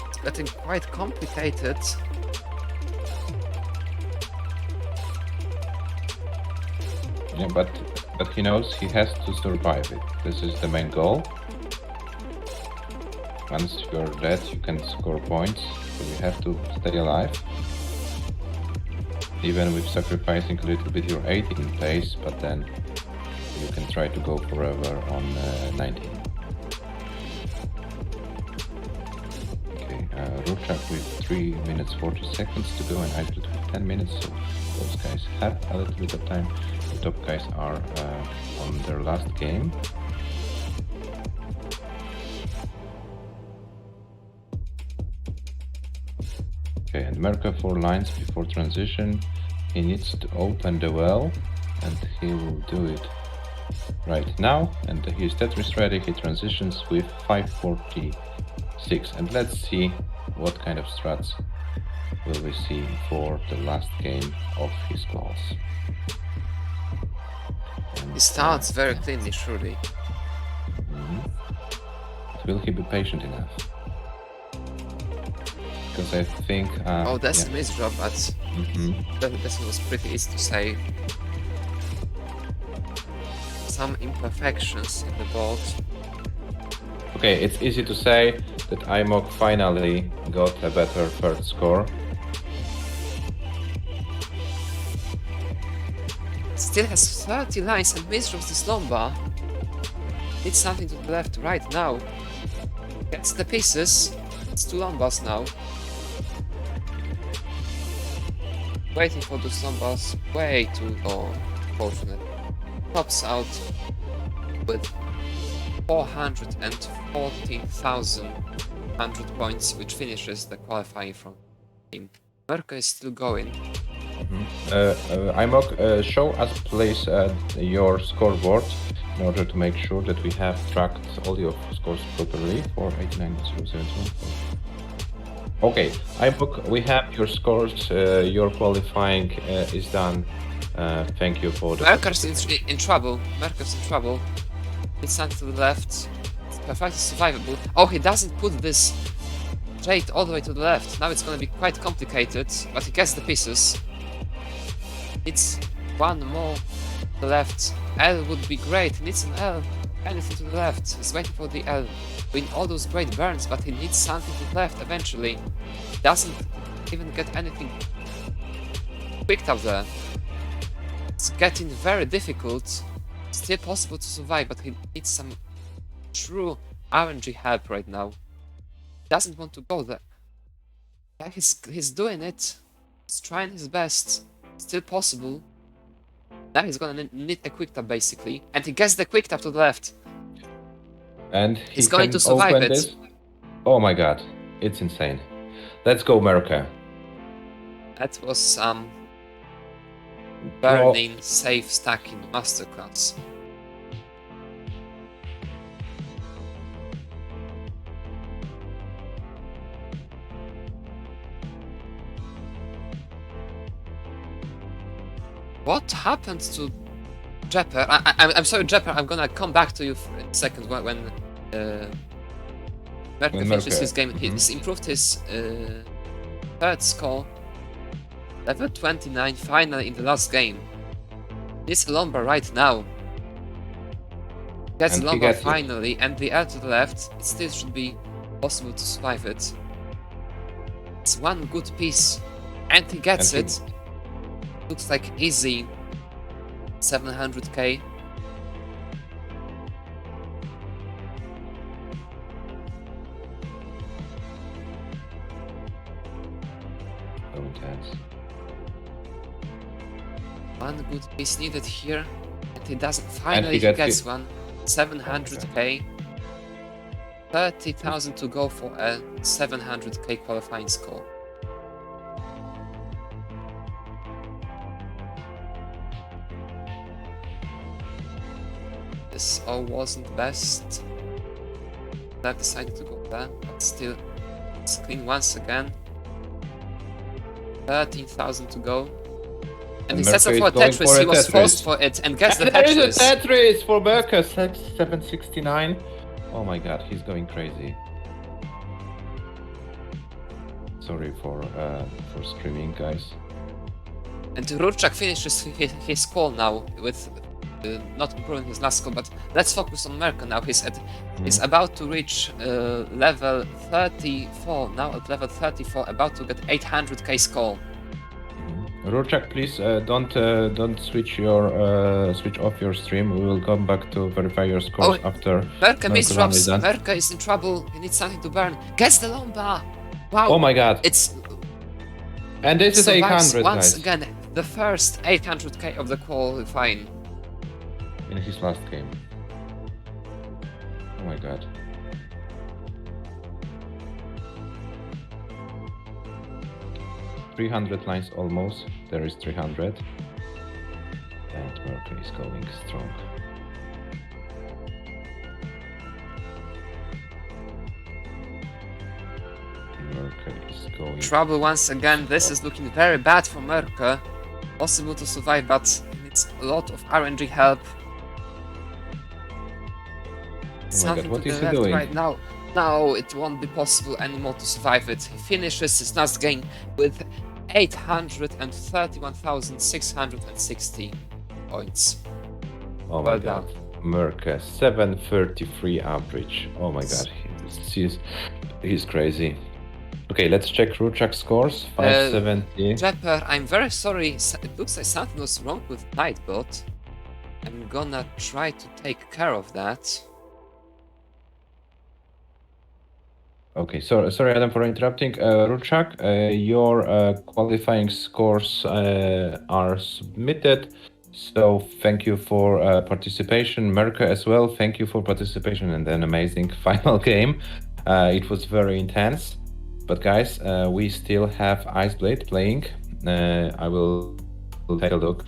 Speaker 2: It's getting quite complicated.
Speaker 3: Yeah, but he knows he has to survive it. This is the main goal. Once you're dead, you can score points, so you have to stay alive. Even with sacrificing a little bit your 18 pace, but then you can try to go forever on 19. Okay, Ruchak with 3 minutes 40 seconds to go and Iceblood with 10 minutes, so those guys have a little bit of time. The top guys are on their last game. Okay, and Merke 4 lines before transition. He needs to open the well, and he will do it right now. And he's Tetris ready. He transitions with 546. And let's see what kind of strats will we see for the last game of his calls. And,
Speaker 2: He starts very
Speaker 3: yeah.
Speaker 2: cleanly, surely.
Speaker 3: But will he be patient enough? Because I think.
Speaker 2: Oh, that's
Speaker 3: yeah.
Speaker 2: a misdrop, but that was pretty easy to say. Some imperfections in the board.
Speaker 3: Okay, it's easy to say that IMOC finally got a better third score.
Speaker 2: Still has 30 lines and misdrops this Lomba. Needs something to the left right now. Gets the pieces. It's 2 Lombas now. Waiting for those Lombas way too long, unfortunately. Pops out with 440,100 points, which finishes the qualifying from him. Merke is still going.
Speaker 3: IMOC, show us please your scoreboard in order to make sure that we have tracked all your scores properly for 89.071. Okay, IMOC, we have your scores. Your qualifying is done. Thank you for the.
Speaker 2: Merke's in trouble. Merke's in trouble. It's something to the left. It's perfectly survivable. Oh, he doesn't put this straight all the way to the left. Now it's gonna be quite complicated, but he gets the pieces. It's one more to the left. L would be great. He needs an L. Anything to the left. He's waiting for the L. Doing all those great burns, but he needs something to the left eventually. Doesn't even get anything picked up there. It's getting very difficult. Still possible to survive, but he needs some true RNG help right now. Doesn't want to go there. Yeah, he's doing it. He's trying his best. Still possible. Now he's gonna need a quick tap basically, and he gets the quick tap to the left.
Speaker 3: And
Speaker 2: He's going to survive
Speaker 3: open
Speaker 2: it.
Speaker 3: This. Oh my god, it's insane. Let's go, Merke.
Speaker 2: That was some burning safe stacking masterclass. What happened to Jepper? I'm sorry, Jepper. I'm gonna come back to you in a second when Merke finishes his game. He's improved his third score, level 29, finally in the last game. This Lomba right now. Gets Lomba finally, and the L to the left. It still should be possible to survive it. It's one good piece, and he gets it. Looks like easy 700k.
Speaker 3: So intense.
Speaker 2: is needed here, and he doesn't. Finally, he gets one. 700k. 30,000 to go for a 700k qualifying score. This all wasn't best. I decided to go there, but still, it's clean once again. 13,000 to go. And instead of for a Tetris, he was forced for it and gets the Tetris.
Speaker 3: There is a Tetris for Merca, 769. Oh my god, he's going crazy. Sorry for streaming, guys.
Speaker 2: And Rurczak finishes his call now with not improving his last score, but let's focus on Merca now. He's about to reach level 34, now at level 34, about to get 800k score.
Speaker 3: Rurczak, please don't switch off your stream. We will come back to verify your scores after.
Speaker 2: Merca misdrops. Merca is in trouble. He needs something to burn. Gets the Lomba. Wow.
Speaker 3: Oh my god. And this is 800,
Speaker 2: once
Speaker 3: guys.
Speaker 2: again, the first 800k of the qualifying.
Speaker 3: In his last game. Oh my god. $300 lines almost. There is 300. And Merca is going strong. Merca is going...
Speaker 2: Trouble once again. This is looking very bad for Merca. Possible to survive, but needs a lot of RNG help.
Speaker 3: Oh my god, what is he doing?
Speaker 2: Right now. Now it won't be possible anymore to survive it. He finishes his last game with 831,660 points.
Speaker 3: Oh my god. Merca, 733 average. Oh my god, he's crazy. Okay, let's check Rurczak's scores. 570.
Speaker 2: Jepper, I'm very sorry. It looks like something was wrong with Nightbot. I'm gonna try to take care of that.
Speaker 3: Okay, sorry Adam for interrupting. Rurczak, your qualifying scores are submitted. So thank you for participation. Merca as well, thank you for participation and an amazing final game. It was very intense. But guys, we still have Iceblade playing. I will take a look.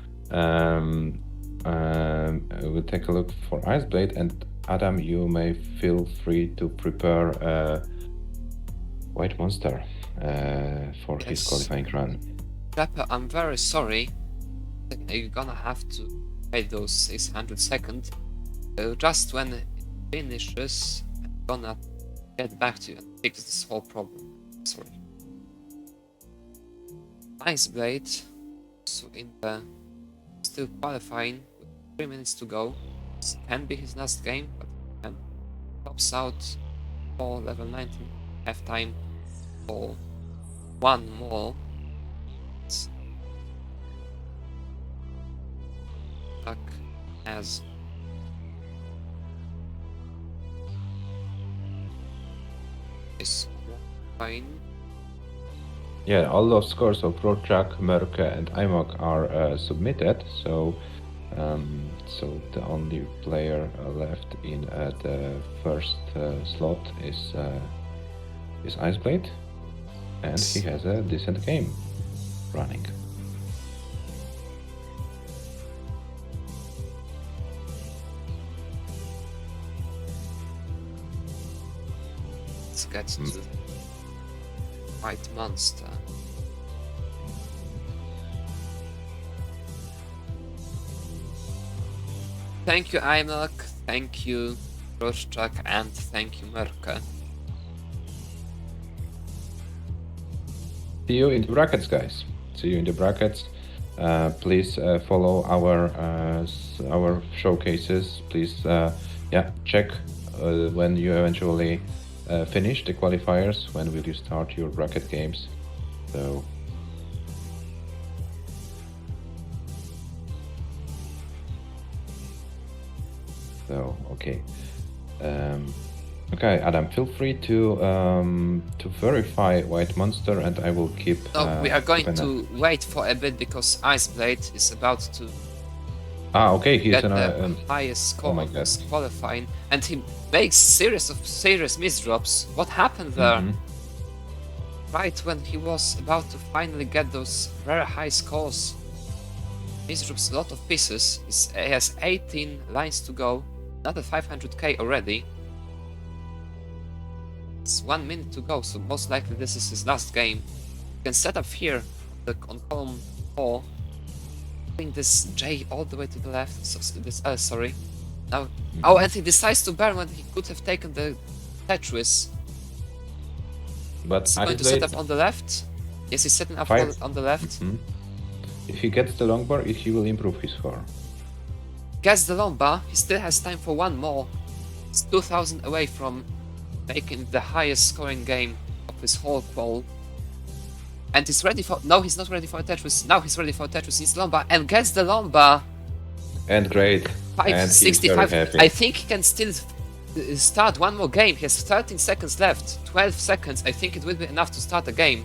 Speaker 3: We'll take a look for Iceblade, and Adam, you may feel free to prepare White Monster for his qualifying run.
Speaker 2: Pepper, I'm very sorry. You're gonna have to wait those 600 seconds. Just when it finishes, I'm gonna get back to you and fix this whole problem. Sorry. Iceblade, so in the still qualifying with 3 minutes to go. This can be his last game, but he can tops out for level 19. Have time for one more. Duck as is fine.
Speaker 3: Yeah, all those scores of Rurczak, Merca, and Imok are submitted. So, so the only player left in the first slot is Iceblade, and he has a decent game running.
Speaker 2: Let's get to the White Monster. Thank you, Imok, thank you, Rurczak, and thank you, Merca.
Speaker 3: See you in the brackets, guys. See you in the brackets. Please follow our showcases. Please, check when you eventually finish the qualifiers. When will you start your bracket games? So. Okay. Okay, Adam, feel free to verify White Monster, and I will keep.
Speaker 2: No, we are going to wait for a bit because Iceblade is about to
Speaker 3: Ah, okay, he's
Speaker 2: get
Speaker 3: an.
Speaker 2: the highest
Speaker 3: Oh
Speaker 2: score
Speaker 3: my
Speaker 2: on
Speaker 3: god.
Speaker 2: this qualifying, and he makes serious misdrops. What happened there?
Speaker 3: Mhm.
Speaker 2: Right when he was about to finally get those very high scores, misdrops a lot of pieces. He has 18 lines to go, another 500k already. It's 1 minute to go, so most likely this is his last game. You can set up here on column 4, bring this J all the way to the left. So this sorry. Now, oh, and he decides to burn when he could have taken the Tetris.
Speaker 3: But
Speaker 2: He's going
Speaker 3: Ice
Speaker 2: to set
Speaker 3: Blade
Speaker 2: up on the left. Yes, he's setting up
Speaker 3: fire.
Speaker 2: on the left.
Speaker 3: Mhm. If he gets the long bar, he will improve his score.
Speaker 2: Gets the long bar. He still has time for one more. He's 2,000 away from making the highest scoring game of his whole qual. And he's ready for. No, he's not ready for a Tetris. Now he's ready for a Tetris. He's long bar and gets the long bar.
Speaker 3: And great. And he's very
Speaker 2: 565.
Speaker 3: happy.
Speaker 2: I think he can still start one more game. He has 13 seconds left. 12 seconds. I think it will be enough to start a game.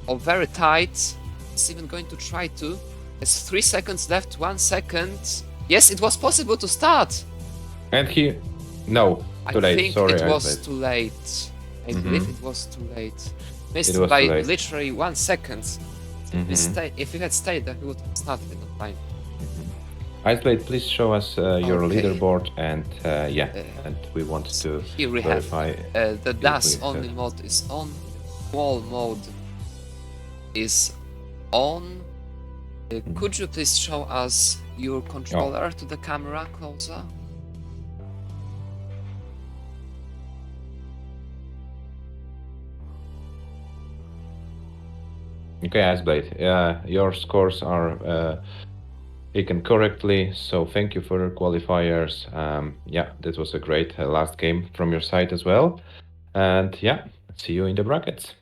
Speaker 2: Or very tight. He's even going to try to. Has 3 seconds left. 1 second. Yes, it was possible to start.
Speaker 3: And he. No,
Speaker 2: I
Speaker 3: too late.
Speaker 2: think
Speaker 3: Sorry,
Speaker 2: it
Speaker 3: Ice
Speaker 2: was
Speaker 3: Blade.
Speaker 2: too late. I believe it was too late. Missed
Speaker 3: was
Speaker 2: by
Speaker 3: too late.
Speaker 2: literally 1 second.
Speaker 3: Mhm.
Speaker 2: If he had stayed there, he would have started in time.
Speaker 3: Ice Blade, please show us your
Speaker 2: Okay.
Speaker 3: leaderboard, and yeah, and we want to
Speaker 2: Here we have
Speaker 3: verify.
Speaker 2: the DAS
Speaker 3: please,
Speaker 2: only mode is on, wall mode is on. Could you please show us your controller to the camera closer?
Speaker 3: Okay, Ice Blade, your scores are taken correctly, so thank you for your qualifiers. Yeah, that was a great last game from your side as well. And yeah, see you in the brackets.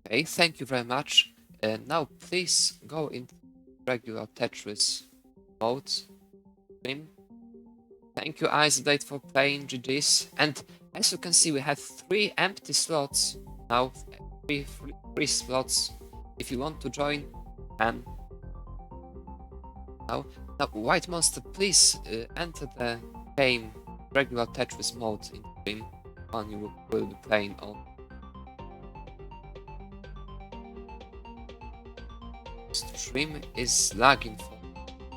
Speaker 2: Okay, thank you very much. Now please go into regular Tetris mode. Stream. Thank you, Iceblade, for playing GG's. And as you can see, we have 3 empty slots now. Three slots. If you want to join, and now, White Monster, please enter the game regular Tetris mode in stream. One you will be playing on. Stream is lagging for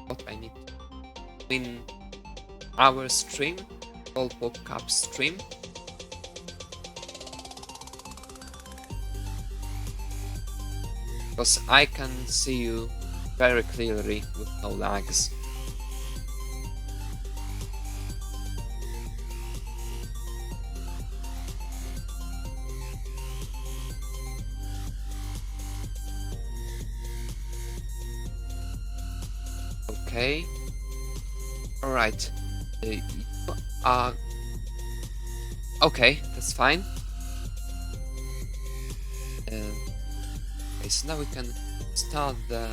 Speaker 2: what I need to win our stream, Pog Cup stream. Because I can see you very clearly with no lags. Okay. Alright. You are... Okay, that's fine. Okay, so now we can start the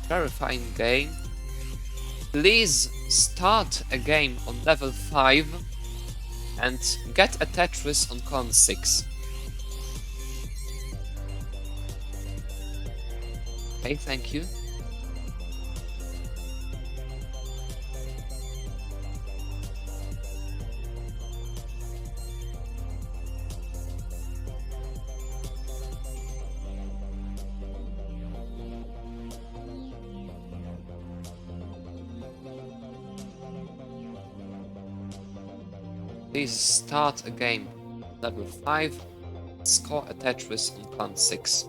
Speaker 2: verifying game. Please start a game on level 5 and get a Tetris on column 6. Okay, thank you. Please start a game. Level 5. Score a Tetris on column 6.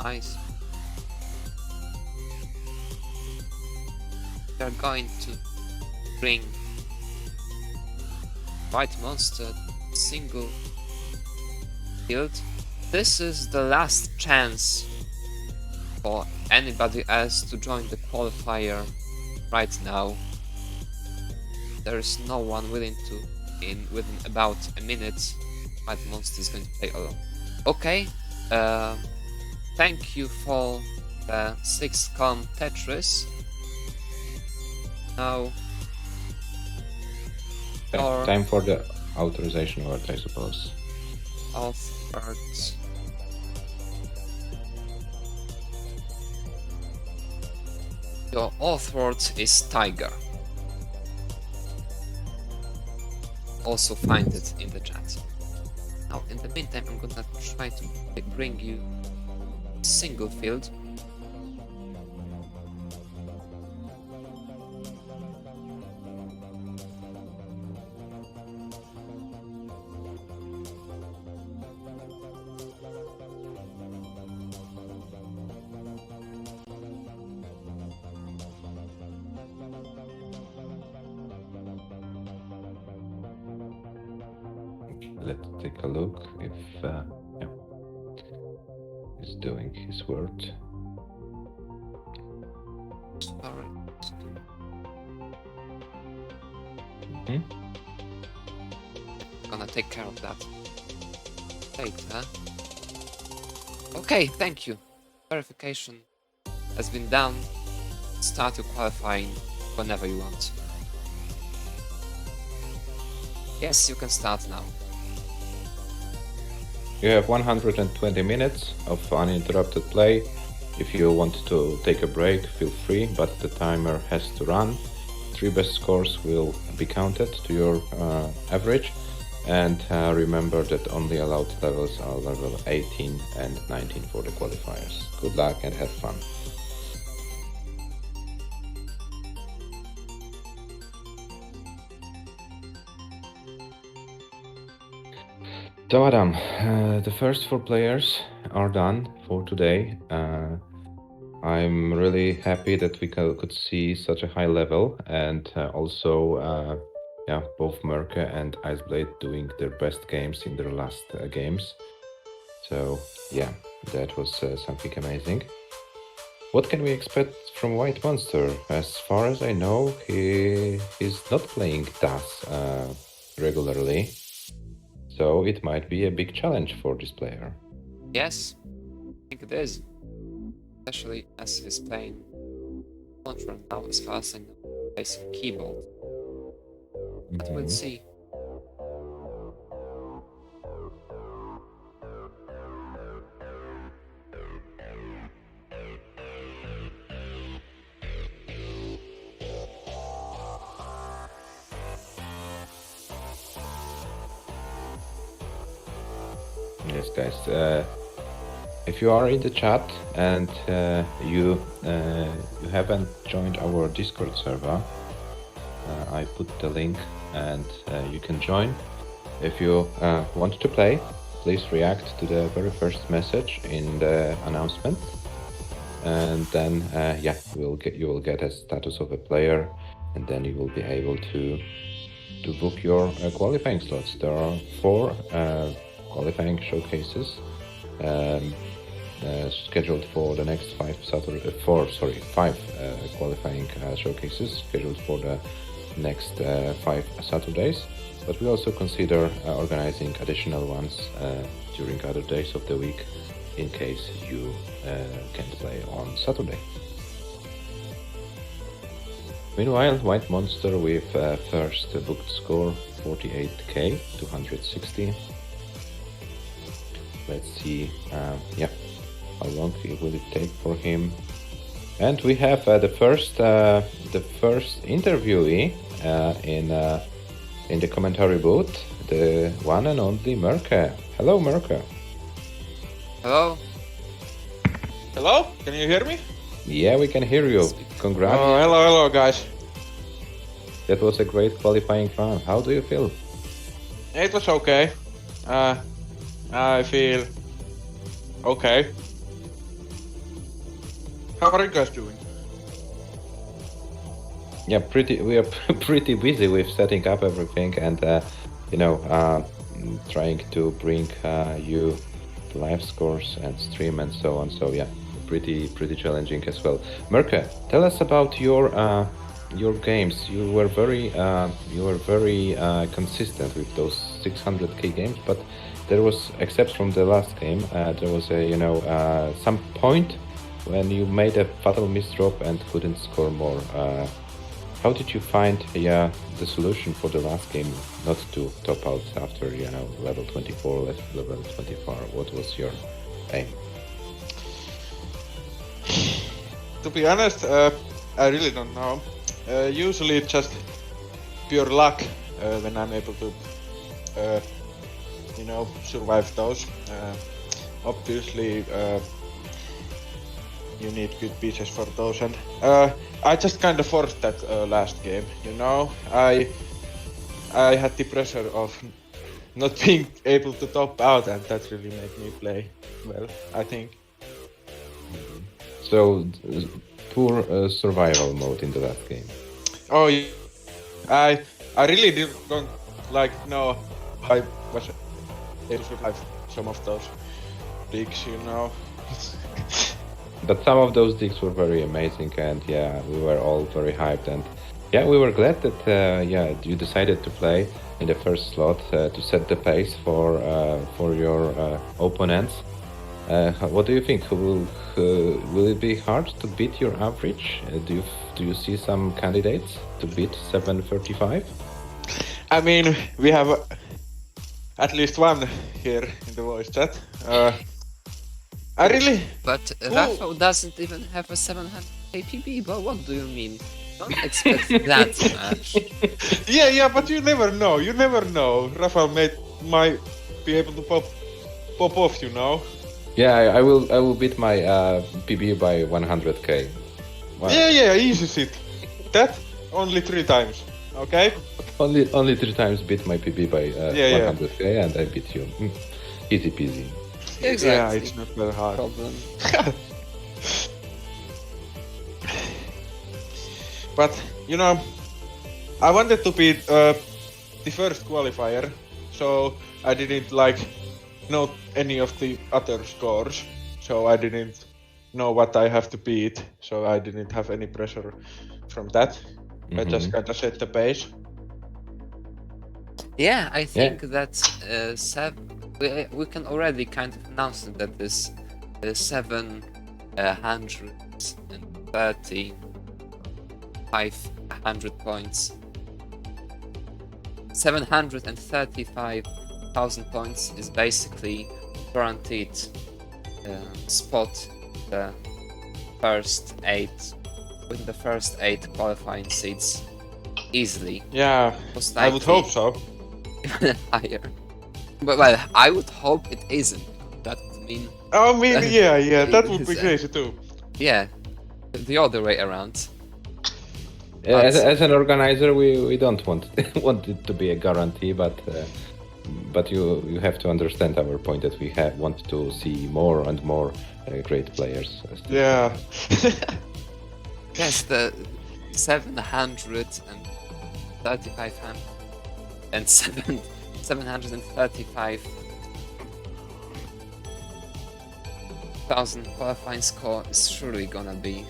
Speaker 2: Nice. They're going to bring White Monster single field. This is the last chance for anybody else to join the qualifier right now. There is no one willing to. Within about a minute, White Monster is going to play alone. Okay, thank you for the 6 column Tetris. Now, or
Speaker 3: Time for the authorization word, I suppose.
Speaker 2: Alfred. Your author is Tiger. Also find it in the chat. Now, in the meantime, I'm gonna try to bring you single field.
Speaker 3: Let's take a look if yeah, he's doing his word.
Speaker 2: Sorry.
Speaker 3: Mhm.
Speaker 2: Gonna take care of that later. Okay, thank you. Verification has been done. Start your qualifying whenever you want. Yes, you can start now.
Speaker 3: You have 120 minutes of uninterrupted play. If you want to take a break, feel free, but the timer has to run. 3 best scores will be counted to your average. And remember that only allowed levels are level 18 and 19 for the qualifiers. Good luck and have fun. So Adam, the first 4 players are done for today. I'm really happy that we could see such a high level, and also yeah, both Merke and Iceblade doing their best games in their last games. So yeah, that was something amazing. What can we expect from White Monster? As far as I know, he is not playing DAS regularly. So it might be a big challenge for this player.
Speaker 2: Yes, I think it is. Especially as he's playing Control now, as far as I know, facing keyboard. But we'll see.
Speaker 3: Yes, guys. If you are in the chat and you haven't joined our Discord server, I put the link and you can join. If you want to play, please react to the very first message in the announcement, and then yeah, you will get a status of a player, and then you will be able to book your qualifying slots. There are 4 qualifying showcases scheduled for the next 5 qualifying showcases scheduled for the next 5 Saturdays. But we also consider organizing additional ones during other days of the week in case you can't play on Saturday. Meanwhile, White Monster with first booked score 48k 260. Let's see, yeah, how long will it take for him? And we have the first interviewee in the commentary booth, the one and only Merke. Hello, Merke.
Speaker 2: Hello?
Speaker 4: Hello? Can you hear me?
Speaker 3: Yeah, we can hear you. Congrats.
Speaker 4: Oh, hello, guys.
Speaker 3: That was a great qualifying run. How do you feel?
Speaker 4: It was okay. I feel okay. How are you guys doing?
Speaker 3: Yeah, we are pretty busy with setting up everything and trying to bring you the live scores and stream and so on. So yeah, pretty challenging as well. Merke, tell us about your games. You were very consistent with those 600k games, but there was, except from the last game, there was some point when you made a fatal misdrop and couldn't score more. How did you find the solution for the last game not to top out after level 24, level 24? What was your aim?
Speaker 4: To be honest, I really don't know. Usually it's just pure luck when I'm able to, survive those. Obviously, you need good pieces for those, and I just kind of forced that last game. I had the pressure of not being able to top out, and that really made me play well, I think.
Speaker 3: So, poor survival mode in the last game.
Speaker 4: Oh, yeah. I really don't know how I was able to survive some of those digs,
Speaker 3: But some of those digs were very amazing, and yeah, we were all very hyped, and yeah, we were glad that you decided to play in the first slot to set the pace for your opponents. What do you think? Will it be hard to beat your average? Do you see some candidates to beat 735?
Speaker 4: I mean, we have at least one here in the voice chat. I really...
Speaker 2: But Rafael doesn't even have a 700 APB, but what do you mean? Don't expect that much.
Speaker 4: Yeah, but you never know. Rafael might be able to pop off,
Speaker 3: Yeah, I will beat my PB by 100k. Wow.
Speaker 4: Yeah, easy shit. That only 3 times, okay?
Speaker 3: Only 3 times beat my PB by 100k, and I beat you. Easy peasy.
Speaker 2: Exactly.
Speaker 4: Yeah, it's not very hard.
Speaker 2: Problem.
Speaker 4: But, I wanted to beat the first qualifier, so I didn't know any of the other scores, so I didn't know what I have to beat, so I didn't have any pressure from that. I just kinda set the pace.
Speaker 2: Yeah, I think that we can already kind of announce that this 735 points, 735,000 points is basically guaranteed spot the first 8 with the first 8 qualifying seats easily.
Speaker 4: Yeah,
Speaker 2: Most
Speaker 4: I would
Speaker 2: likely
Speaker 4: hope so.
Speaker 2: even higher. But well, I would hope it isn't. That would mean
Speaker 4: I mean, yeah, that would be
Speaker 2: Is,
Speaker 4: crazy too.
Speaker 2: yeah, the other way around.
Speaker 3: As an organizer, we don't want it to be a guarantee, but you have to understand our point that we want to see more and more great players.
Speaker 4: Yeah.
Speaker 2: Yes, the 735 and 735,000 qualifying score is surely gonna be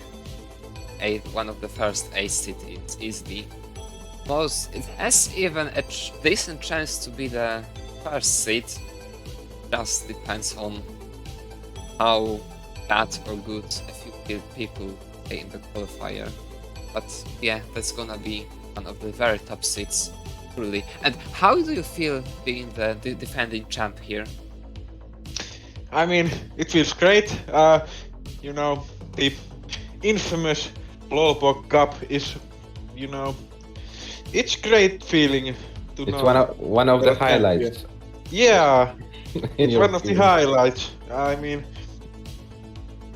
Speaker 2: one of the first 8 cities easily. It has even a decent chance to be the first seed. Just depends on how bad or good a few people play in the qualifier. But yeah, that's gonna be one of the very top seeds, truly. And how do you feel being the defending champ here?
Speaker 4: I mean, it feels great. The infamous Pog Cup is, it's great feeling to know.
Speaker 3: It's one of the highlights.
Speaker 4: Yeah, it's one of the
Speaker 3: game.
Speaker 4: highlights. I mean,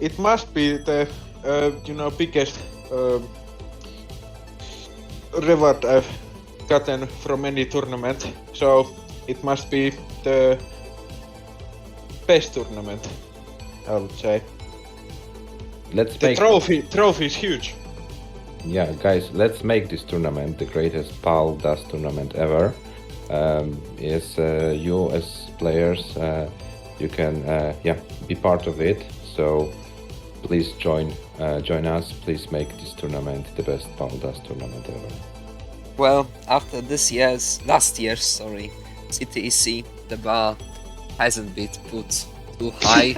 Speaker 4: it must be the biggest reward I've gotten from any tournament. So it must be the best tournament, I would say.
Speaker 3: let's
Speaker 4: The
Speaker 3: make
Speaker 4: trophy is huge.
Speaker 3: Yeah, guys, let's make this tournament the greatest PAL Dust tournament ever. Yes, you as players, you can be part of it. So please join us. Please make this tournament the best PAL Dust tournament ever.
Speaker 2: Well, after last year's CTEC, the bar hasn't been put too high.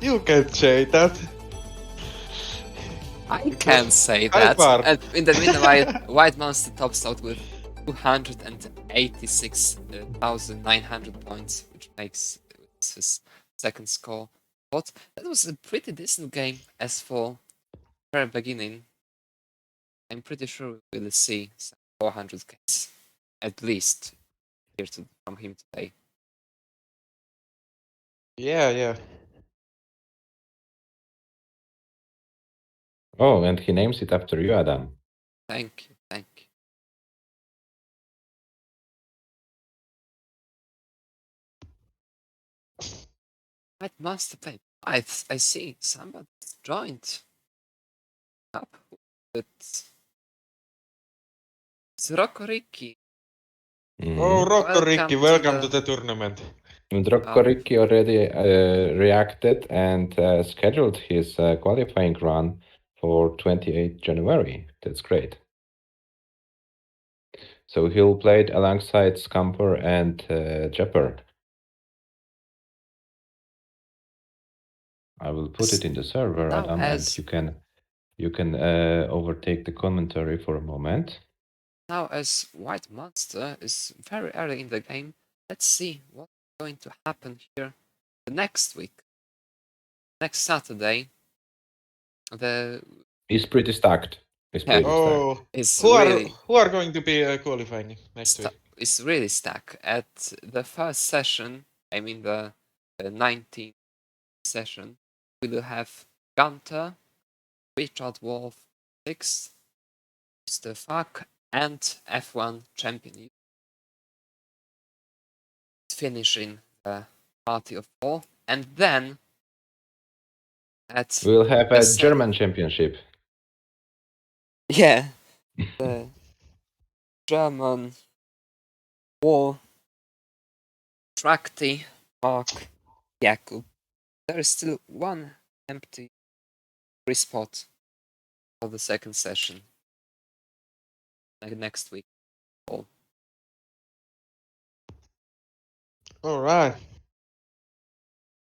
Speaker 4: You can't say that.
Speaker 2: I can say
Speaker 4: High
Speaker 2: that.
Speaker 4: bar.
Speaker 2: And in the meanwhile, White Monster tops out with 286,900 points, which makes his second score. But that was a pretty decent game as for very beginning. I'm pretty sure we will see some 400k at least here from him today.
Speaker 4: Yeah.
Speaker 3: Oh, and he names it after you, Adam.
Speaker 2: Thank you. White Monster play. I see somebody joined up with Rocco Ricky.
Speaker 4: Oh, Rocco Ricky, welcome to
Speaker 2: the
Speaker 4: the tournament.
Speaker 3: And Rocco Ricky already reacted and scheduled his qualifying run for 28 January. That's great. So he'll play it alongside Scamper and Jepper. I will put it in the server,
Speaker 2: now
Speaker 3: Adam, and you can overtake the commentary for a moment.
Speaker 2: Now, as White Monster is very early in the game, let's see what's going to happen here the next week. Next Saturday,
Speaker 3: He's pretty stacked.
Speaker 4: Oh,
Speaker 2: It's
Speaker 4: who
Speaker 2: really
Speaker 4: are going to be qualifying next week?
Speaker 2: It's really stacked. At the first session, I mean the 19th session, we will have Gunter, Richard Wolf, 6th, Mr. Fuck, and F1 champion. Finishing the party of 4, and then
Speaker 3: we'll have a German championship.
Speaker 2: Yeah, the German War Trakti Mark Jakub. There is still one empty free spot for the second session. Like next week.
Speaker 4: All right.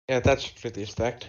Speaker 4: Yeah, that's pretty stacked.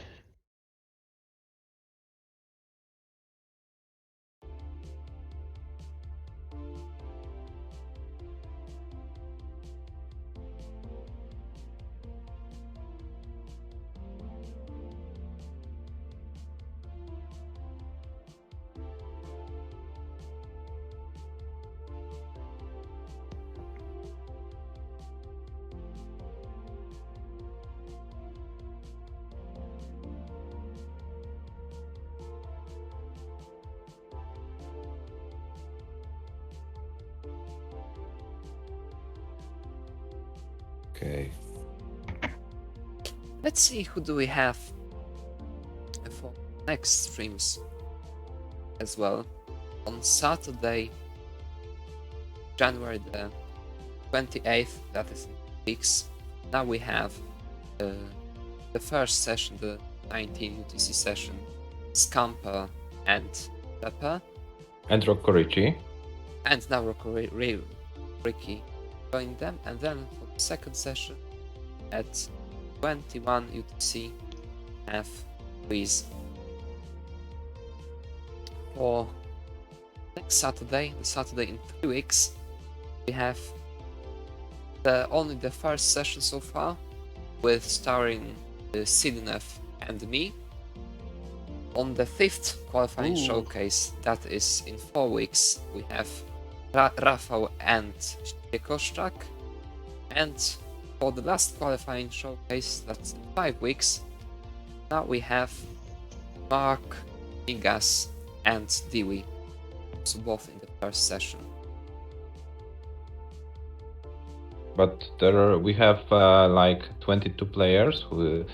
Speaker 3: Okay.
Speaker 2: Let's see who do we have for next streams as well. On Saturday, January the 28th, that is in weeks. Now we have the first session, the 19 UTC session, Scamper and Pepper.
Speaker 3: And Rocco Ricci.
Speaker 2: And now Rocco Ricky join them, and then for the second session at 21 UTC have quiz. For next Saturday, the Saturday in 3 weeks, we have only the first session so far, with starring Sidnev and me. On the 5th qualifying showcase, that is in 4 weeks, we have Rafał and Koszczak. And for the last qualifying showcase, that's in 5 weeks, now we have Mark, Migas and Dewey, so both in the first session.
Speaker 3: But we have like 22 players who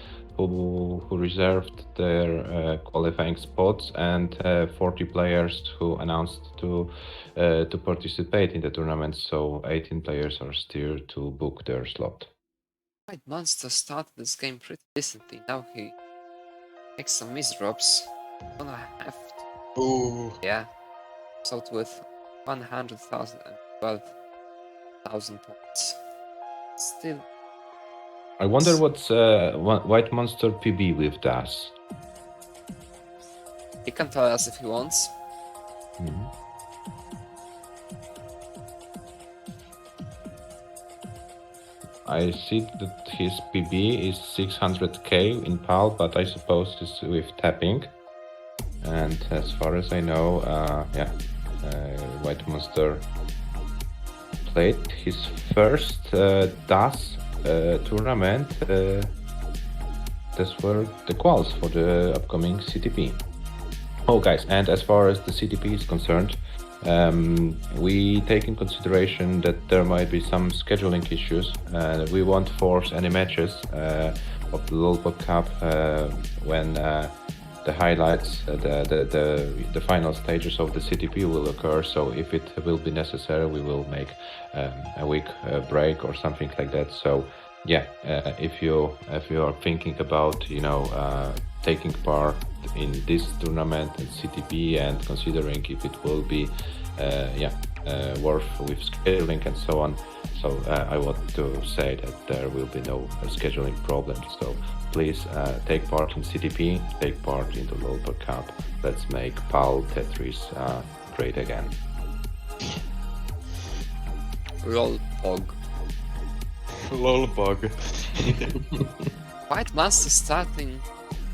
Speaker 3: who reserved their qualifying spots, and 40 players who announced to participate in the tournament. So 18 players are still to book their slot.
Speaker 2: White Monster started this game pretty decently. Now he makes some misdrops. Gonna have to,
Speaker 4: Ooh.
Speaker 2: yeah, out with 100,000 and 12,000 points. Still,
Speaker 3: I wonder what's White Monster PB with DAS.
Speaker 2: he can tell us if he wants.
Speaker 3: I see that his PB is 600k in PAL, but I suppose it's with tapping. And as far as I know, White Monster played his first DAS tournament. These were the quals for the upcoming CTP. Oh, guys, and as far as the CTP is concerned, we take in consideration that there might be some scheduling issues. We won't force any matches of the Pog Cup when the highlights, the final stages of the CTP will occur. So if it will be necessary, we will make a week break or something like that. So yeah, if you are thinking about taking part in this tournament and CTP and considering if it will be worth with scheduling and so on, so I want to say that there will be no scheduling problems. So please take part in CTP, take part in the Pog Cup. Let's make PAL Tetris great again.
Speaker 2: Roll Pog.
Speaker 4: Lol bug.
Speaker 2: White Monster starting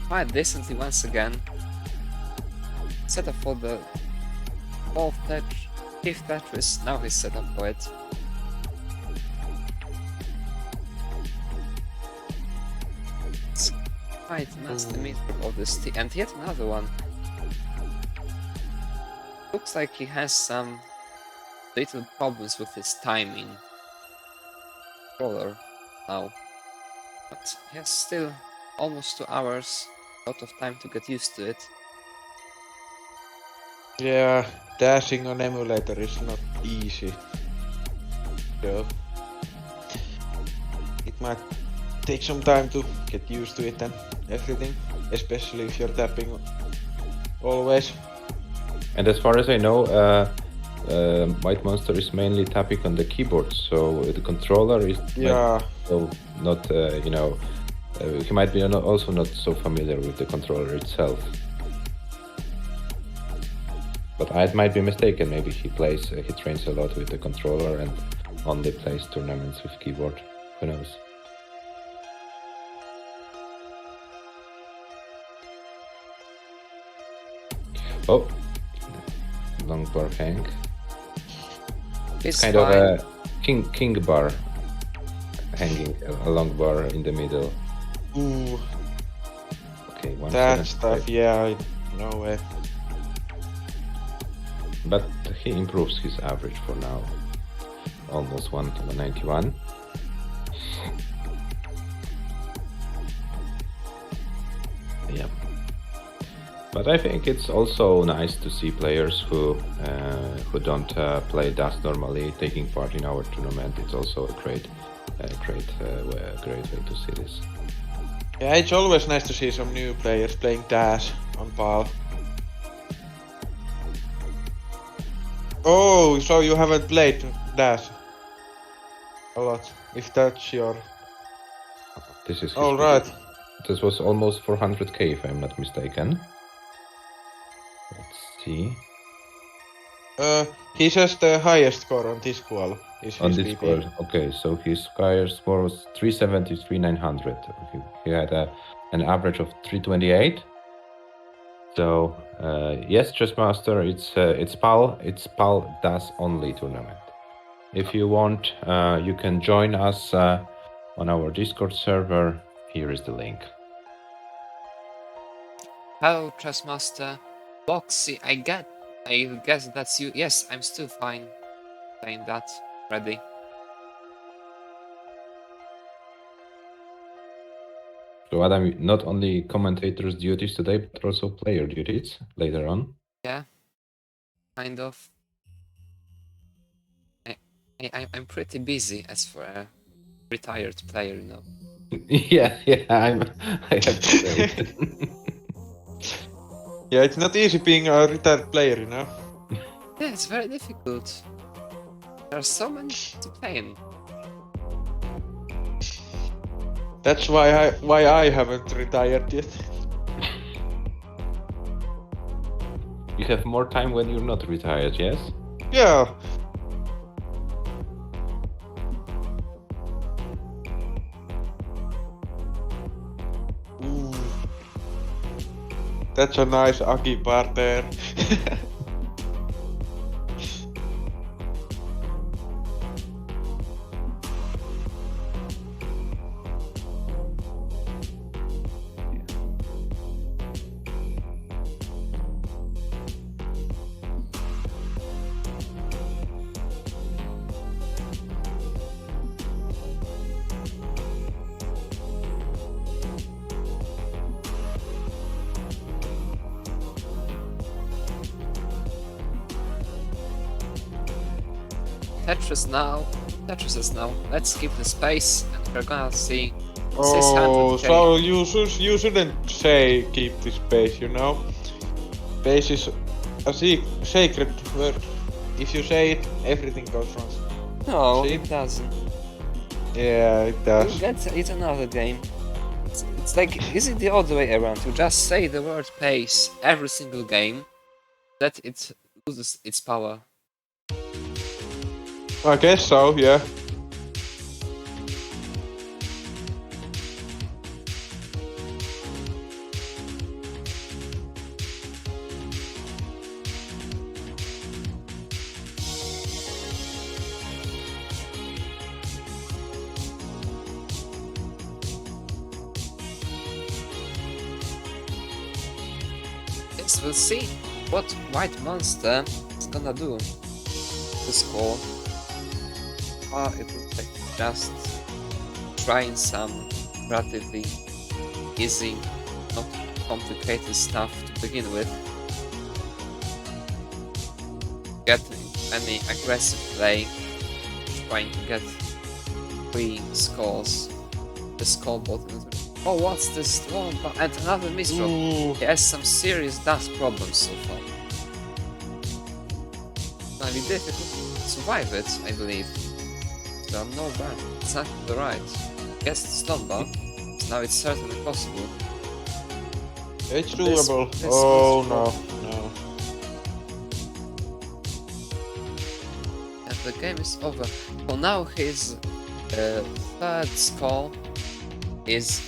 Speaker 2: quite decently once again. Set up for the 5th Tetris, now he's set up for it. It's quite nice to meet of this and yet another one. Looks like he has some little problems with his timing controller now. But he has still almost 2 hours, a lot of time to get used to it.
Speaker 4: Yeah, dashing on emulator is not easy. So it might take some time to get used to it and everything, especially if you're tapping always.
Speaker 3: And as far as I know, White Monster is mainly tapping on the keyboard, so the controller is not he might be also not so familiar with the controller itself. But I might be mistaken. Maybe he trains a lot with the controller and only plays tournaments with keyboard. Who knows? Oh, long bar hang.
Speaker 2: It's
Speaker 3: Kind
Speaker 2: fine.
Speaker 3: of a king bar hanging a long bar in the middle.
Speaker 4: Ooh,
Speaker 3: Okay,
Speaker 4: that
Speaker 3: 175.
Speaker 4: stuff, yeah, no way.
Speaker 3: But he improves his average for now. Almost 1 to 191. Yeah. But I think it's also nice to see players who don't play DAS normally taking part in our tournament. It's also a great way to see this.
Speaker 4: Yeah, it's always nice to see some new players playing Dash on PAL. Oh, so you haven't played Dash a lot, if that's your...
Speaker 3: This is his
Speaker 4: Alright.
Speaker 3: video. This was almost 400k if I'm not mistaken. Let's see.
Speaker 4: He says the highest score on this qual is
Speaker 3: On
Speaker 4: his
Speaker 3: this
Speaker 4: PP.
Speaker 3: score, okay, so his score was 373 900. He had an average of 328. So yes, Chessmaster, it's PAL DAS only tournament. If you want, you can join us on our Discord server. Here is the link.
Speaker 2: Hello, Trustmaster. Boxy, I guess that's you. Yes, I'm still fine. Playing that. Ready.
Speaker 3: So Adam, not only commentator's duties today, but also player duties later on.
Speaker 2: Yeah, kind of. I'm pretty busy as for a retired player, you know.
Speaker 3: Yeah, I have to say.
Speaker 4: Yeah, it's not easy being a retired player, you know.
Speaker 2: Yeah, it's very difficult. There are so many to play in.
Speaker 4: That's why I haven't retired yet.
Speaker 3: You have more time when you're not retired, yes?
Speaker 4: Yeah. Ooh. That's a nice Aki bar there.
Speaker 2: Tetris is now. Let's skip the space and we're gonna see
Speaker 4: Oh,
Speaker 2: 600k.
Speaker 4: so you shouldn't say keep this base, you know. Base is a sacred word. If you say it, everything goes wrong.
Speaker 2: No,
Speaker 4: See?
Speaker 2: it doesn't.
Speaker 4: Yeah, it does.
Speaker 2: It's another game. It's like, is it the other way around? You just say the word pace every single game, that it loses its power.
Speaker 4: I guess so, yeah.
Speaker 2: Yes, we'll see what White Monster is gonna do to score. Or it will take just trying some relatively easy, not complicated stuff to begin with. Get any aggressive play, trying to get 3 scores. The scoreboard. Oh, what's this? Oh, and another misdrop.
Speaker 4: Ooh.
Speaker 2: He has some serious dust problems so far. It's gonna be difficult to survive it, I believe. So no bad. It's not the right. Guess it's Slumber. So now it's certainly possible.
Speaker 4: It's
Speaker 2: This-
Speaker 4: doable.
Speaker 2: this
Speaker 4: Oh
Speaker 2: was
Speaker 4: no,
Speaker 2: wrong.
Speaker 4: no.
Speaker 2: And the game is over. For now, his third score is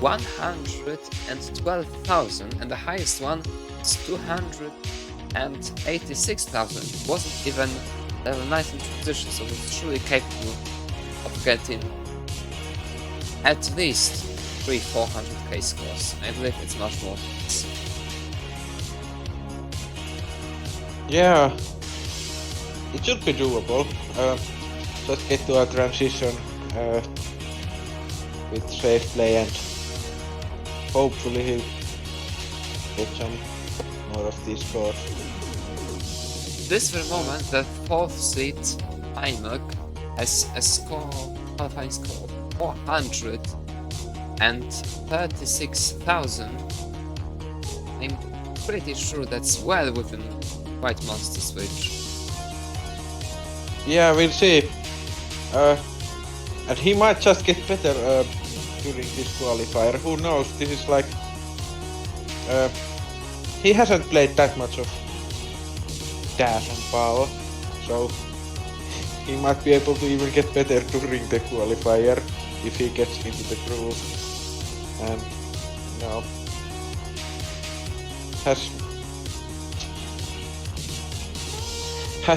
Speaker 2: 112,000, and the highest one is 286,000. It wasn't even level 19 transition, so he's truly capable of getting at least 300-400k scores. I believe it's much more.
Speaker 4: Yeah. It should be doable. Just get to a transition with safe play and hopefully he'll get some more of these scores.
Speaker 2: This very moment, the 4th seed Imuk has a qualifying score of 436,000. I'm pretty sure that's well within White Monster Switch.
Speaker 4: Yeah, we'll see. And he might just get better during this qualifier. Who knows? This is like he hasn't played that much of Dash and Power, so he might be able to even get better during the qualifier if he gets into the groove. And you know, has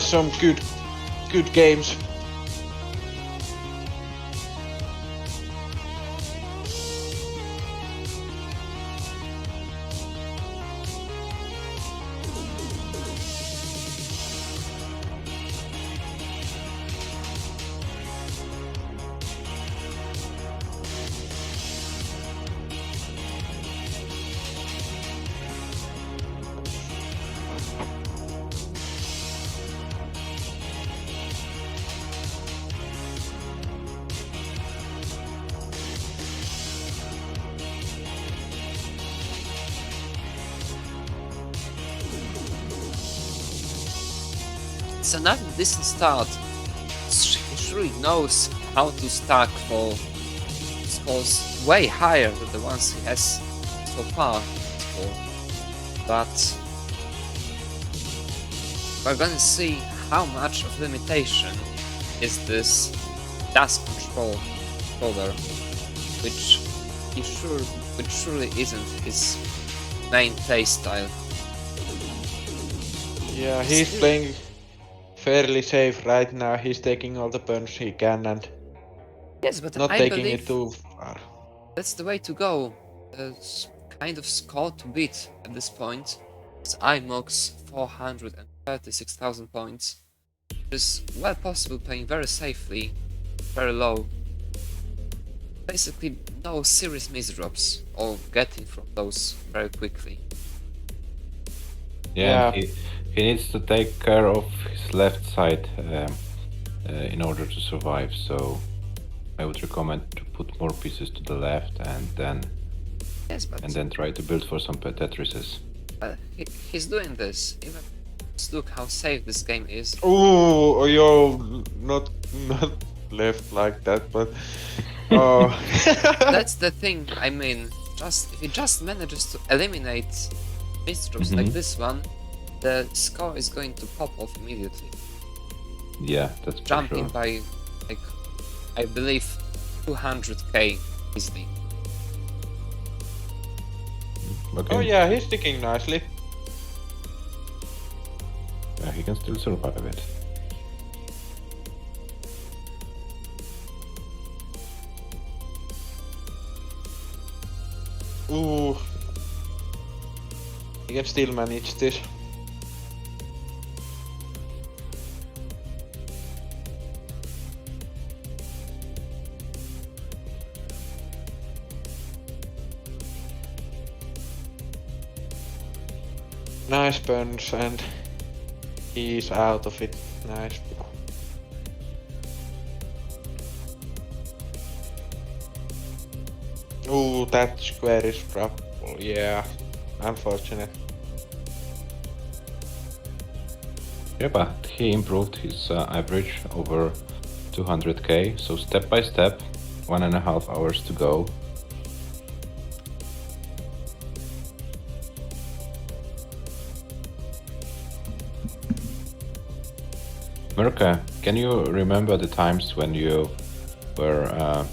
Speaker 4: some good games.
Speaker 2: It's another decent start. He surely knows how to stack for scores way higher than the ones he has so far. But we're gonna see how much of limitation is this dust controller, which surely isn't his main playstyle.
Speaker 4: Yeah, he's playing fairly safe right now. He's taking all the burns he can and
Speaker 2: Yes, but
Speaker 4: not
Speaker 2: I
Speaker 4: taking
Speaker 2: believe
Speaker 4: it too far.
Speaker 2: that's the way to go. It's kind of score to beat at this point. It's IMOX 436,000 points. It's well possible playing very safely, very low. Basically no serious misdrops or getting from those very quickly.
Speaker 3: Yeah,
Speaker 4: Yeah.
Speaker 3: and he needs to take care of his left side in order to survive. So I would recommend to put more pieces to the left and then try to build for some Tetrises.
Speaker 2: He's doing this. Even look how safe this game is.
Speaker 4: Ooh, yo, not left like that, but
Speaker 2: That's the thing. I mean, if he just manages to eliminate misdrops like this one, the score is going to pop off immediately.
Speaker 3: Yeah, that's
Speaker 2: Jumping
Speaker 3: for sure.
Speaker 2: by, like, I believe 200k easily.
Speaker 3: Okay.
Speaker 4: oh yeah, he's sticking nicely.
Speaker 3: Yeah, he can still survive it.
Speaker 4: Ooh, he can still manage this. Nice burns and he's out of it. Nice. Ooh, that square is trouble. Yeah, unfortunate.
Speaker 3: Yeah, but he improved his average over 200k. So step by step, 1.5 hours to go. Mirka, can you remember the times when you were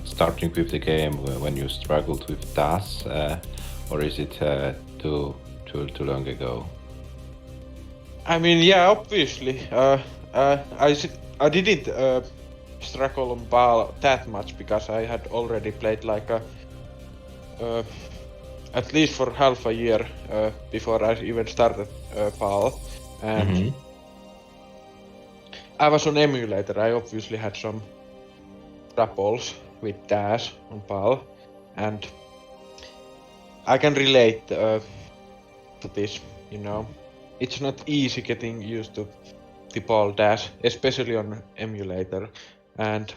Speaker 3: starting with the game when you struggled with DAS, or is it too long ago?
Speaker 4: I mean, yeah, obviously. I didn't struggle on PAL that much because I had already played like at least for half a year before I even started PAL, and I was on emulator. I obviously had some troubles with dash on PAL, and I can relate to this. You know, it's not easy getting used to the PAL dash, especially on emulator, and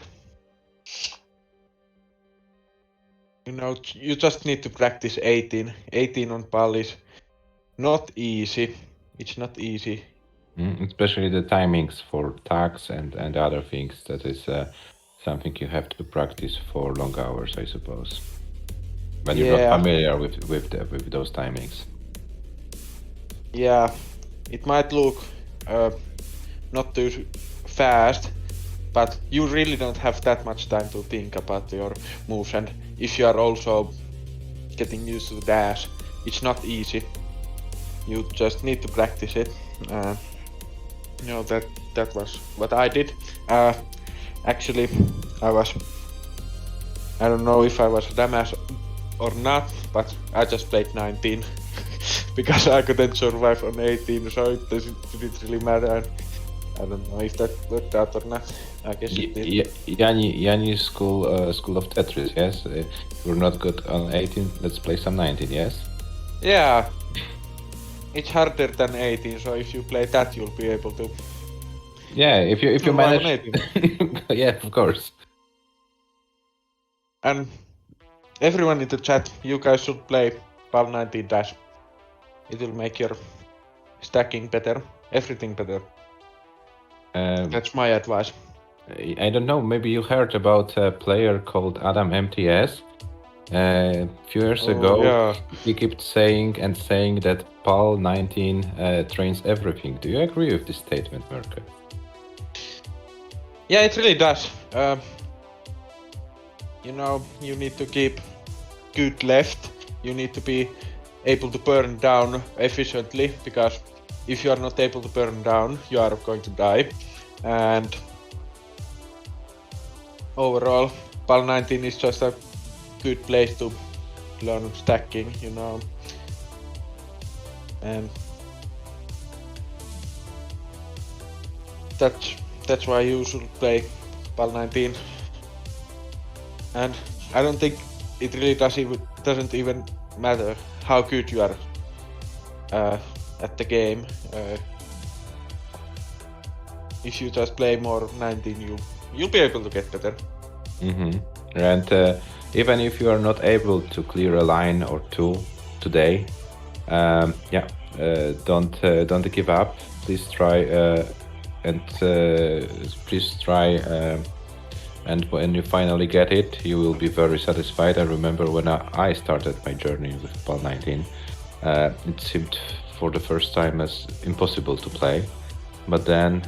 Speaker 4: you know, you just need to practice 18. 18 on PAL is not easy. It's not easy.
Speaker 3: Especially the timings for tags and other things. That is something you have to practice for long hours, I suppose. When you're not familiar with those timings.
Speaker 4: Yeah, it might look not too fast, but you really don't have that much time to think about your moves, and if you are also getting used to dash, it's not easy. You just need to practice it. You know, that was what I did. Actually, I don't know if I was damaged or not, but I just played 19 because I couldn't survive on 18, so it didn't really matter. And I don't know if that worked out or not. I guess it did.
Speaker 3: Yanni's school of Tetris, yes? We're not good on 18, let's play some 19, yes?
Speaker 4: Yeah, it's harder than 18, so if you play that, you'll be able to.
Speaker 3: Yeah, if you
Speaker 4: survive on
Speaker 3: manage.
Speaker 4: 18.
Speaker 3: Yeah, of course.
Speaker 4: And everyone in the chat, you guys should play PAL 19 Dash. It will make your stacking better, everything better. That's my advice.
Speaker 3: I don't know. Maybe you heard about a player called Adam MTS. A few years
Speaker 4: Oh,
Speaker 3: ago,
Speaker 4: yeah.
Speaker 3: he kept saying that PAL 19 trains everything. Do you agree with this statement, Merke?
Speaker 4: Yeah, it really does. You need to keep good left. You need to be able to burn down efficiently, because if you are not able to burn down, you are going to die. And overall, PAL 19 is just a good place to learn stacking, and that's why you should play PAL 19. And I don't think it really doesn't even matter how good you are at the game. If you just play more 19, you'll be able to get better.
Speaker 3: Mm-hmm. And even if you are not able to clear a line or two today, don't give up. Please try and when you finally get it, you will be very satisfied. I remember when I started my journey with PAL 19, it seemed for the first time as impossible to play, but then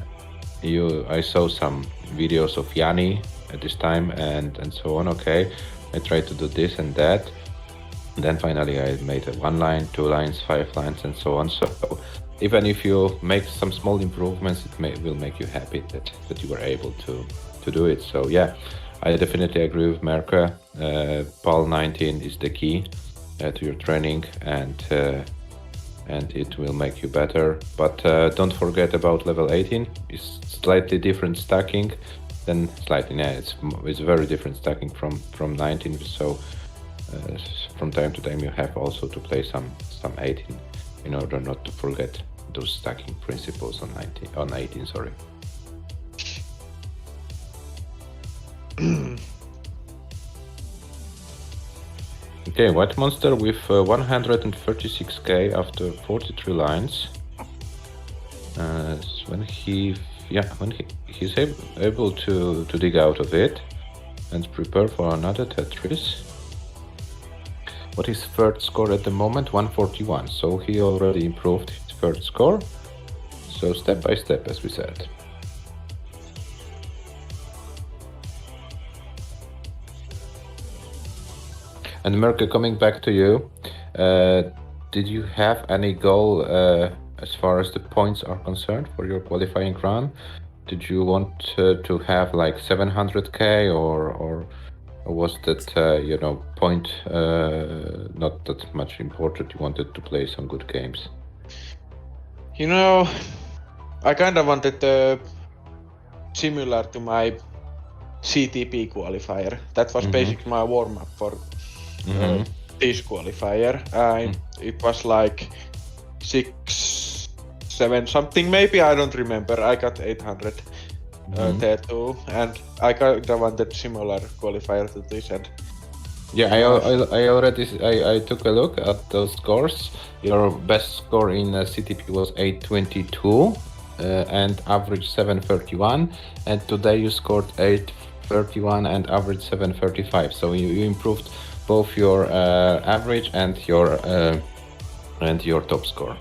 Speaker 3: I saw some videos of Yanni at this time and so on. Okay, I tried to do this and that. And then finally I made 1 line, 2 lines, 5 lines and so on. So even if you make some small improvements, it will make you happy that you were able to do it. So yeah, I definitely agree with Merke. PAL 19 is the key to your training, and it will make you better. But don't forget about level 18. It's slightly different stacking than it's very different stacking from 19. So from time to time you have also to play some 18 in order not to forget those stacking principles on 18. Sorry. Okay, White Monster with 136k after 43 lines. When he's able to dig out of it and prepare for another Tetris. What is third score at the moment? 141. So he already improved his third score. So step by step, as we said. And Merke, coming back to you, did you have any goal as far as the points are concerned for your qualifying run? Did you want to have like 700k or was that point not that much important? You wanted to play some good games.
Speaker 4: I kind of wanted similar to my CTP qualifier. That was basically my warm up for this qualifier. It was like 6, 7 something, maybe, I don't remember. I got 800 there too, and I kind of wanted similar qualifier to this. And
Speaker 3: yeah, I took a look at those scores. Your best score in CTP was 822 and average 731, and today you scored 831 and average 735. So you improved both your average and your top score.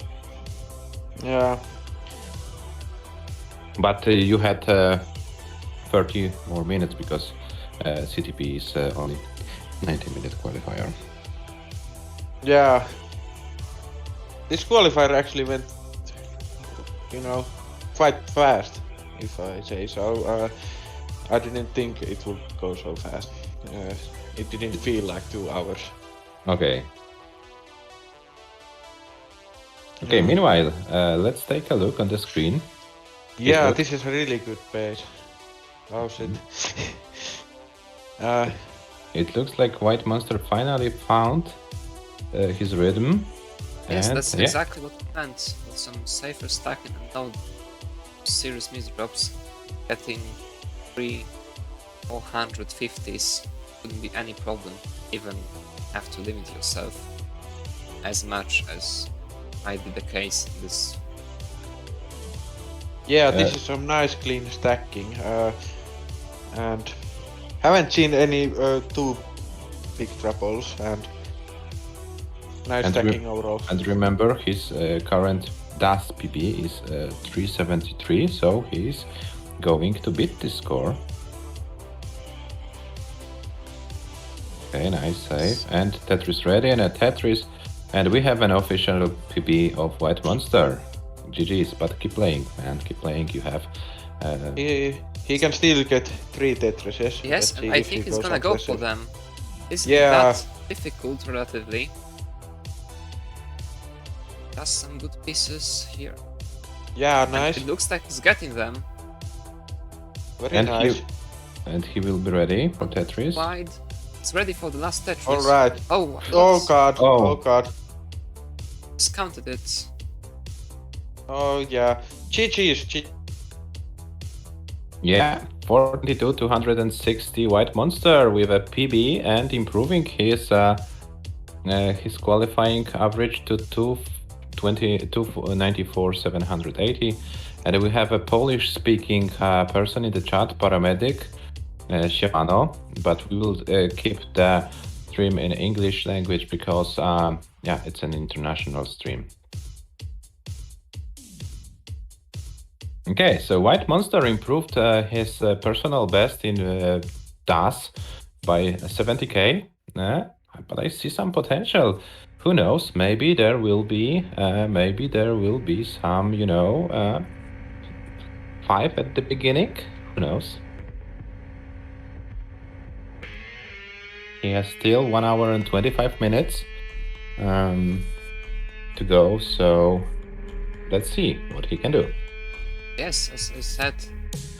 Speaker 4: Yeah.
Speaker 3: But you had 30 more minutes because CTP is only 90-minute qualifier.
Speaker 4: Yeah. This qualifier actually went, quite fast, if I say so. I didn't think it would go so fast. It didn't feel like 2 hours.
Speaker 3: Okay. Okay, meanwhile, let's take a look on the screen.
Speaker 4: Yeah, this is a really good page. Oh shit.
Speaker 3: It looks like White Monster finally found his rhythm.
Speaker 2: Yes, that's exactly what I meant. With some safer stacking and no serious misdrops. Getting 450s wouldn't be any problem. Even have to limit yourself as much as might be the case in this
Speaker 4: Yeah, this is some nice clean stacking. And haven't seen any too big troubles and nice
Speaker 3: And
Speaker 4: stacking overall.
Speaker 3: And remember, his current DAS PB is 373, so he's going to beat this score. Okay, nice save. And Tetris ready, and a Tetris. And we have an official PB of White Monster. GG's, but keep playing, man. Keep playing. You have.
Speaker 4: He can still get 3 Tetrises.
Speaker 2: Yes,
Speaker 4: Let's
Speaker 2: and
Speaker 4: see
Speaker 2: I
Speaker 4: if
Speaker 2: think
Speaker 4: he
Speaker 2: he's
Speaker 4: goes
Speaker 2: gonna go for
Speaker 4: aggressive.
Speaker 2: them. Isn't
Speaker 4: Yeah.
Speaker 2: that difficult relatively? Does some good pieces here.
Speaker 4: Yeah,
Speaker 2: And
Speaker 4: nice.
Speaker 2: it looks like he's getting them.
Speaker 4: Very
Speaker 3: And
Speaker 4: nice.
Speaker 3: he will be ready for Tetris.
Speaker 2: Wide. It's ready for the last Tetris.
Speaker 4: Alright.
Speaker 2: Oh,
Speaker 4: Oh god.
Speaker 3: Oh.
Speaker 4: Oh god.
Speaker 2: discounted it.
Speaker 4: Oh yeah. GG's.
Speaker 3: Yeah, 42 260 White Monster with a PB and improving his qualifying average to 294 780. And we have a Polish-speaking person in the chat, paramedic, Siemano, but we will keep the stream in English language because yeah, it's an international stream. Okay, so White Monster improved his personal best in DAS by 70k, but I see some potential. Who knows? Maybe there will be some, you know, 5 at the beginning. Who knows? He has still 1 hour and 25 minutes to go, so let's see what he can do.
Speaker 2: Yes, as I said,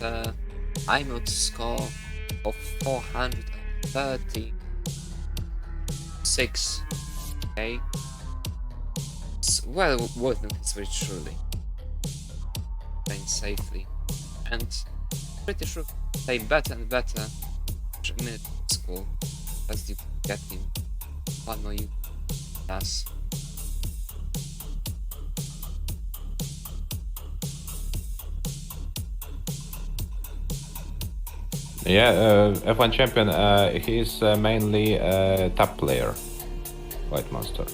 Speaker 2: the IMOD score of 436. Okay. It's well worth his very truly. Playing safely. And pretty sure play better and better mid school as you get in one more you does.
Speaker 3: Yeah, F1 champion, he's mainly a top player, White Monster.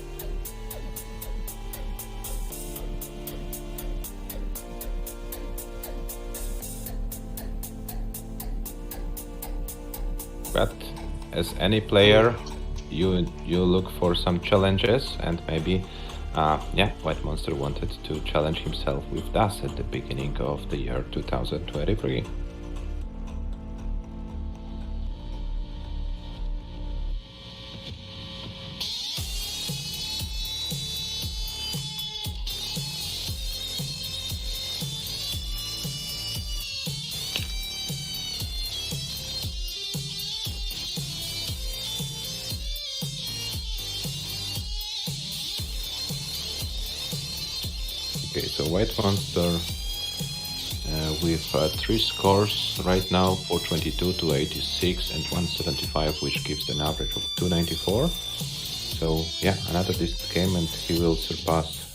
Speaker 3: But as any player, you look for some challenges, and maybe, yeah, White Monster wanted to challenge himself with DAS at the beginning of the year 2023. Okay, so White Monster with 3 scores right now, 422, 286 and 175, which gives an average of 294. So yeah, another decent game and he will surpass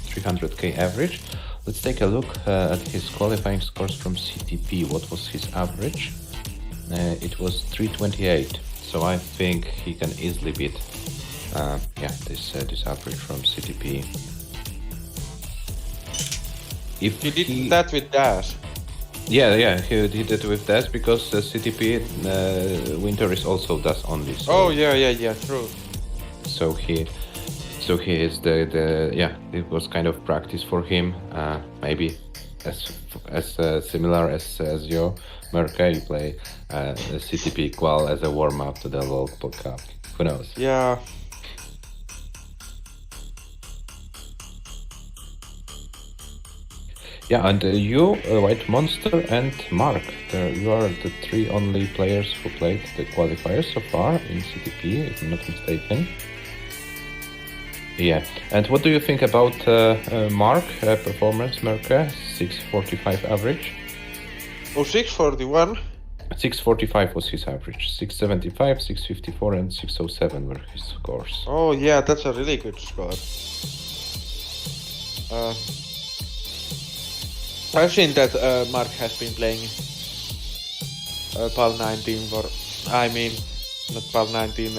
Speaker 3: 300k average. Let's take a look at his qualifying scores from CTP. What was his average? It was 328, so I think he can easily beat yeah, this average from CTP. If
Speaker 4: He did that with Dash.
Speaker 3: Yeah, he did it with DAS because CTP Winter is also DAS only. So,
Speaker 4: Oh yeah, true.
Speaker 3: So he is the yeah. It was kind of practice for him. Maybe as similar as your Merca, you play the CTP qual as a warm up to the Pog Cup. Who knows?
Speaker 4: Yeah.
Speaker 3: Yeah, and you, White Monster, and Mark, you are the 3 only players who played the qualifiers so far in CTP, if I'm not mistaken. Yeah, and what do you think about Mark performance, Merca? 645 average?
Speaker 4: Oh, 641.
Speaker 3: 645 was his average. 675, 654, and 607 were his scores.
Speaker 4: Oh yeah, that's a really good score. I've seen that Mark has been playing PAL 19 for, I mean, not PAL 19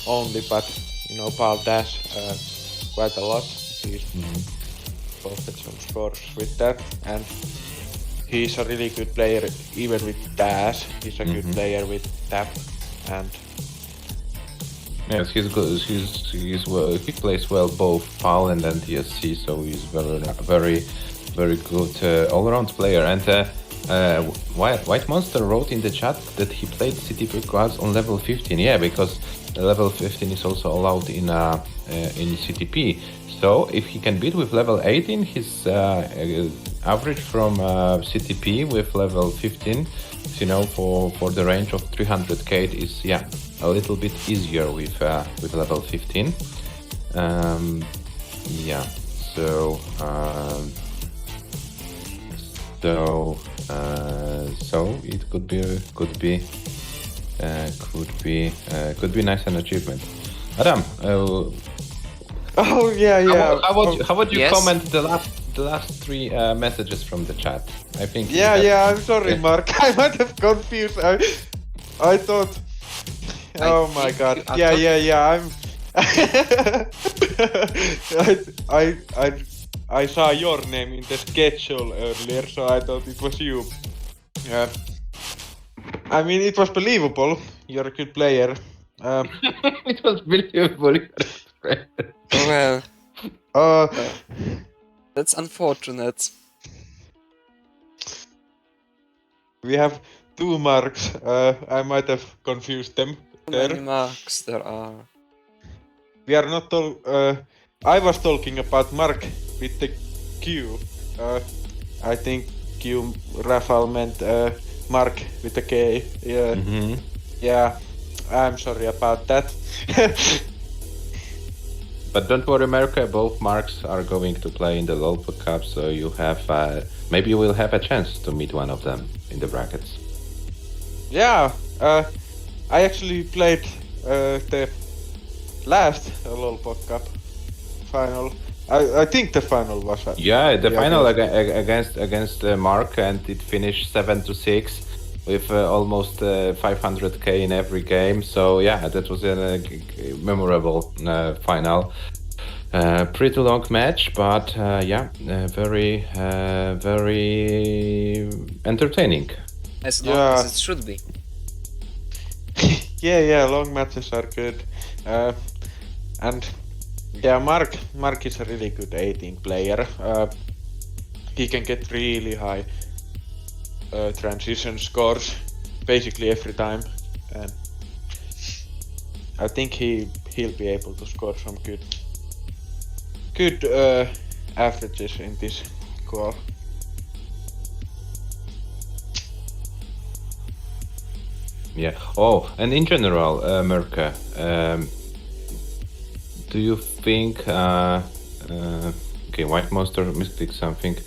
Speaker 4: only, but you know, PAL Dash quite a lot. He's posted some scores with that, and he's a really good player even with Dash. He's a good player with Tap, and
Speaker 3: Yes, he's good. He's well, he plays well both PAL and NTSC, so he's very good all-round player. And White Monster wrote in the chat that he played CTP class on level 15. Yeah, because level 15 is also allowed in CTP. So if he can beat with level 18, his average from CTP with level 15, you know, for the range of 300k is a little bit easier with level 15. Yeah, so it could be nice an achievement. Adam,
Speaker 4: oh yeah.
Speaker 3: how would you
Speaker 2: Yes.
Speaker 3: comment the last three messages from the chat? I think.
Speaker 4: Yeah. I'm sorry, Mark. I might have confused. I thought. Oh my god. Yeah. I'm. I saw your name in the schedule earlier, so I thought it was you. I mean, it was believable. You're a good player.
Speaker 3: It was believable.
Speaker 2: Well,
Speaker 4: Uh,
Speaker 2: that's unfortunate.
Speaker 4: we have two Marks. I might have confused them
Speaker 2: How
Speaker 4: there.
Speaker 2: many marks there are?
Speaker 4: We are not I was talking about Mark with the Q. I think Q Rafal meant Mark with the K. Yeah. Yeah. I'm sorry about that.
Speaker 3: But don't worry, America. Both marks are going to play in the Pog Cup, so you have maybe you will have a chance to meet one of them in the brackets.
Speaker 4: Yeah. I actually played the last Pog Cup final. I think the final was.
Speaker 3: Yeah, the
Speaker 4: Yeah,
Speaker 3: final
Speaker 4: okay.
Speaker 3: against Mark, and it finished 7-6 with almost 500k in every game. So yeah, that was a memorable final. Pretty long match, but very entertaining.
Speaker 2: As long
Speaker 4: Yeah.
Speaker 2: as it should be.
Speaker 4: Yeah, long matches are good. And yeah, Mark is a really good 18 player. He can get really high transition scores basically every time, and I think he'll be able to score some good averages in this call.
Speaker 3: Yeah. Oh, and in general, Merke, do you think? Okay, White Monster misclicked something.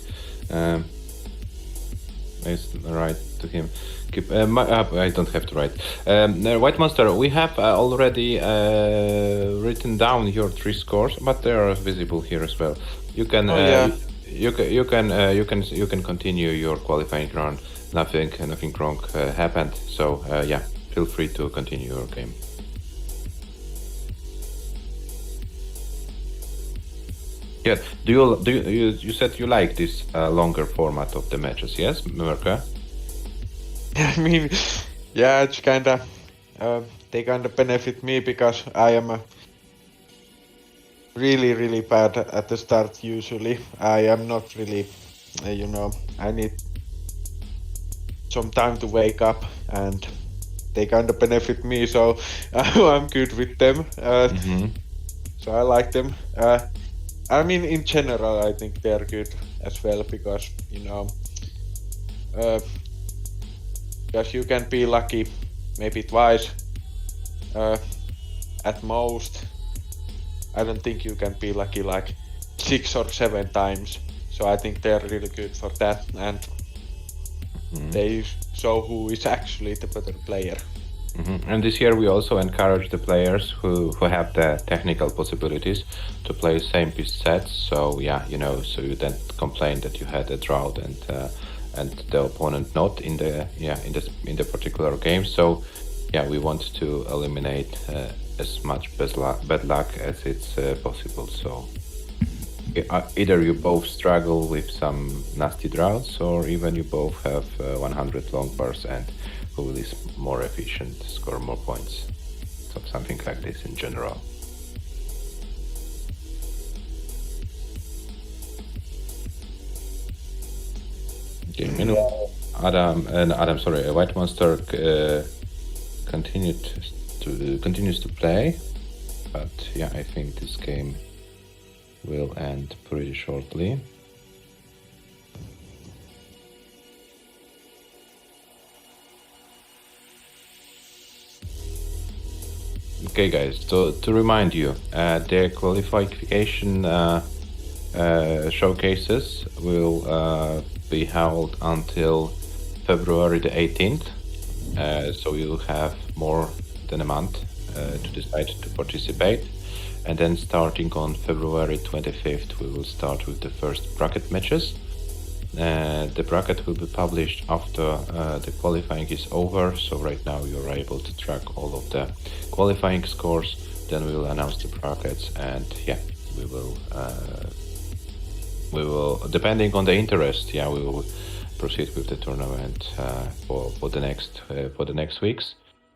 Speaker 3: It's right to him. Keep. I don't have to write. White Monster, we have already written down your 3 scores, but they are visible here as well. You can. You can continue your qualifying round. Nothing wrong happened. So feel free to continue your game. Yeah. You said you like this longer format of the matches? Yes, Merke?
Speaker 4: I mean, yeah, it's kinda they kinda benefit me because I am really bad at the start usually. I am not really, I need some time to wake up, and they kinda benefit me, so I'm good with them. So I like them. I mean, in general, I think they're good as well because because you can be lucky maybe twice at most. I don't think you can be lucky like 6 or 7 times. So I think they're really good for that, and they show who is actually the better player.
Speaker 3: And this year we also encourage the players who have the technical possibilities to play same piece sets. So yeah, so you don't complain that you had a drought and the opponent not in the particular game. So yeah, we want to eliminate as much bad luck as it's possible. So either you both struggle with some nasty droughts, or even you both have 100 long bars and who is more efficient, score more points. So something like this in general. Okay, meanwhile, White Monster continues to play, but yeah, I think this game will end pretty shortly. Okay, guys, so to remind you, the qualification showcases will be held until February the 18th, so you'll have more than a month to decide to participate. And then starting on February 25th, we will start with the first bracket matches. The bracket will be published after the qualifying is over, so right now you're able to track all of the qualifying scores. Then we will announce the brackets, and yeah, we will, depending on the interest, we will proceed with the tournament for the next weeks.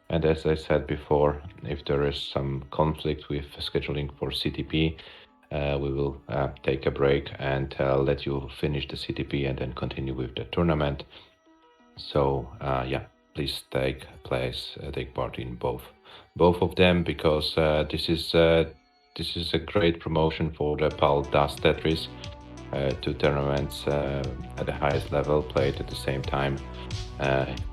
Speaker 3: And as I said before, if there is some conflict with scheduling for CTP, we will take a break and let you finish the CTP and then continue with the tournament. So please take part in both of them, because this is a great promotion for the PAL Dust Tetris. Two tournaments at the highest level played at the same time.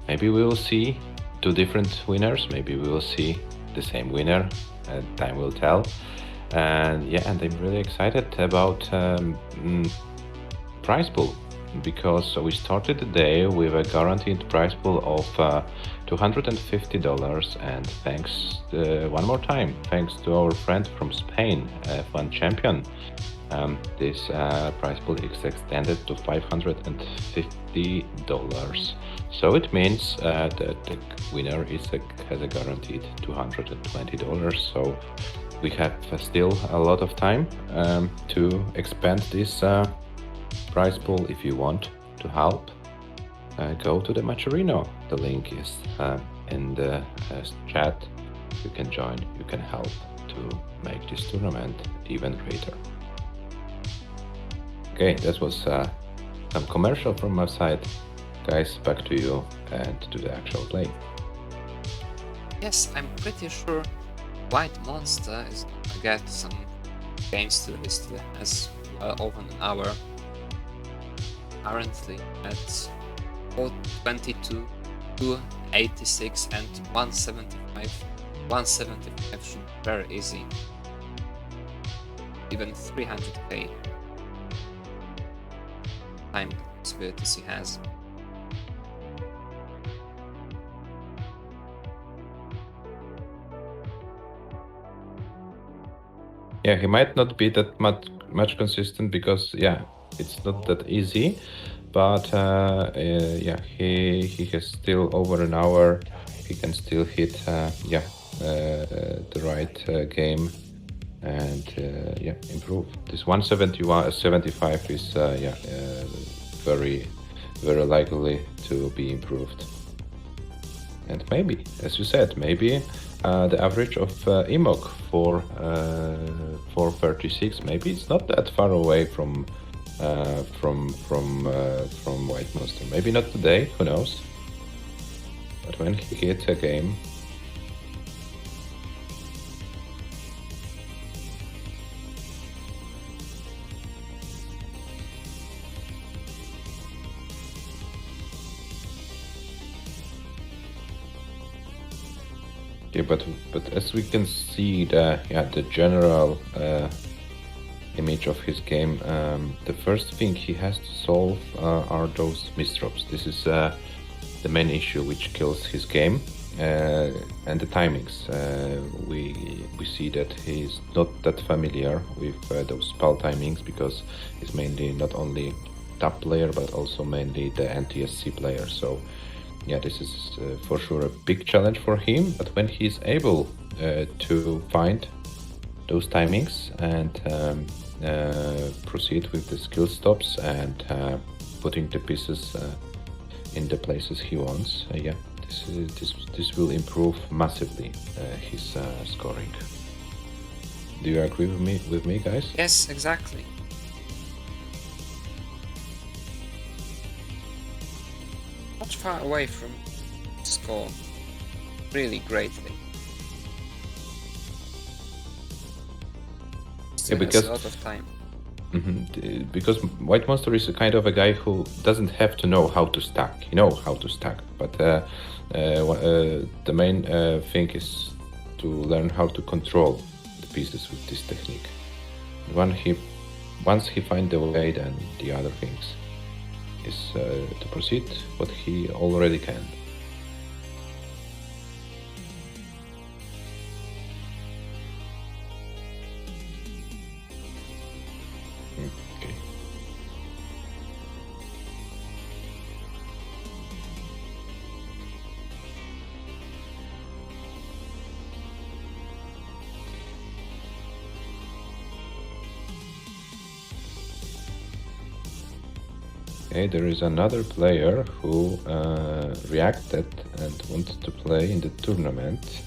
Speaker 3: Maybe we will see two different winners. Maybe we will see the same winner. Time will tell. And I'm really excited about prize pool, because we started the day with a guaranteed prize pool of $250, and thanks one more time, thanks to our friend from Spain, F1 champion, this prize pool is extended to $550. So it means that the winner has a guaranteed $220. So we have still a lot of time to expand this prize pool. If you want to help, go to the Matcherino. The link is in the chat. You can join, you can help to make this tournament even greater. Okay, that was some commercial from my side. Guys, back to you and to the actual play.
Speaker 2: Yes, I'm pretty sure White Monster is gonna get some games to the list as over an hour. Currently at 422, 286 and 175. 175 should be very easy. Even 300k time possibilities he has.
Speaker 3: Yeah, he might not be that much consistent, because it's not that easy, but he has still over an hour. He can still hit the right game and improve. This 175 is very, very likely to be improved. And maybe, as you said, maybe the average of Emok for 436, maybe it's not that far away from White Monster. Maybe not today, who knows? But when he hits a game, but as we can see, the general image of his game, the first thing he has to solve are those misdrops. This is the main issue which kills his game. and the timings. We see that he's not that familiar with those PAL timings because he's mainly not only top player but also mainly the NTSC player. So yeah, this is for sure a big challenge for him. But when he's able to find those timings and proceed with the skill stops and putting the pieces in the places he wants, yeah, this will improve massively his scoring. Do you agree with me, guys?
Speaker 2: Yes, exactly. Not far away from score. Really greatly. Still has
Speaker 3: because-
Speaker 2: a lot of time.
Speaker 3: Because White Monster is a kind of a guy who doesn't have to know how to stack. He knows how to stack, but the main thing is to learn how to control the pieces with this technique. Once he finds the way, then the other things is to proceed what he already can. Okay. Okay, there is another player who reacted and wanted to play in the tournament.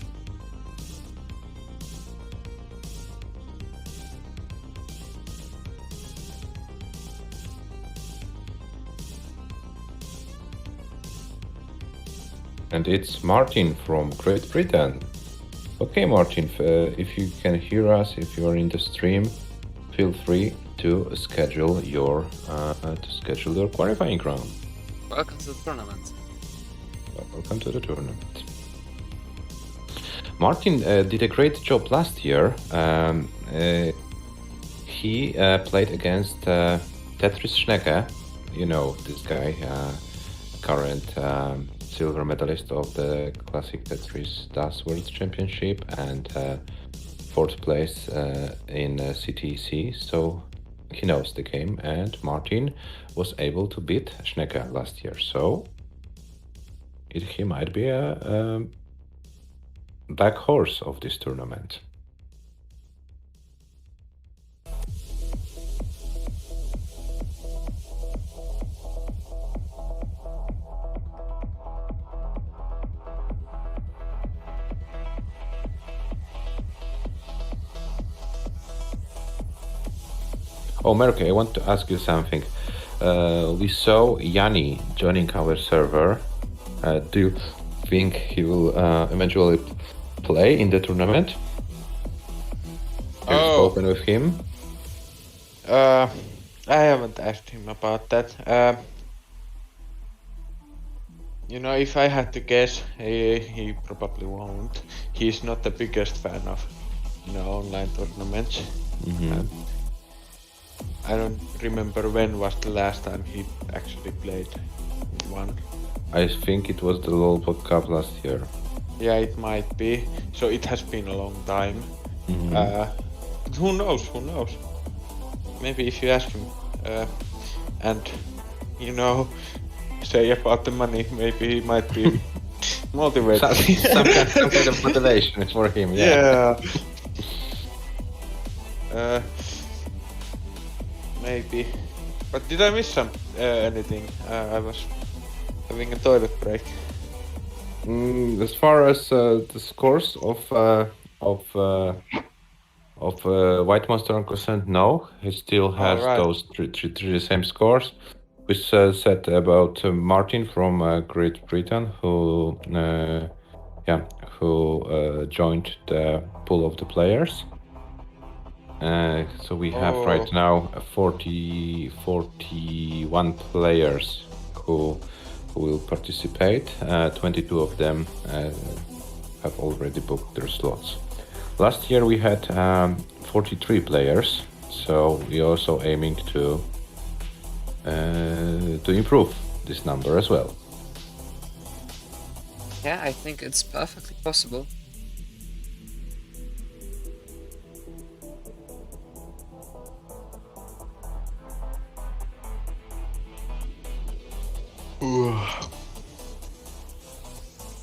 Speaker 3: And it's Martin from Great Britain. Okay, Martin, if you can hear us, if you're in the stream, feel free to schedule your qualifying round.
Speaker 2: Welcome to the tournament.
Speaker 3: Welcome to the tournament. Martin did a great job last year. He played against Tetris Schnecke. You know this guy, current silver medalist of the Classic Tetris DAS World Championship and fourth place in CTC. So he knows the game, and Martin was able to beat Schnecke last year. So he might be a back horse of this tournament. Oh, Merke, I want to ask you something. We saw Yanni joining our server. Do you think he will eventually play in the tournament? Have you spoken with him?
Speaker 4: I haven't asked him about that. You know, if I had to guess, he probably won't. He's not the biggest fan of, online tournaments. I don't remember when was the last time he actually played one.
Speaker 3: I think it was the Pog Cup last year.
Speaker 4: Yeah, it might be. So it has been a long time. But who knows? Maybe if you ask him and, say about the money, maybe he might be motivated.
Speaker 3: some kind of motivation for him,
Speaker 4: Yeah. Maybe. But did I miss anything? I was having a toilet break.
Speaker 3: As far as the scores of White Monster are concerned, no, he still has
Speaker 4: Alright.
Speaker 3: those three same scores. We said about Martin from Great Britain, who joined the pool of the players. So we have right now 41 players who will participate. 22 of them have already booked their slots. Last year we had 43 players, so we're also aiming to improve this number as well.
Speaker 2: Yeah, I think it's perfectly possible.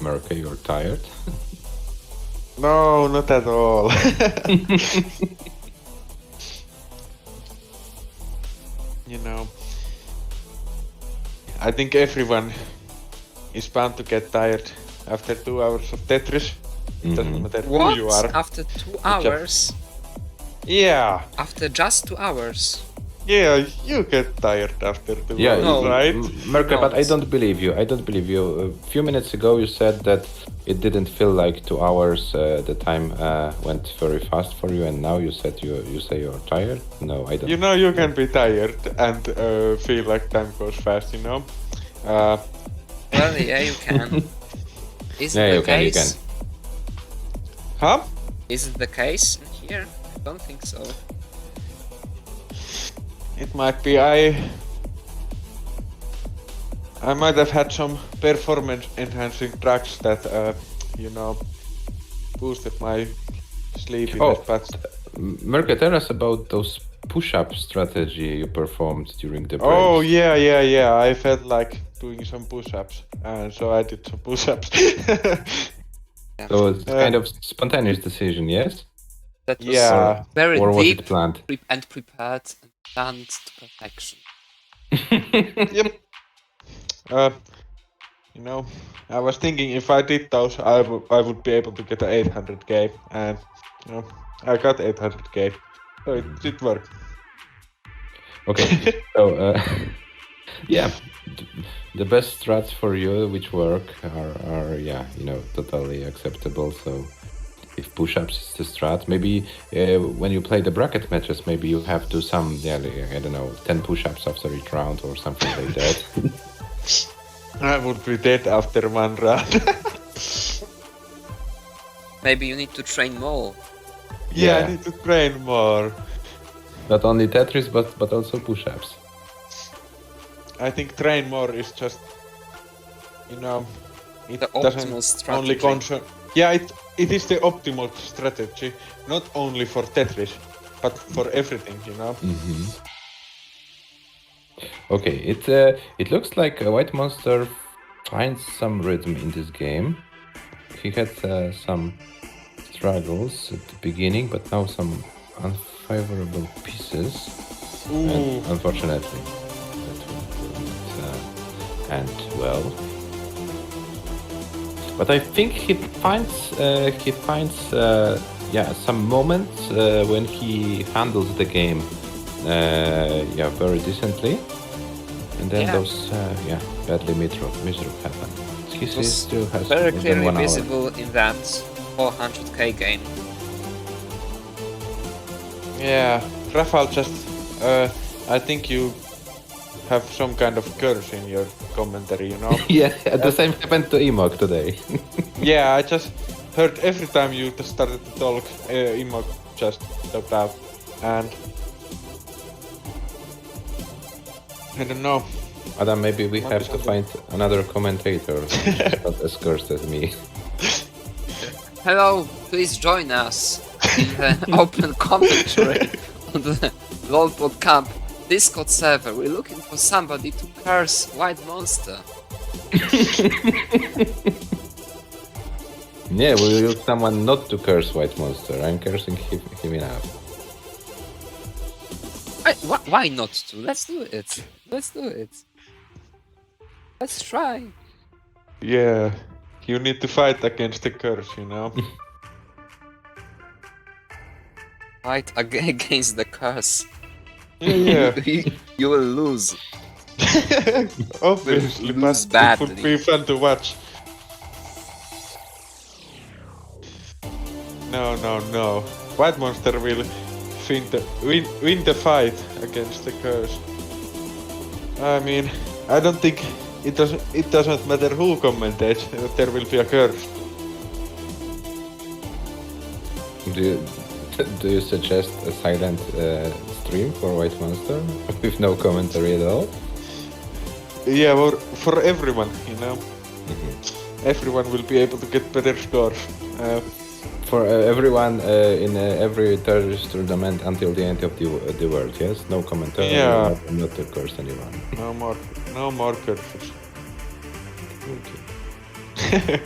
Speaker 3: America, you're tired.
Speaker 4: No, not at all. You know, I think everyone is bound to get tired after 2 hours of Tetris. It doesn't matter who you are.
Speaker 2: After 2 hours?
Speaker 4: Yeah,
Speaker 2: After just 2 hours?
Speaker 4: yeah, you get tired after 2
Speaker 3: Yeah,
Speaker 4: hours,
Speaker 2: No.
Speaker 4: right?
Speaker 3: Merca,
Speaker 2: No,
Speaker 3: but I
Speaker 2: it's-
Speaker 3: don't believe you. I don't believe you. A few minutes ago, you said that it didn't feel like 2 hours. The time went very fast for you, and now you said you say you're tired. No, I don't.
Speaker 4: You know, you can be tired and feel like time goes fast, you know?
Speaker 2: Well, yeah, you can. Is
Speaker 3: Yeah,
Speaker 2: it
Speaker 3: you
Speaker 2: the
Speaker 3: can, you
Speaker 2: case?
Speaker 4: Huh?
Speaker 2: Is it the case in here? I don't think so.
Speaker 4: It might be. I might have had some performance enhancing drugs that, you know, boosted my sleepiness,
Speaker 3: Oh,
Speaker 4: but...
Speaker 3: Merca, tell us about those push-up strategy you performed during the breaks.
Speaker 4: Oh, yeah. I felt like doing some push-ups, and so I did some push-ups.
Speaker 2: Yeah.
Speaker 3: So it's kind of spontaneous decision, yes?
Speaker 2: That was
Speaker 4: Yeah.
Speaker 2: very
Speaker 3: Or was
Speaker 2: deep
Speaker 3: it planned?
Speaker 2: and prepared and planned to perfection.
Speaker 4: Yep. You know, I was thinking if I did those, I would be able to get an 800k, and you know, I got 800k, so it did work.
Speaker 3: Okay, so yeah, the best strats for you which work are yeah, you know, totally acceptable. So if push-ups is the strat, maybe when you play the bracket matches, maybe you have to some, yeah, like, I don't know, 10 push-ups after each round or something like that.
Speaker 4: I would be dead after one round.
Speaker 2: Maybe you need to train more.
Speaker 4: Yeah,
Speaker 3: Yeah.
Speaker 4: I need to train more.
Speaker 3: Not only Tetris, but also push-ups.
Speaker 4: I think train more is just, you know, it
Speaker 2: The
Speaker 4: doesn't
Speaker 2: optimal
Speaker 4: only
Speaker 2: strategy.
Speaker 4: concern. Yeah, it is the optimal strategy, not only for Tetris, but for everything, you know.
Speaker 3: Okay, it looks like White Monster finds some rhythm in this game. He had some struggles at the beginning, but now some unfavorable pieces.
Speaker 4: Ooh.
Speaker 3: And unfortunately, that will not end well. But I think he finds yeah, some moments when he handles the game yeah, very decently, and then
Speaker 2: Yeah.
Speaker 3: those yeah, badly miserable happen. He
Speaker 2: It was
Speaker 3: still has
Speaker 2: very
Speaker 3: more than
Speaker 2: clearly
Speaker 3: 1 hour.
Speaker 2: visible in that 400k game.
Speaker 4: Yeah, Rafal just, I think you have some kind of curse in your commentary, you know?
Speaker 3: Yeah, the same happened to Emok today.
Speaker 4: Yeah, I just heard every time you just started to talk, Imog just stopped out, and I don't know.
Speaker 3: Adam, maybe we
Speaker 4: Might
Speaker 3: have
Speaker 4: be
Speaker 3: to
Speaker 4: something.
Speaker 3: find another commentator who's not as cursed as me.
Speaker 2: Hello, please join us in the open commentary on the Pog Cup Discord server. We're looking for somebody to curse White Monster.
Speaker 3: Yeah, we will someone not to curse White Monster. I'm cursing him enough.
Speaker 2: Why not to? Let's do it. Let's do it. Let's try.
Speaker 4: Yeah, you need to fight against the curse, you know?
Speaker 2: Fight against the curse.
Speaker 4: Yeah,
Speaker 2: You will lose.
Speaker 4: obviously,
Speaker 2: Lose
Speaker 4: but it would
Speaker 2: badly.
Speaker 4: be fun to watch. No. White Monster will win the fight against the curse. I mean, I don't think it doesn't matter who commentates, there will be a curse.
Speaker 3: Do you suggest a silent stream for White Monster with no commentary at all?
Speaker 4: Yeah, for everyone, you know. everyone will be able to get better scores.
Speaker 3: For everyone in every terrorist tournament until the end of the world, yes? No commentary,
Speaker 4: Yeah.
Speaker 3: not to curse anyone.
Speaker 4: No more curses.
Speaker 3: Okay.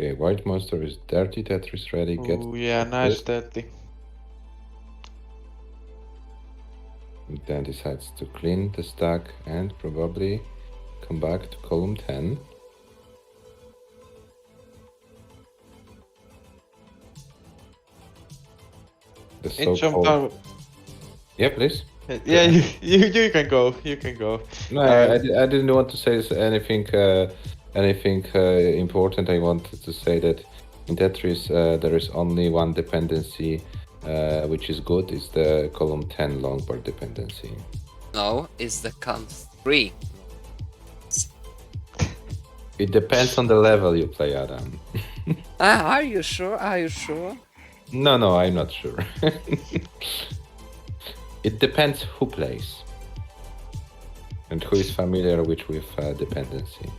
Speaker 3: Okay, white monster is dirty. Tetris ready. Get
Speaker 4: Ooh, yeah, nice 30.
Speaker 3: and then decides to clean the stack and probably come back to column 10. The
Speaker 4: In some
Speaker 3: so-called...
Speaker 4: time.
Speaker 3: Yeah, please.
Speaker 4: Yeah, you can go. You can go.
Speaker 3: No, I didn't want to say anything important. I wanted to say that in Tetris there is only one dependency which is good. It's the column 10 long bar dependency.
Speaker 2: No, it's the count 3.
Speaker 3: It depends on the level you play, Adam.
Speaker 2: Are you sure? Are you sure?
Speaker 3: No, I'm not sure. It depends who plays and who is familiar with dependency.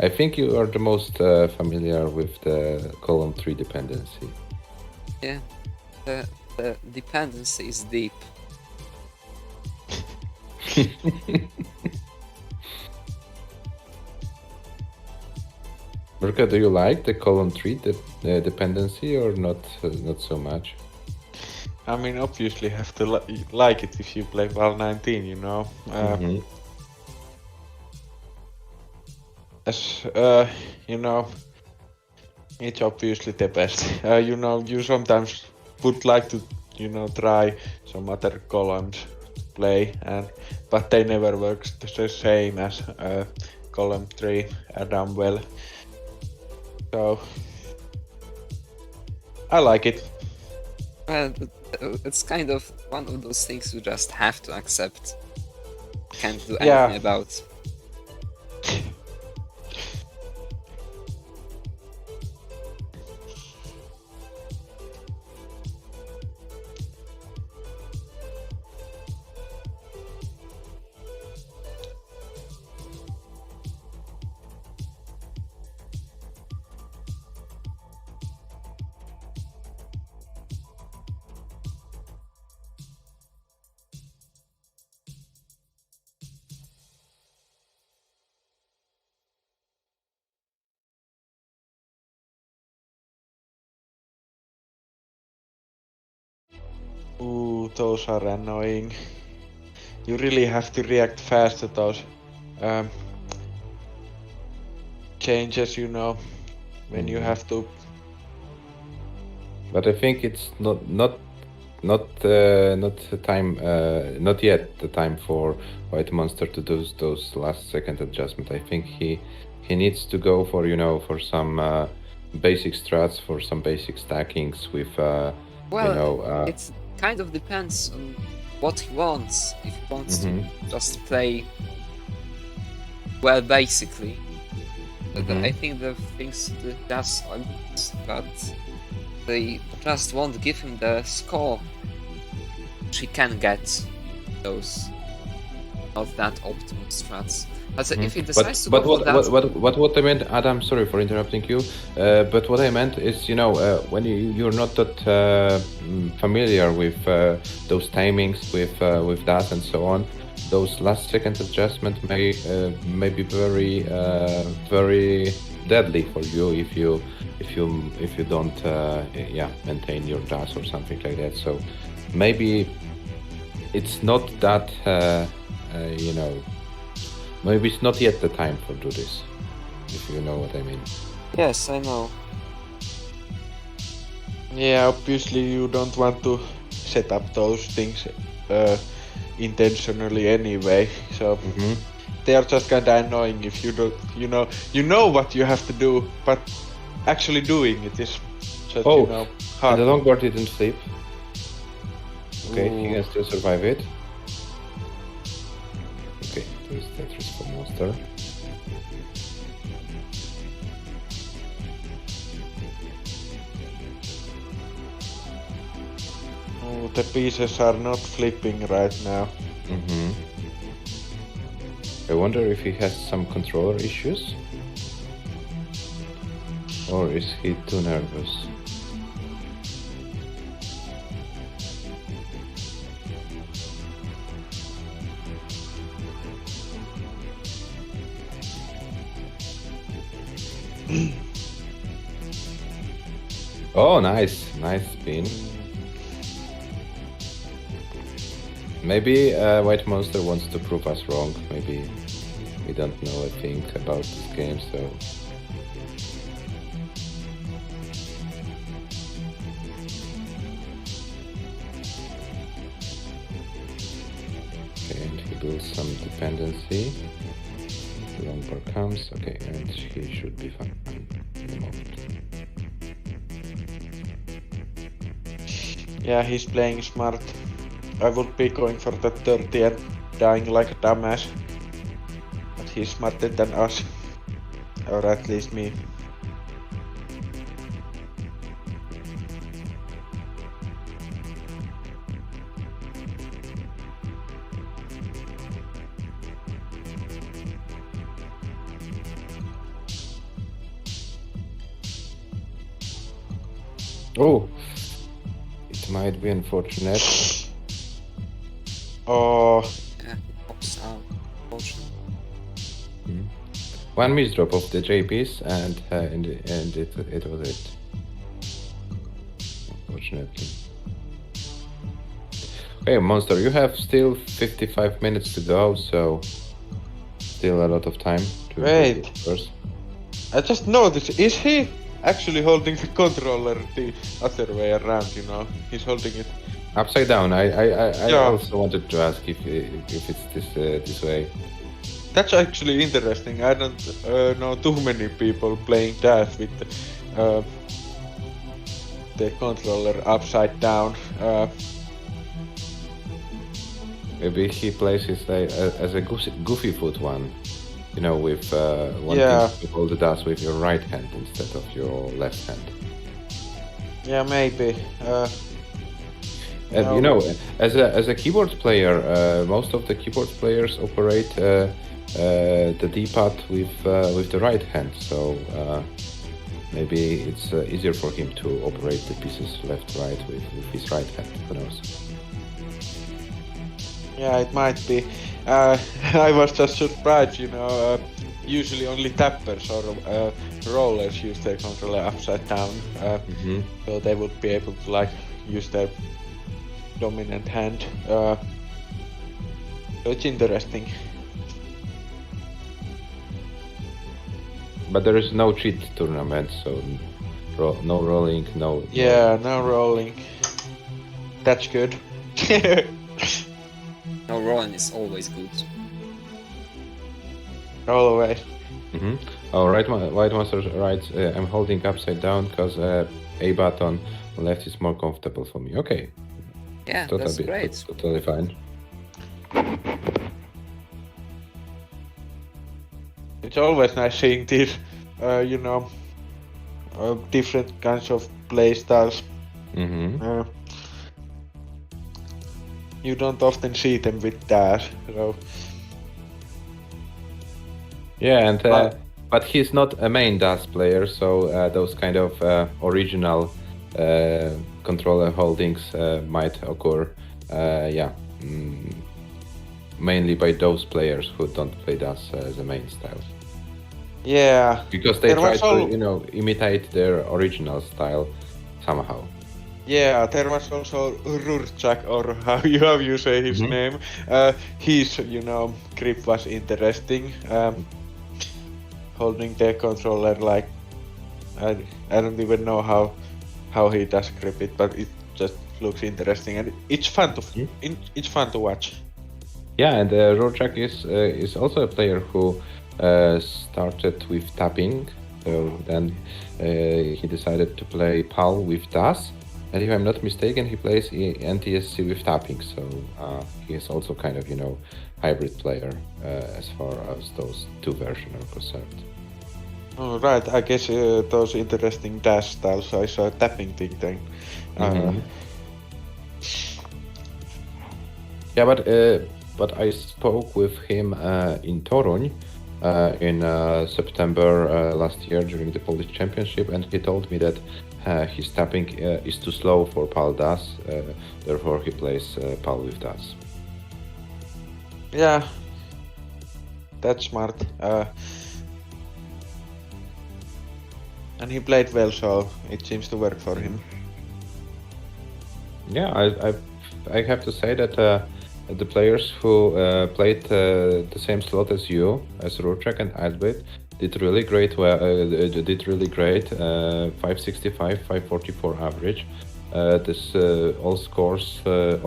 Speaker 3: I think you are the most familiar with the column 3 dependency.
Speaker 2: Yeah, the dependency is deep.
Speaker 3: Mirka, do you like the column 3 dependency or not so much?
Speaker 4: I mean, obviously, have to like it if you play Val 19, you know.
Speaker 3: Mhm.
Speaker 4: As you know, it's obviously the best. You know, you sometimes would like to, you know, try some other columns to play, but they never work the same as column 3 done well. So I like it.
Speaker 2: Well, it's kind of one of those things you just have to accept. Can't do
Speaker 4: Yeah.
Speaker 2: anything about.
Speaker 4: Ooh, those are annoying. You really have to react fast to those changes, you know, when you have to.
Speaker 3: But I think it's not the time, not yet the time for White Monster to do those last second adjustment. I think he needs to go for, you know, for some basic strats, for some basic stackings with
Speaker 2: Well,
Speaker 3: you know.
Speaker 2: it kind of depends on what he wants. If he wants to just play well, basically. I think the things that does are good, but they just won't give him the score which he can get those not that optimal strats. But if he decides to go for that,
Speaker 3: What I meant, Adam, sorry for interrupting you, but what I meant is, you know, when you're not that familiar with those timings, with that and so on, those last second adjustment may be very very deadly for you if you don't maintain your DAS or something like that. So maybe it's not that you know. Maybe it's not yet the time for do this, if you know what I mean.
Speaker 2: yes, I know.
Speaker 4: Yeah, obviously you don't want to set up those things intentionally anyway. So
Speaker 3: Mm-hmm.
Speaker 4: they are just kinda annoying if you don't, you know what you have to do, but actually doing it is just,
Speaker 3: Oh,
Speaker 4: hard.
Speaker 3: and the longboard didn't sleep. Okay, he
Speaker 4: Ooh.
Speaker 3: can still survive it. Okay, there's Tetris for monster.
Speaker 4: Oh, the pieces are not flipping right now.
Speaker 3: Mm-hmm. I wonder if he has some controller issues? Or is he too nervous? Oh, nice spin. Maybe White Monster wants to prove us wrong. Maybe we don't know a thing about this game, so... Okay, and he builds some dependency. The longboard comes, okay, and he should be fine at the moment.
Speaker 4: Yeah, he's playing smart. I would be going for the 30 and dying like a dumbass. But he's smarter than us. Or at least me.
Speaker 3: Oh! It might be unfortunate.
Speaker 4: Oh,
Speaker 2: Yeah, pops out. Unfortunately.
Speaker 3: One misdrop of the JPs and in the end it was it. Unfortunately. Okay, Monster, you have still 55 minutes to go, so still a lot of time to
Speaker 4: Wait.
Speaker 3: go first.
Speaker 4: I just noticed, is he actually holding the controller the other way around, He's holding it.
Speaker 3: Upside down. I
Speaker 4: Yeah.
Speaker 3: also wanted to ask if it's this way.
Speaker 4: That's actually interesting. I don't know too many people playing that with the controller upside down.
Speaker 3: Maybe he plays it as a goofy foot one. With wanting
Speaker 4: Yeah.
Speaker 3: to hold the DAS with your right hand instead of your left hand.
Speaker 4: Yeah, maybe.
Speaker 3: And as a keyboard player, most of the keyboard players operate the D-pad with the right hand, so maybe it's easier for him to operate the pieces left-right with his right hand. Who knows?
Speaker 4: Yeah, it might be. I was just surprised, usually only tappers or rollers use their controller upside down, so they would be able to use their dominant hand. So it's interesting.
Speaker 3: But there is no cheat tournament, so no rolling, no.
Speaker 4: Yeah, no rolling. That's good.
Speaker 2: No, rolling is always good.
Speaker 4: Always.
Speaker 3: Oh, White Monster writes, I'm holding upside down because A button on left is more comfortable for me. Okay.
Speaker 2: Yeah, that's great.
Speaker 3: Totally fine.
Speaker 4: It's always nice seeing these, different kinds of play styles. You don't often see them with that, so...
Speaker 3: Yeah, and but he's not a main DAS player, so those kind of original controller holdings might occur. Mainly by those players who don't play DAS as a main style.
Speaker 4: Yeah.
Speaker 3: Because they try to, imitate their original style somehow.
Speaker 4: Yeah, there was also Rurchak, or how you say his name. His, grip was interesting. Holding the controller I don't even know how how he does grip it, but it just looks interesting and it's fun to it's fun to watch.
Speaker 3: Yeah, and Rorschach is also a player who started with tapping. So then he decided to play PAL with DAS. And if I'm not mistaken, he plays NTSC with tapping. So he is also kind of, hybrid player as far as those two versions are concerned.
Speaker 4: Oh, right, I guess those interesting dash styles, I saw a tapping thing then.
Speaker 3: Yeah, but I spoke with him in Toruń in September last year during the Polish Championship, and he told me that his tapping is too slow for PAL DAS, therefore he plays PAL with DAS.
Speaker 4: Yeah, that's smart. And he played well, so it seems to work for him.
Speaker 3: Yeah, I have to say that the players who played the same slot as you, as Rorschach and Albert, did really great. 565, 544 average. This all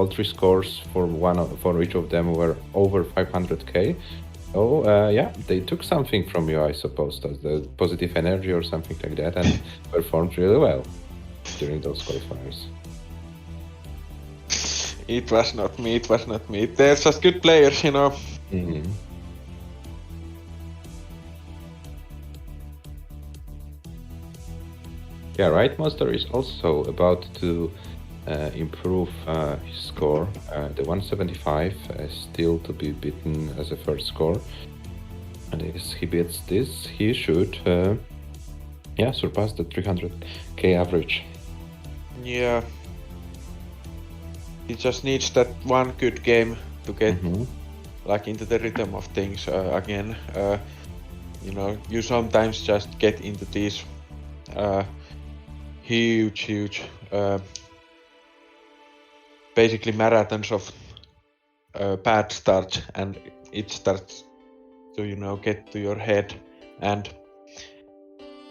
Speaker 3: three scores for each of them were over 500k. Oh, yeah, they took something from you, I suppose, the positive energy or something like that, and performed really well during those qualifiers.
Speaker 4: It was not me. They're just good players,
Speaker 3: Mm-hmm. Yeah, Right Monster is also about to improve his score. The 175 is still to be beaten as a first score. And if he beats this, he should surpass the 300k average.
Speaker 4: Yeah. He just needs that one good game to get into the rhythm of things again. You sometimes just get into these huge basically marathons of bad starts, and it starts to get to your head, and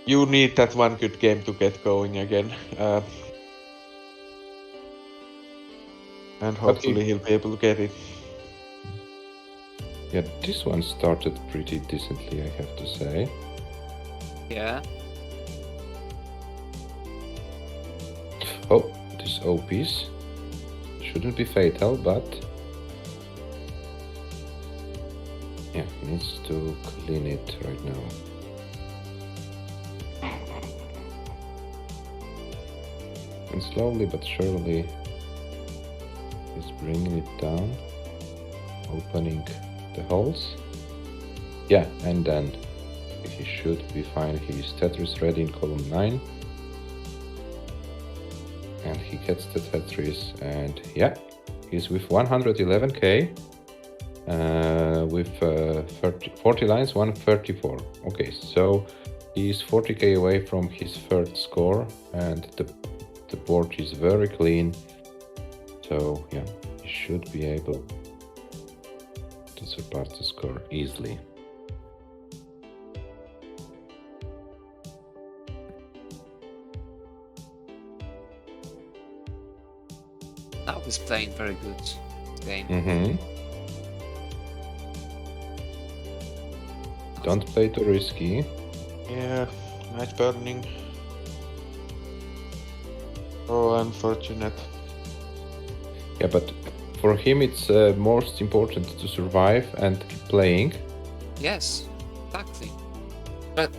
Speaker 4: you need that one good game to get going again. And hopefully he'll be able to get it.
Speaker 3: Yeah, this one started pretty decently, I have to say.
Speaker 2: Yeah.
Speaker 3: Oh, this O-piece shouldn't be fatal, but yeah, he needs to clean it right now. And slowly but surely he's bringing it down, opening the holes. Yeah, and then he should be fine. He's Tetris ready in column 9. And he gets the Tetris, and yeah, he's with 111k, with 40 lines, 134. Okay, so he's 40k away from his third score, and the board is very clean. So yeah, he should be able to surpass the score easily.
Speaker 2: Now he's playing very good game.
Speaker 3: Don't play too risky.
Speaker 4: Yeah, nice burning. Oh, unfortunate.
Speaker 3: Yeah, but for him it's most important to survive and keep playing.
Speaker 2: Yes, exactly. But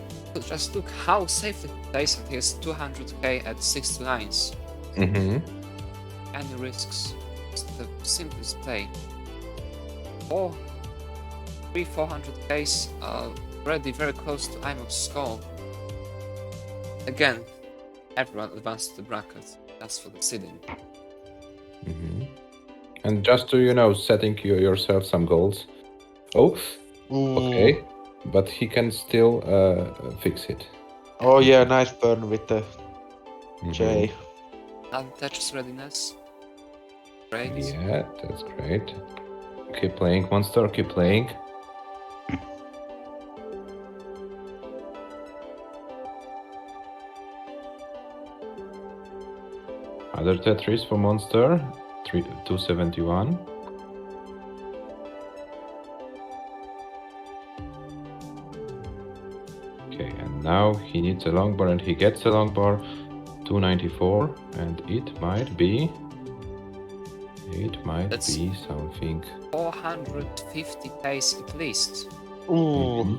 Speaker 2: just look how safe he plays at his 200k at 60 lines. Any risks. It's the simplest play. 400Ks are already very close to IMO's score. Again, everyone advanced to the bracket. That's for the seeding.
Speaker 3: And just to, setting yourself some goals. Oh, okay. But he can still fix it.
Speaker 4: Oh yeah, nice burn with the J.
Speaker 2: Untouched readiness. Great.
Speaker 3: Yeah, that's great. Keep playing, Monster, keep playing. Other Tetris for Monster, 271. Okay, and now he needs a long bar and he gets a long bar, 294, and it might be
Speaker 2: That's-
Speaker 3: something.
Speaker 2: 450 pace at least.
Speaker 4: Ooh.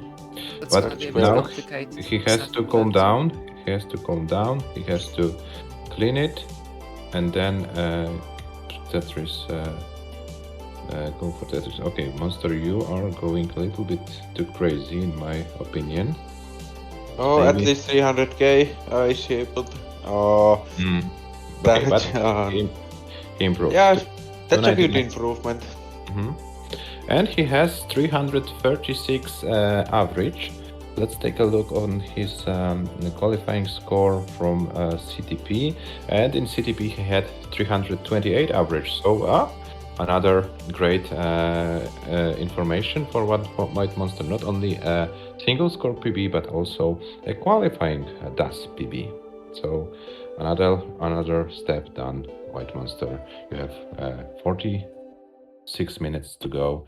Speaker 2: That's
Speaker 3: But
Speaker 2: gonna be a
Speaker 4: now
Speaker 2: bit complicated.
Speaker 3: He has to calm down. He has to calm down. He has to clean it, and then Tetris. Go for Tetris. Okay, Monster, you are going a little bit too crazy, in my opinion.
Speaker 4: Oh, at
Speaker 3: Maybe.
Speaker 4: least 300k. Is he able to? Oh,
Speaker 3: Okay, but
Speaker 4: that.
Speaker 3: he improved.
Speaker 4: Yeah, that's a good
Speaker 3: 299.
Speaker 4: improvement.
Speaker 3: And he has 336 average. Let's take a look on his qualifying score from CTP. And in CTP he had 328 average. So another great information for White Monster. Not only a single score PB, but also a qualifying DAS PB. So another step done, White Monster. You have 46 minutes to go,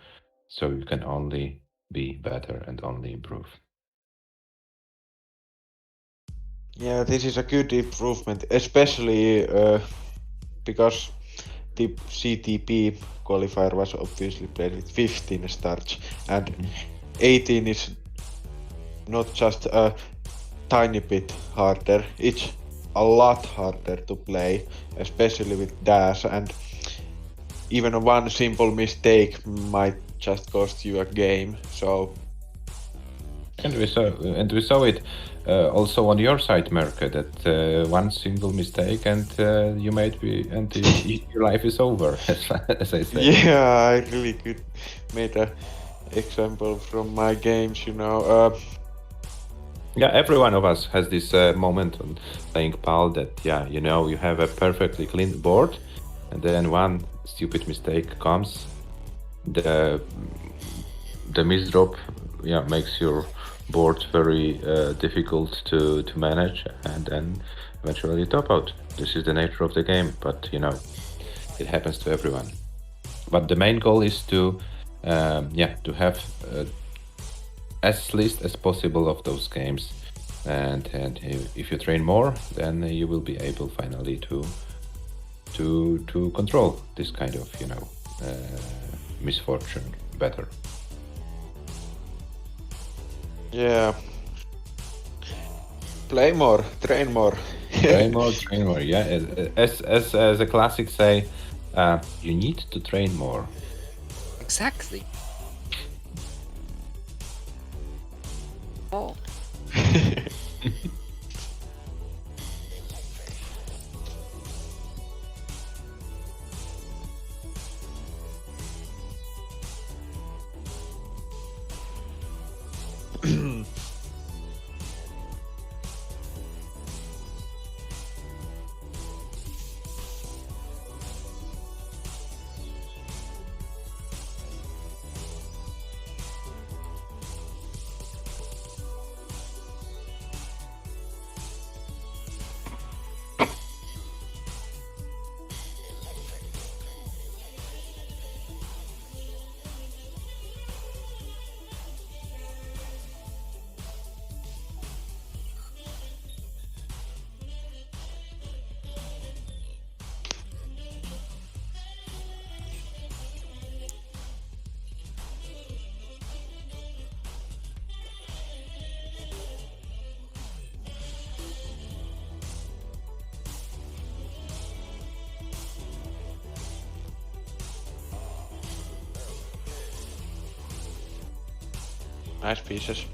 Speaker 3: so you can only be better and only improve.
Speaker 4: Yeah, this is a good improvement, especially because the CTP qualifier was obviously played with 15 starts, and 18 is not just a tiny bit harder, it's a lot harder to play, especially with dash, and even one simple mistake might just cost you a game. So
Speaker 3: And we saw it also on your side, Merke, that one single mistake and you might be and your life is over, as I say.
Speaker 4: yeah, I really could make a example from my games, you know.
Speaker 3: Yeah, every one of us has this moment on playing PAL that, yeah, you know, you have a perfectly clean board, and then one stupid mistake comes. The misdrop, yeah, makes your board very difficult to manage, and then eventually top out. This is the nature of the game, but you know, it happens to everyone. But the main goal is to, to have as least as possible of those games, and if you train more, then you will be able finally to control this kind of misfortune better.
Speaker 4: Yeah. Play more, train more.
Speaker 3: Train more. Yeah, as the classics say, you need to train more.
Speaker 2: Exactly. Oh.
Speaker 4: Nice pieces.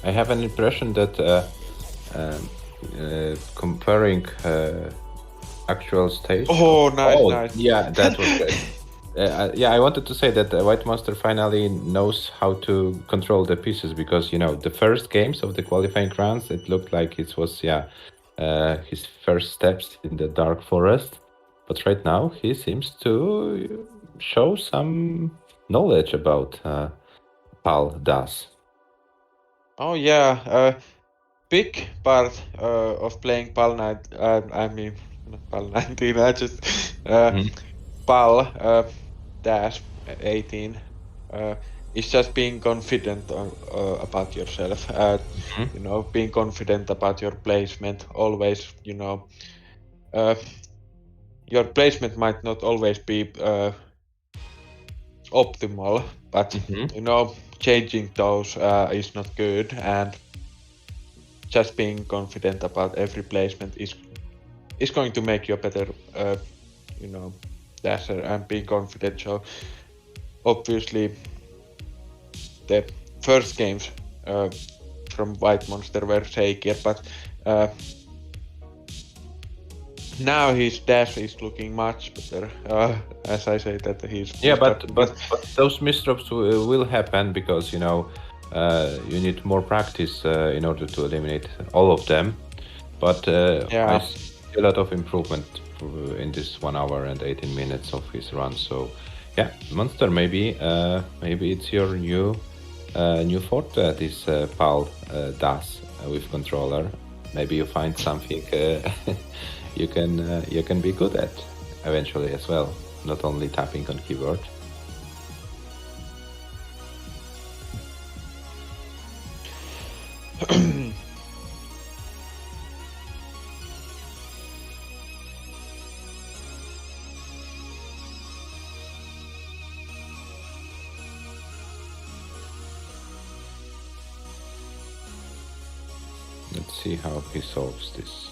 Speaker 3: I have an impression that comparing actual stage.
Speaker 4: Oh, nice.
Speaker 3: Yeah, that was great. I wanted to say that White Monster finally knows how to control the pieces, because you know the first games of the qualifying rounds, it looked like it was his first steps in the dark forest, but right now he seems to show some knowledge about PAL does.
Speaker 4: Oh yeah, big part of playing PAL night. I mean, not PAL 19. I just
Speaker 3: Mhm.
Speaker 4: PAL dash 18 uh, is just being confident about yourself.
Speaker 3: Mhm.
Speaker 4: Being confident about your placement. Always, uh, your placement might not always be optimal, but
Speaker 3: Mhm.
Speaker 4: changing those is not good, and just being confident about every placement is going to make you a better, you know, dasher and being confident. So obviously, the first games from White Monster were shakier, but uh, now his dash is looking much better. As I say that
Speaker 3: Yeah,
Speaker 4: he's
Speaker 3: but
Speaker 4: starting this.
Speaker 3: those misdrops will happen because you need more practice in order to eliminate all of them. But I
Speaker 4: Yeah.
Speaker 3: see a lot of improvement in this 1 hour and 18 minutes of his run. So yeah, Monster, maybe it's your new fort this PAL does with controller. Maybe you find something you can be good at eventually as well, not only tapping on keyboard. Let's see how he solves this.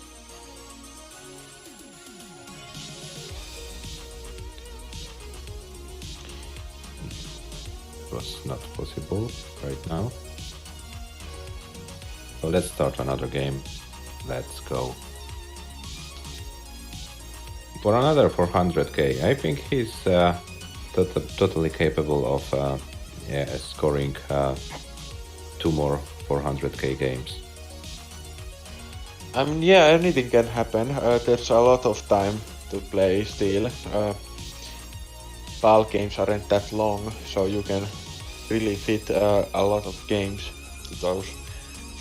Speaker 3: It was not possible right now. So let's start another game. Let's go. For another 400k, I think he's totally capable of scoring 2 more 400k games.
Speaker 4: I mean, yeah, anything can happen. There's a lot of time to play still. PAL games aren't that long, so you can really fit a lot of games to those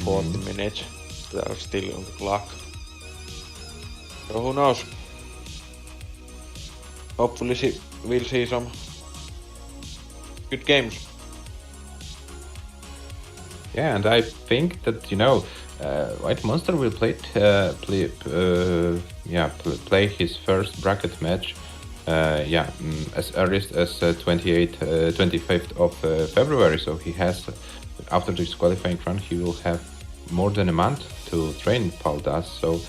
Speaker 4: 40 minutes that are still on the clock. So who knows? Hopefully we'll see some good games.
Speaker 3: Yeah, and I think that White Monster will play his first bracket match. As earliest as 25th of February. So he has, after this qualifying run, he will have more than a month to train Paldas. So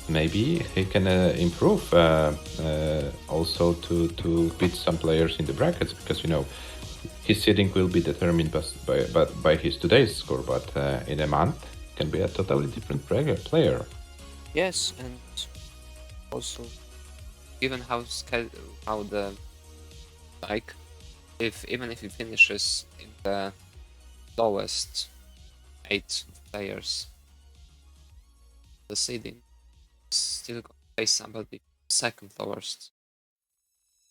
Speaker 3: maybe he can improve also to beat some players in the brackets, because his seeding will be determined by his today's score, but in a month can be a totally different player.
Speaker 2: Yes, and also given how the like even if he finishes in the lowest 8 players, the seeding is still going to face somebody second lowest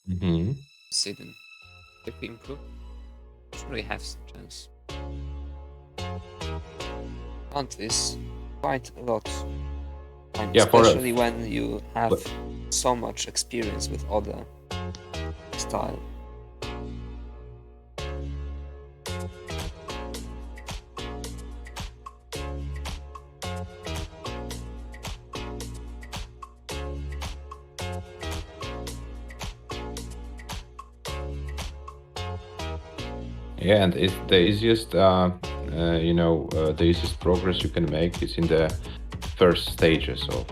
Speaker 3: Mm-hmm.
Speaker 2: seeding. If we improve, surely have some chance. Want this quite a lot. And
Speaker 3: Yeah,
Speaker 2: especially when you have so much experience with other style.
Speaker 3: yeah, and it's the easiest, the easiest progress you can make is in the first stages of,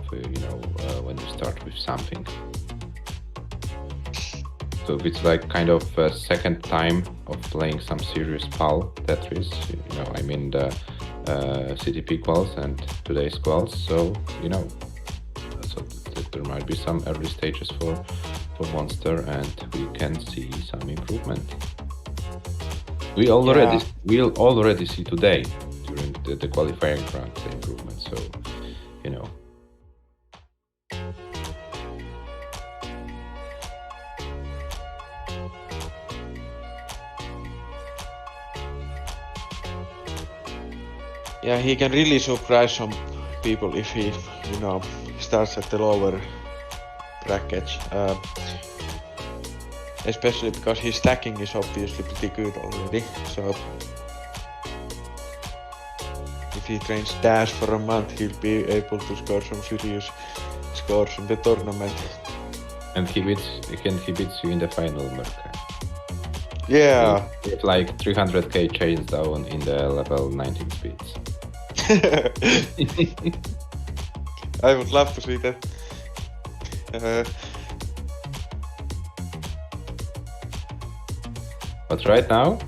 Speaker 3: when you start with something. So it's like kind of a second time of playing some serious PAL Tetris. I mean the CTP quals and today's quals. So there might be some early stages for Monster, and we can see some improvement. We'll already see today during the qualifying round the improvement. So
Speaker 4: Yeah, he can really surprise some people if he, starts at the lower brackets. Especially because his stacking is obviously pretty good already. So if he trains Dash for a month, he'll be able to score some serious scores in the tournament.
Speaker 3: And he beats you in the final, Merka.
Speaker 4: Yeah.
Speaker 3: With like 300k chains down in the level 19 speeds.
Speaker 4: I would love to see that.
Speaker 3: But right now,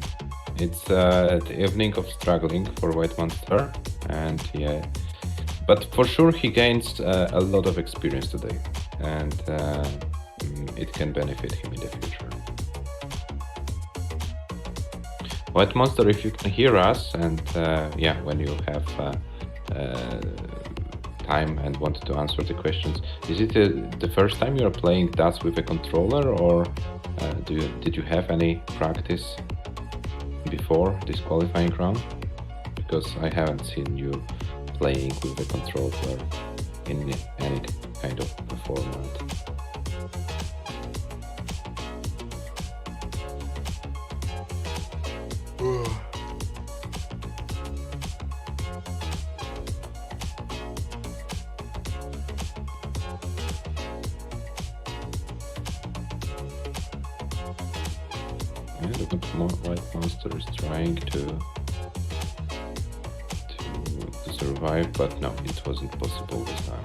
Speaker 3: it's the evening of struggling for White Monster, and yeah, but for sure he gains a lot of experience today, and it can benefit him in the future. White Monster, if you can hear us, and yeah, when you have time and want to answer the questions, is it the first time you are playing DAS with a controller, or did you have any practice before this qualifying round? Because I haven't seen you playing with a controller in any kind of format. Yeah, look at White Monster is trying to survive, but no, it wasn't possible this time.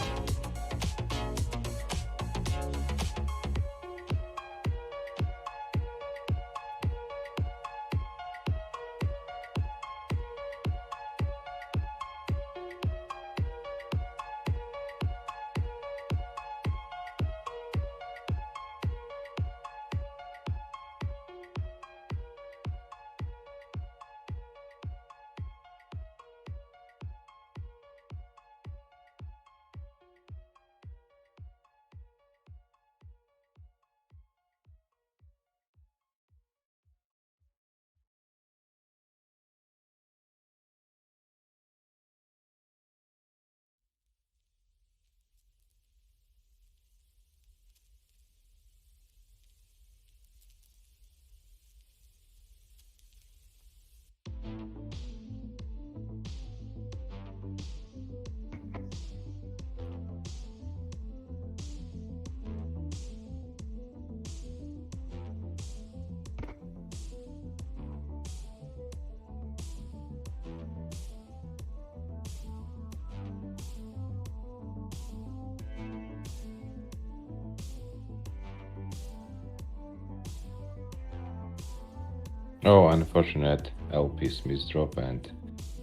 Speaker 3: Oh, unfortunate LP's misdrop, and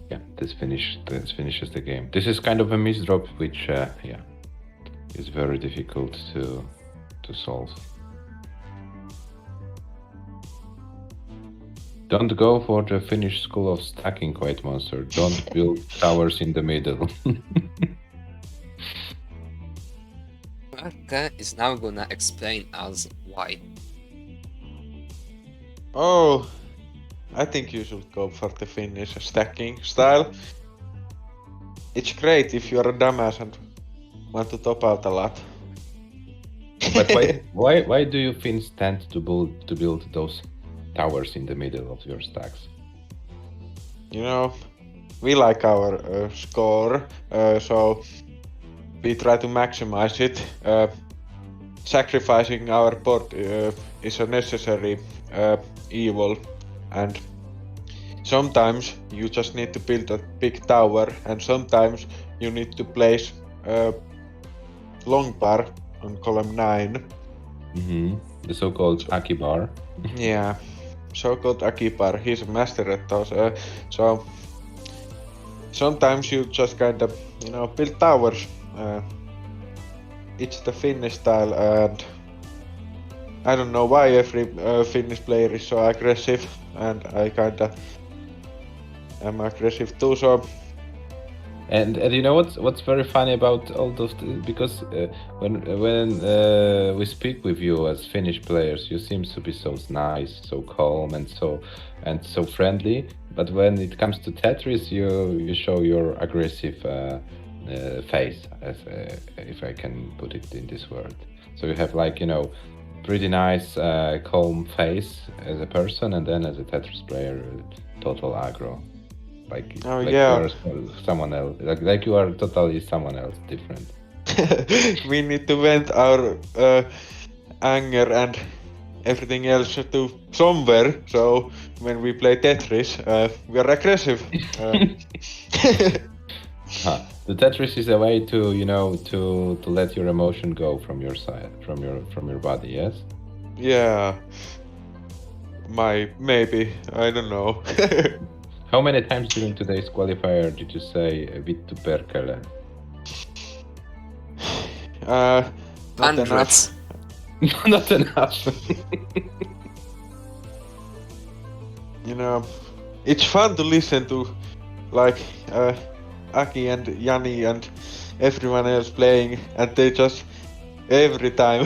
Speaker 3: yeah, this finishes the game. This is kind of a misdrop, which yeah, is very difficult to solve. Don't go for the Finnish school of stacking, White Monster. Don't build towers in the middle.
Speaker 2: Marka is now gonna explain us why.
Speaker 4: Oh, I think you should go for the Finnish stacking style. It's great if you're a dumbass and want to top out a lot.
Speaker 3: But why do you Finns tend to build those towers in the middle of your stacks?
Speaker 4: We like our score, so we try to maximize it. Sacrificing our board is a necessary evil, and sometimes you just need to build a big tower, and sometimes you need to place a long bar on column 9.
Speaker 3: Mm-hmm. The so-called Akibar.
Speaker 4: Yeah, so-called Akibar, he's a master at those. So sometimes you just kind of, build towers. It's the Finnish style, and I don't know why every Finnish player is so aggressive, and I kinda am aggressive too, so
Speaker 3: And you know what's very funny about all those because when we speak with you as Finnish players, you seem to be so nice, so calm, and so friendly. But when it comes to Tetris, you show your aggressive face, as if I can put it in this word. So you have like pretty nice calm face as a person, and then as a Tetris player, total aggro.
Speaker 4: Oh
Speaker 3: Like you
Speaker 4: yeah.
Speaker 3: are someone else, like you are totally someone else different.
Speaker 4: We need to vent our anger and everything else to somewhere. So when we play Tetris, we are aggressive.
Speaker 3: The Tetris is a way to to let your emotion go from your side, from your body. Yes.
Speaker 4: Yeah. Maybe, I don't know.
Speaker 3: How many times during today's qualifier did you say "vittu perkele"?
Speaker 4: Not enough.
Speaker 2: Hundreds.
Speaker 3: Not enough.
Speaker 4: You know, it's fun to listen to, like Aki and Yanni and everyone else playing, and they just every time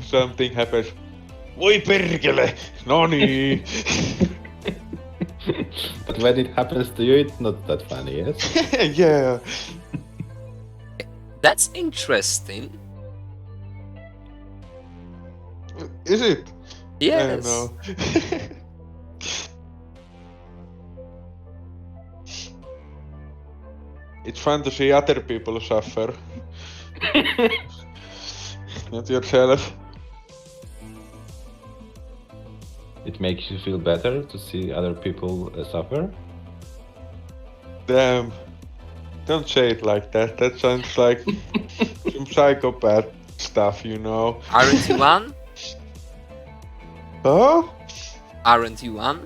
Speaker 4: something happens. Voi perkele! Noni!
Speaker 3: But when it happens to you, it's not that funny. Yes.
Speaker 4: Yeah.
Speaker 2: That's interesting.
Speaker 4: Is it? I don't
Speaker 2: Yes.
Speaker 4: know. It's fun to see other people suffer. Not yourself.
Speaker 3: It makes you feel better to see other people suffer.
Speaker 4: Damn. Don't say it like that. That sounds like some psychopath stuff, you know.
Speaker 2: Aren't you one?
Speaker 4: Huh?
Speaker 2: Aren't you one?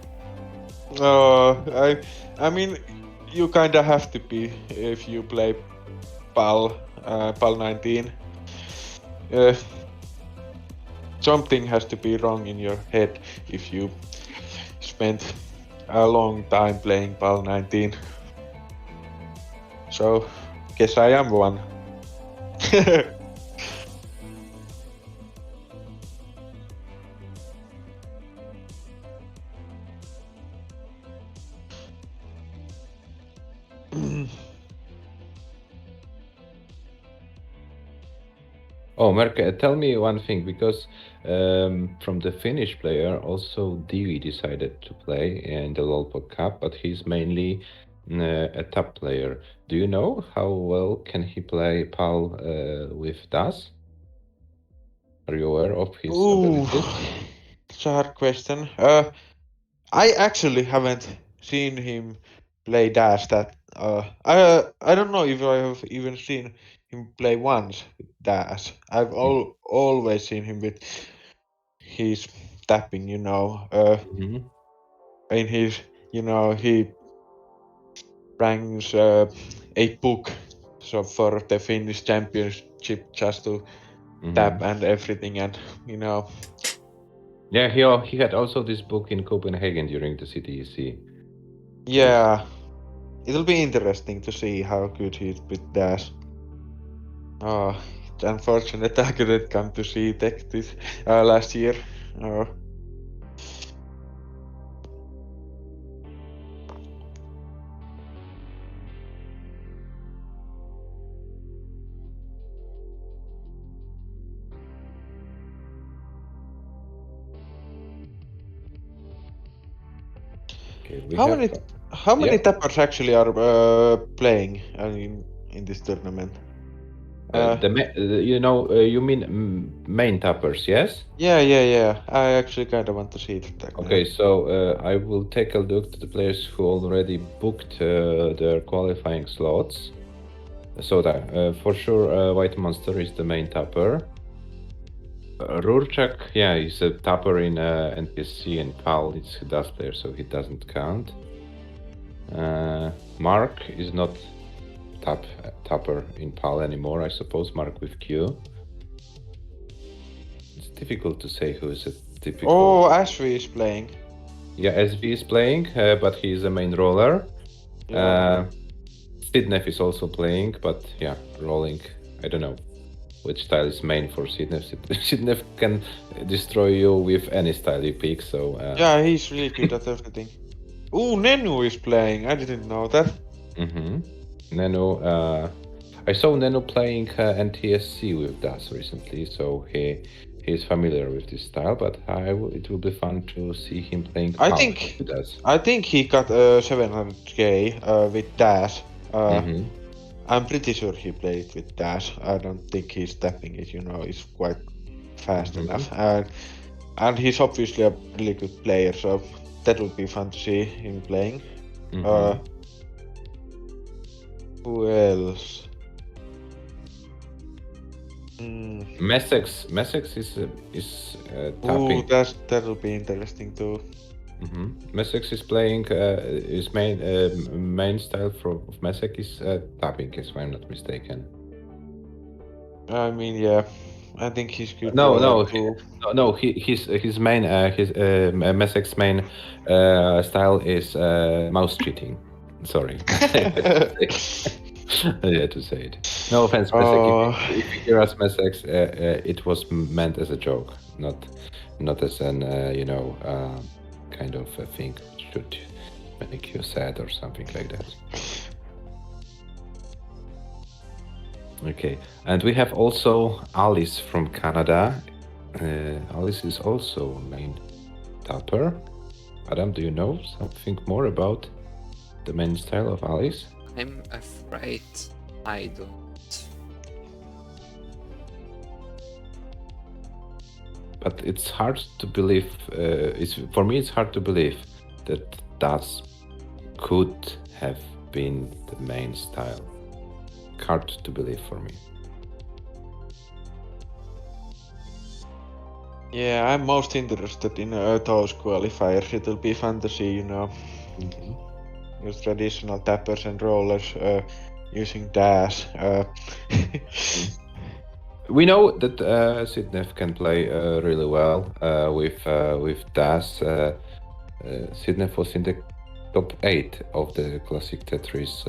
Speaker 4: I mean, you kinda have to be if you play PAL 19. Something has to be wrong in your head if you spent a long time playing PAL 19. So, guess I am one.
Speaker 3: Oh, Merk, tell me one thing, because from the Finnish player, also Divi decided to play in the Pog Cup, but he's mainly a top player. Do you know how well can he play PAL with DAS? Are you aware of his
Speaker 4: Ooh,
Speaker 3: abilities?
Speaker 4: it's a hard question. I actually haven't seen him play Dash that. I don't know if I have even seen him play once with Dash. I've always seen him with his tapping.
Speaker 3: Mhm.
Speaker 4: In his he brings a book so for the Finnish championship just to tap
Speaker 3: Mhm.
Speaker 4: and everything and
Speaker 3: Yeah, he had also this book in Copenhagen during the CTEC.
Speaker 4: yeah. It'll be interesting to see how good he is with Dash. Oh, it's unfortunate I couldn't come to see Tech this last year. Oh.
Speaker 3: Okay, we
Speaker 4: How
Speaker 3: have.
Speaker 4: many how many
Speaker 3: Yeah.
Speaker 4: tappers actually are playing in this tournament?
Speaker 3: You mean main tappers, yes?
Speaker 4: Yeah. I actually kind of want to see that.
Speaker 3: Okay, so I will take a look to the players who already booked their qualifying slots. So that for sure, White Monster is the main tapper. Rurchak, yeah, he's a tapper in NPSC, and PAL is a DAS player, so he doesn't count. Mark is not tapper in PAL anymore, I suppose. Mark with Q. It's difficult to say who is a typical.
Speaker 4: Oh, Ashby is playing.
Speaker 3: Yeah, SV is playing, but he is a main roller.
Speaker 4: Yeah.
Speaker 3: Sidnef is also playing, but yeah, rolling. I don't know which style is main for Sidnef. Sidnef can destroy you with any style you pick. So
Speaker 4: Yeah, he's really good at everything. Ooh, Nenu is playing. I didn't know that.
Speaker 3: Nenu. I saw Nenu playing NTSC with Das recently, so he's familiar with this style. But it will be fun to see him playing
Speaker 4: I
Speaker 3: Pal
Speaker 4: think
Speaker 3: with Das.
Speaker 4: I think he got 700k with Dash. I'm pretty sure he played with Dash. I don't think he's tapping it. He's quite fast enough, and he's obviously a really good player. So that would be fun to see him playing. Who else?
Speaker 3: Messex is tapping.
Speaker 4: Ooh, that will be interesting too.
Speaker 3: Messex is playing his main style of Messex is tapping, if I'm not mistaken.
Speaker 4: I mean, yeah, I think he's good.
Speaker 3: No,
Speaker 4: too.
Speaker 3: no. His main Messex's main style is mouse cheating. Sorry, I had to say it. No offense, Messex. If you hear us, Messex, it was meant as a joke, not as an kind of a thing should make you sad or something like that. Okay, and we have also Alice from Canada. Alice is also main tapper. Adam, do you know something more about the main style of Alice?
Speaker 2: I'm afraid I don't.
Speaker 3: But it's hard to believe. For me, it's hard to believe that Das could have been the main style. Hard to believe for me.
Speaker 4: Yeah, I'm most interested in those qualifiers. It will be fun to see, use traditional tappers and rollers using Dash.
Speaker 3: We know that Sidnef can play really well with Das. Sidnef was in the top 8 of the Classic Tetris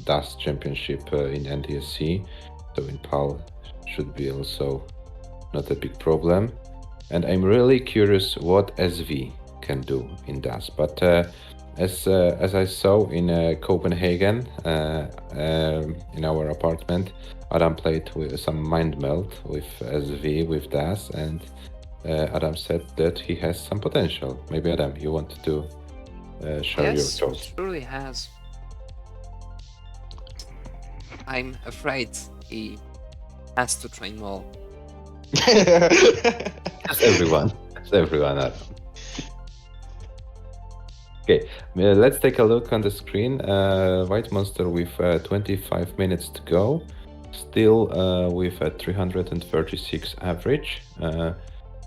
Speaker 3: Das Championship in NTSC, so in PAL should be also not a big problem. And I'm really curious what SV can do in Das. But as I saw in Copenhagen in our apartment, Adam played with some mind meld with SV with Das, and Adam said that he has some potential. Maybe Adam, you want to share your
Speaker 2: Yes,
Speaker 3: thoughts?
Speaker 2: it truly has. I'm afraid he has to train more.
Speaker 3: That's everyone. That's everyone, Adam. Okay, let's take a look on the screen. White Monster with 25 minutes to go. Still with a 336 average.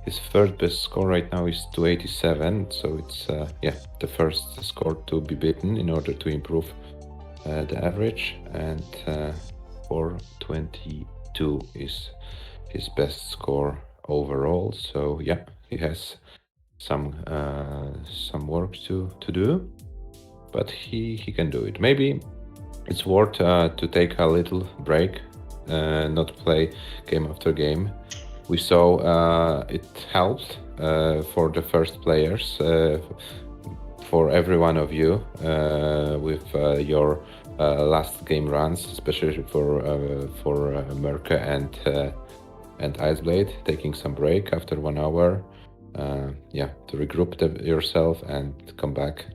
Speaker 3: His third best score right now is 287, so it's the first score to be beaten in order to improve the average, and 422 is his best score overall. So yeah, he has some work to do, but he can do it. Maybe it's worth to take a little break, not play game after game. We saw it helped for the first players, for every one of you with your last game runs, especially for Merke and Iceblade, taking some break after 1 hour, to regroup yourself and come back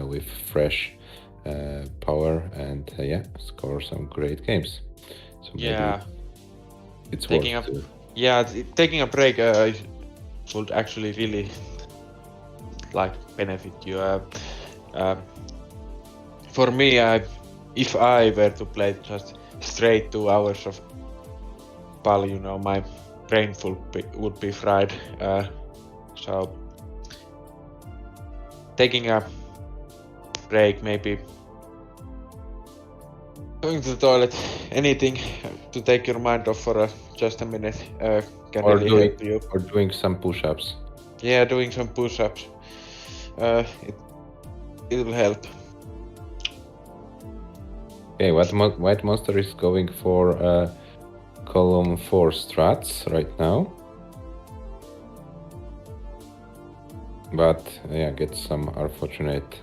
Speaker 3: with fresh power and score some great games. So maybe it's worth to.
Speaker 4: Yeah, taking a break would actually really benefit you. For me, if I were to play just straight 2 hours of PAL, my brain would be fried. So taking a break, maybe going to the toilet, anything to take your mind off for just a minute can really help you.
Speaker 3: Or doing some push-ups.
Speaker 4: Yeah, doing some push-ups. It will help.
Speaker 3: Okay, White Monster is going for column 4 strats right now. But yeah, get some unfortunate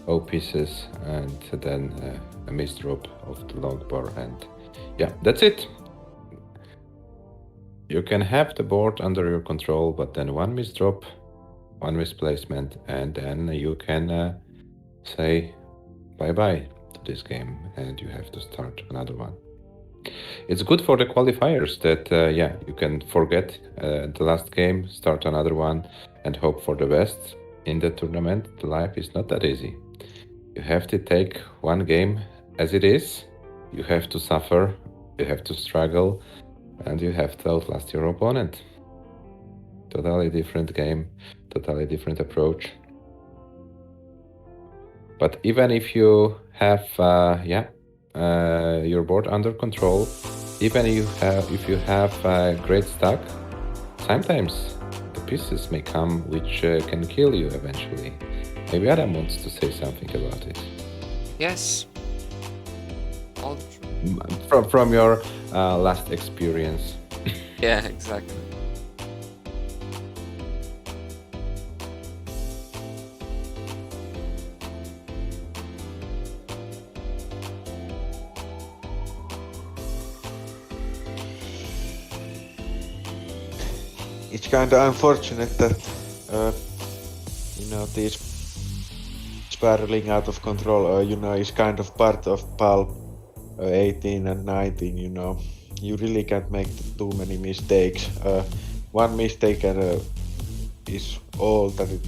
Speaker 3: O pieces and then a misdrop of the long bar, and yeah, that's it. You can have the board under your control, but then one misdrop, one misplacement, and then you can say bye-bye to this game and you have to start another one. It's good for the qualifiers that yeah, you can forget the last game, start another one, and hope for the best. In the tournament, the life is not that easy. You have to take one game as it is. You have to suffer, you have to struggle, and you have to outlast your opponent. Totally different game, totally different approach. But even if you have your board under control, even if you have a great stack, sometimes the pieces may come which can kill you eventually. Maybe Adam wants to say something about it.
Speaker 2: Yes. All true.
Speaker 3: From your last experience.
Speaker 2: Yeah, exactly.
Speaker 4: It's kind of unfortunate that these spiraling out of control is kind of part of PAL 18 and 19. You really can't make too many mistakes. One mistake is all that it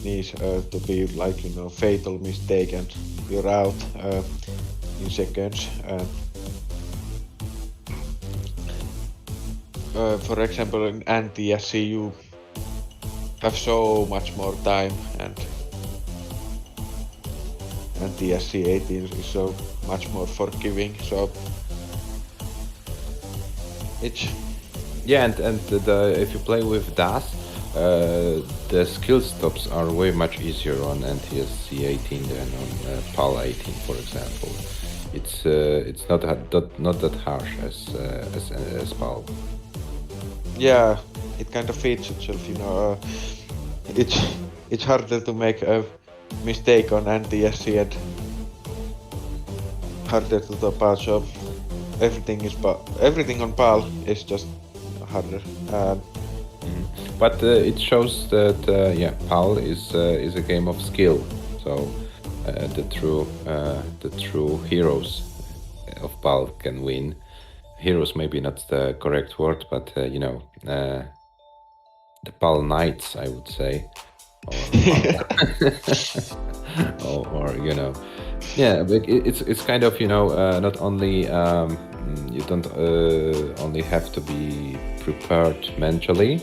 Speaker 4: needs to be like fatal mistake, and you're out in seconds. For example, in anti-SC you have so much more time, and anti-SC 18 is so much more forgiving, so it's...
Speaker 3: Yeah, and if you play with DAS, the skill stops are way much easier on NTSC 18 than on PAL 18, for example. It's not that harsh as PAL.
Speaker 4: Yeah, it kind of fits itself, it's harder to make a mistake on anti-SC and harder to top out, so everything on PAL is just harder.
Speaker 3: But it shows that PAL is a game of skill. So the true heroes of PAL can win. Heroes maybe not the correct word, but the PAL knights, I would say, or yeah, but it's kind of not only you don't only have to be prepared mentally,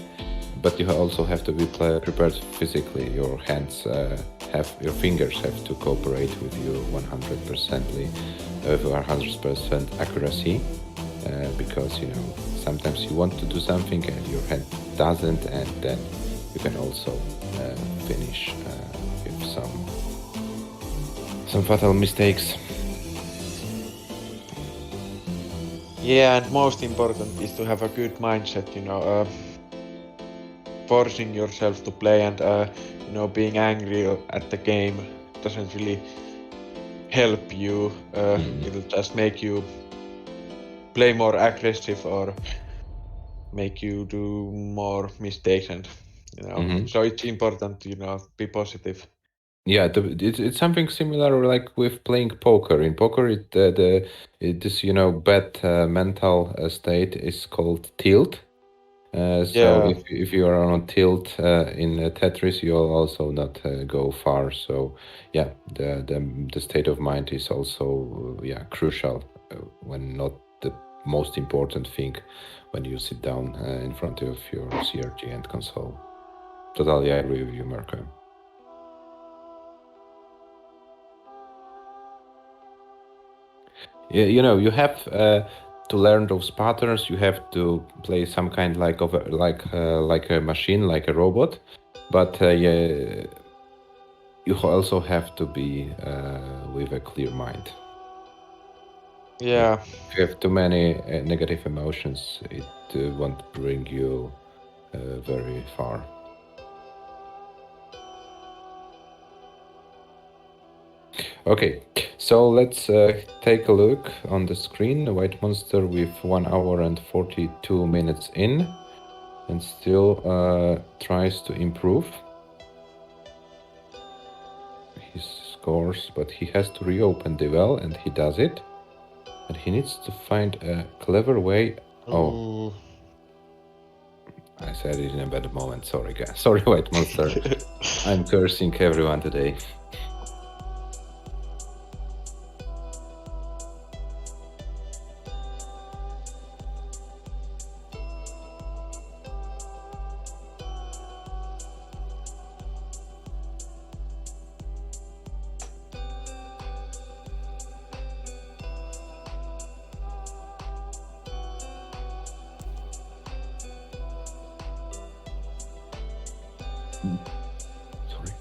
Speaker 3: but you also have to be prepared physically. Your hands your fingers have to cooperate with you 100%, with 100% accuracy, because sometimes you want to do something and your hand doesn't, and then you can also finish with some fatal mistakes.
Speaker 4: Yeah, and most important is to have a good mindset, forcing yourself to play and being angry at the game doesn't really help you. It'll just make you play more aggressive or make you do more mistakes, and so it's important to be positive.
Speaker 3: Yeah, it's something similar like with playing poker. In poker, this bad mental state is called tilt. So
Speaker 4: Yeah.
Speaker 3: if you are on tilt in Tetris, you'll also not go far. So yeah, the state of mind is also crucial when not the most important thing when you sit down in front of your CRT and console. Totally agree with you, Marco. You have to learn those patterns. You have to play some kind like a machine, like a robot. But you also have to be with a clear mind.
Speaker 4: Yeah.
Speaker 3: If you have too many negative emotions, it won't bring you very far. Okay, so let's take a look on the screen. A white monster with 1 hour and 42 minutes in, and still tries to improve his scores, but he has to reopen the well, and he does it. And he needs to find a clever way. Oh,
Speaker 4: Ooh.
Speaker 3: I said it in a bad moment. Sorry, guys. Sorry, white monster. I'm cursing everyone today. Sorry.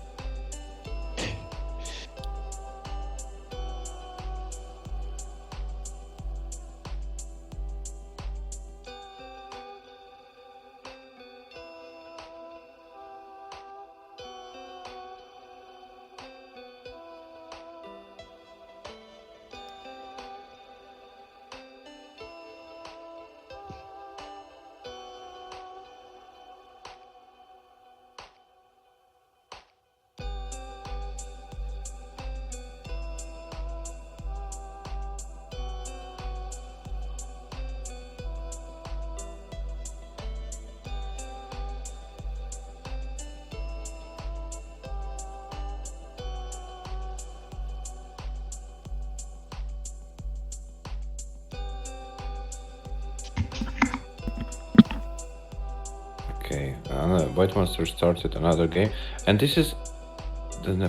Speaker 3: Okay, White Monster started another game, and this is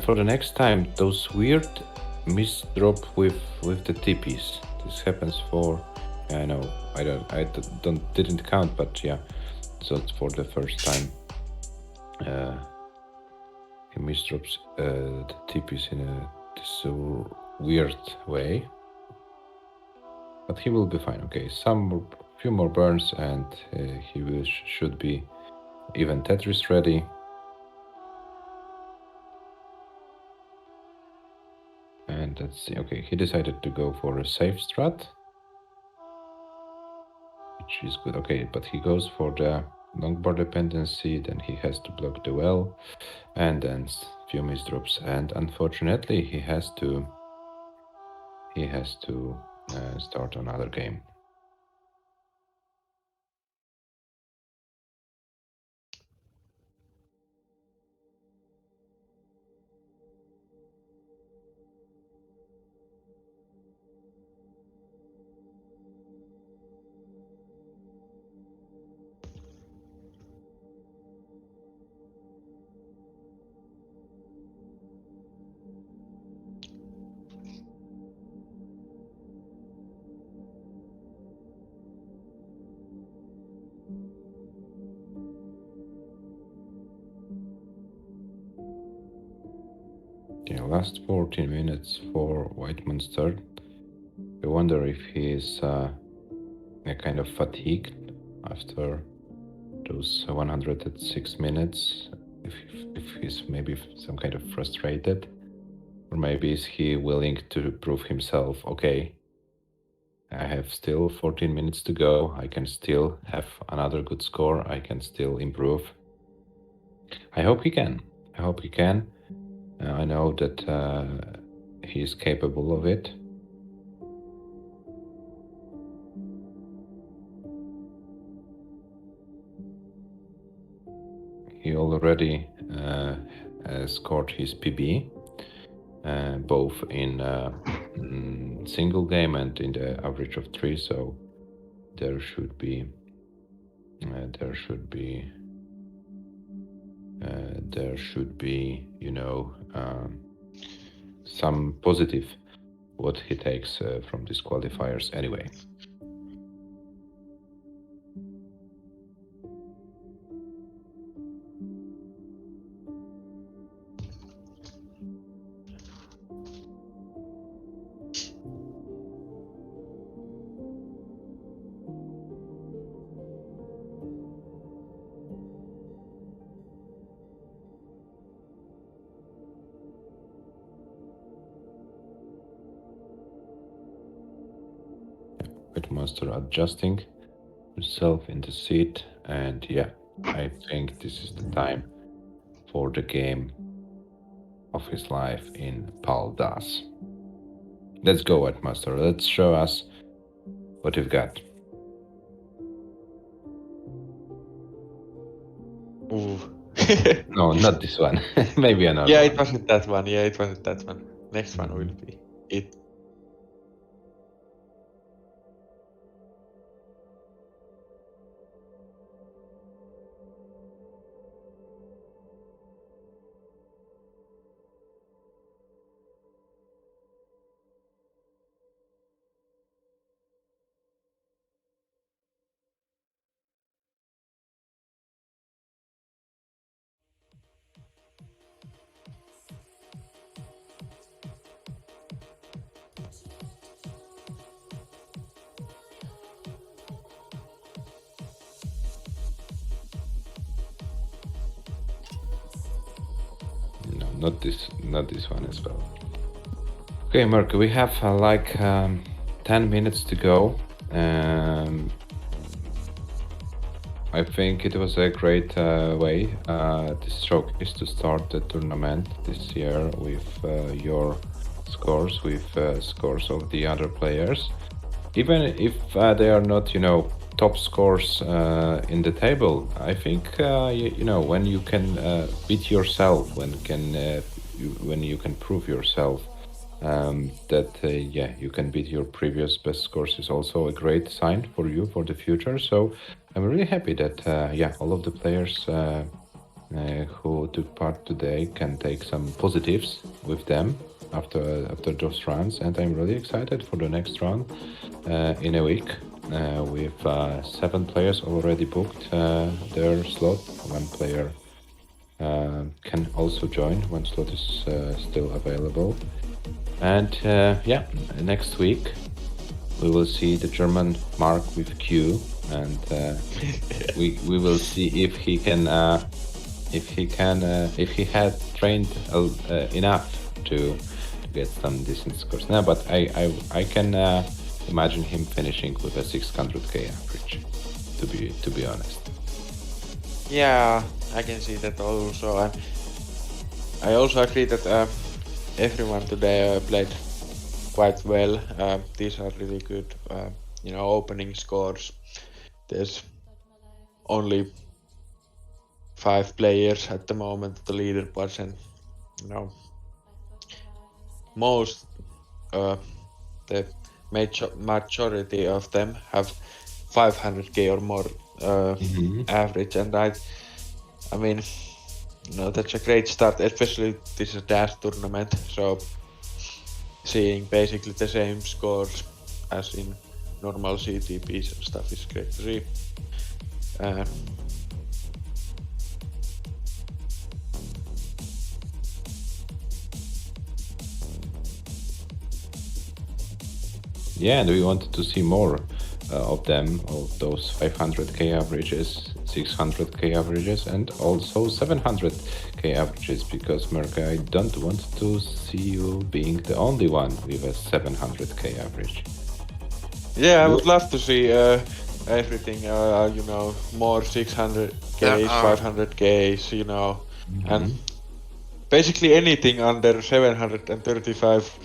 Speaker 3: for the next time. Those weird miss drop with the tippies. This happens for, yeah, I know, didn't count, but yeah, so it's for the first time. He misdrops the tippies in this weird way, but he will be fine. Okay, few more burns, and he should be even Tetris ready. And let's see, okay, he decided to go for a safe strat, which is good. Okay, but he goes for the long bar dependency, then he has to block the well, and then few misdrops, and unfortunately he has to start another game. Yeah, last 14 minutes for White Monster. I wonder if he's kind of fatigued after those 106 minutes, if he's maybe some kind of frustrated, or maybe is he willing to prove himself, okay, I have still 14 minutes to go, I can still have another good score, I can still improve. I hope he can. I hope he can. I know that he's capable of it. He already scored his PB, both in single game and in the average of 3. So there should be some positive what he takes from these qualifiers anyway. White Monster adjusting himself in the seat, and yeah, I think this is the time for the game of his life in Paldas. Let's go, White Monster. Let's show us what you've got.
Speaker 4: Ooh.
Speaker 3: No, not this one. Maybe another
Speaker 4: Yeah,
Speaker 3: one.
Speaker 4: it wasn't that one. Yeah, it wasn't that one. Next one will be it.
Speaker 3: No, not this one as well. Okay, Mirko, we have 10 minutes to go. I think it was a great way, this showcase, to start the tournament this year with your scores, with scores of the other players. Even if they are not, top scores in the table, I think, when you can beat yourself, when you can prove yourself that you can beat your previous best scores is also a great sign for you for the future. So I'm really happy that all of the players who took part today can take some positives with them after those runs, and I'm really excited for the next run in a week with 7 players already booked their slot. 1 player can also join. 1 slot is still available. And next week we will see the German Mark with Q, and we will see if he had trained enough to get some decent scores. No, but I can imagine him finishing with a 600k average. To be honest.
Speaker 4: Yeah, I can see that also. I also agree that everyone today played quite well. These are really good, opening scores. There's only 5 players at the moment, the leaderboards, and the majority of them have 500k or more average, and I mean, that's a great start, especially this is a dash tournament, so seeing basically the same scores as in normal CTPs and stuff is great to see.
Speaker 3: Yeah, and we wanted to see more of them, of those 500k averages, 600k averages, and also 700k averages, because Mirka, I don't want to see you being the only one with a 700k average.
Speaker 4: Yeah, I would love to see everything, more 600k, 500k, and basically anything under 735.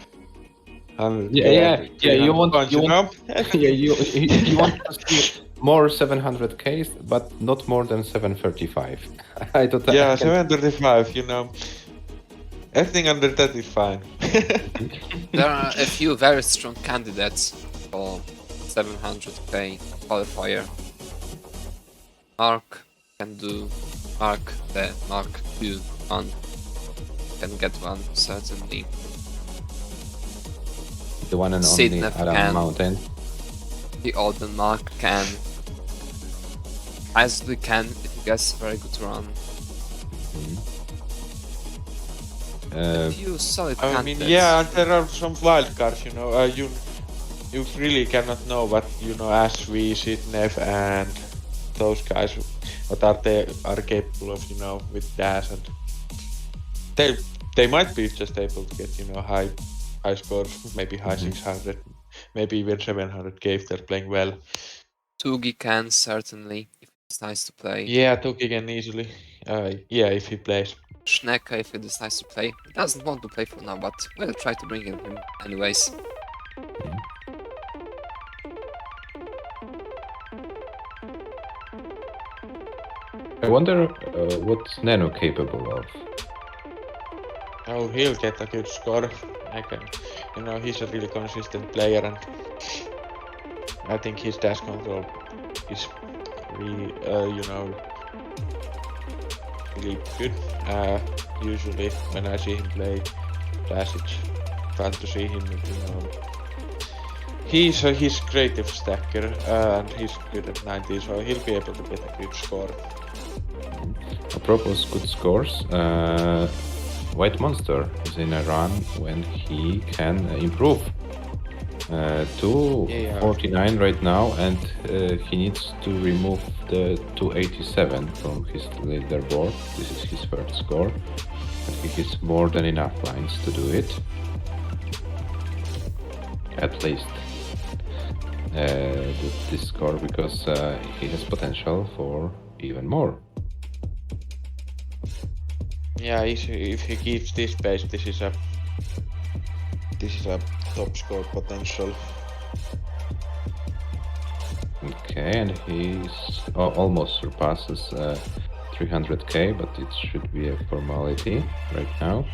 Speaker 3: You want you want to see more 700Ks, but not more than 735. I thought.
Speaker 4: Yeah, 735. Everything under that is fine.
Speaker 2: There are a few very strong candidates for 700k qualifier. Mark can do the Mark 2 one. Can get one certainly.
Speaker 3: The one and
Speaker 2: Sydney
Speaker 3: only Adam
Speaker 2: can.
Speaker 3: Mountain.
Speaker 2: The Olden Mark can. Isley can if he gets a very good run. A few solid candidates.
Speaker 4: Yeah, there are some wild cards, you really cannot know what, Ash, V, Sidnev and those guys, what are capable of, with dash, and they might be just able to get, high scores, maybe high 600, maybe even 700k if they're playing well.
Speaker 2: Tugi can certainly, if it's nice to play.
Speaker 4: Yeah, Tuki can easily. Yeah, if he plays.
Speaker 2: Schnecke, if it is nice to play. He doesn't want to play for now, but we'll try to bring him anyways.
Speaker 3: I wonder what's Nano capable of.
Speaker 4: Oh, he'll get a good score. I can, he's a really consistent player, and I think his dash control is really, really good. Usually when I see him play dash, it's fun to see him. He's creative stacker, and he's good at 90, so he'll be able to get a good score.
Speaker 3: Apropos good scores, White Monster is in a run when he can improve. 249 right now, and he needs to remove the 287 from his leaderboard. This is his first score. I think it's more than enough lines to do it. At least this score, because he has potential for even more.
Speaker 4: Yeah, if he keeps this pace, this is a top score potential.
Speaker 3: Okay, and he's almost surpasses 300k, but it should be a formality right now.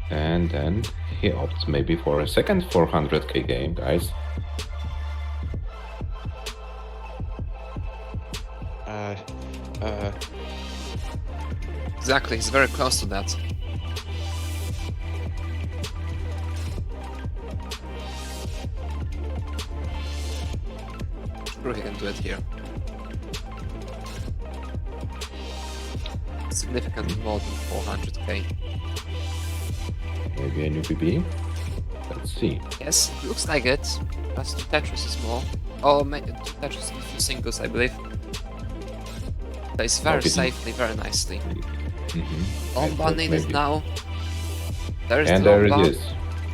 Speaker 3: And then he opts maybe for a second 400k game, guys.
Speaker 2: Exactly, he's very close to that. Sure, he can do it here. Significantly more than 400k.
Speaker 3: Maybe a new BB. Let's see.
Speaker 2: Yes, it looks like it. Plus 2 Tetris is more. Oh, 2 Tetris and 2 singles, I believe. Plays very safely, very nicely. Lomba needed now. There's
Speaker 3: And
Speaker 2: the
Speaker 3: there
Speaker 2: Lomba.
Speaker 3: it is.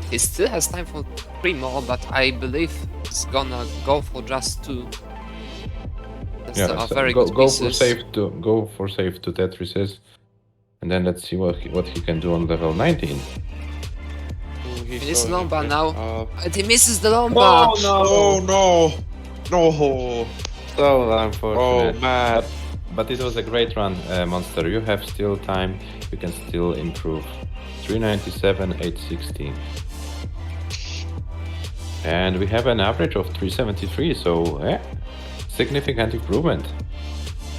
Speaker 2: He still has time for 3 more, but I believe he's gonna go for just 2. That's
Speaker 3: Yeah,
Speaker 2: a
Speaker 3: so
Speaker 2: very
Speaker 3: go
Speaker 2: good
Speaker 3: for
Speaker 2: pieces.
Speaker 3: save to Tetrises, and then let's see what he can do on level 19.
Speaker 2: It's Lomba now. And he misses the
Speaker 3: Oh
Speaker 2: Lomba!
Speaker 4: Oh no!
Speaker 3: So unfortunate.
Speaker 4: Oh man!
Speaker 3: But it was a great run, Monster. You have still time. You can still improve. 397, 860. And we have an average of 373, so significant improvement.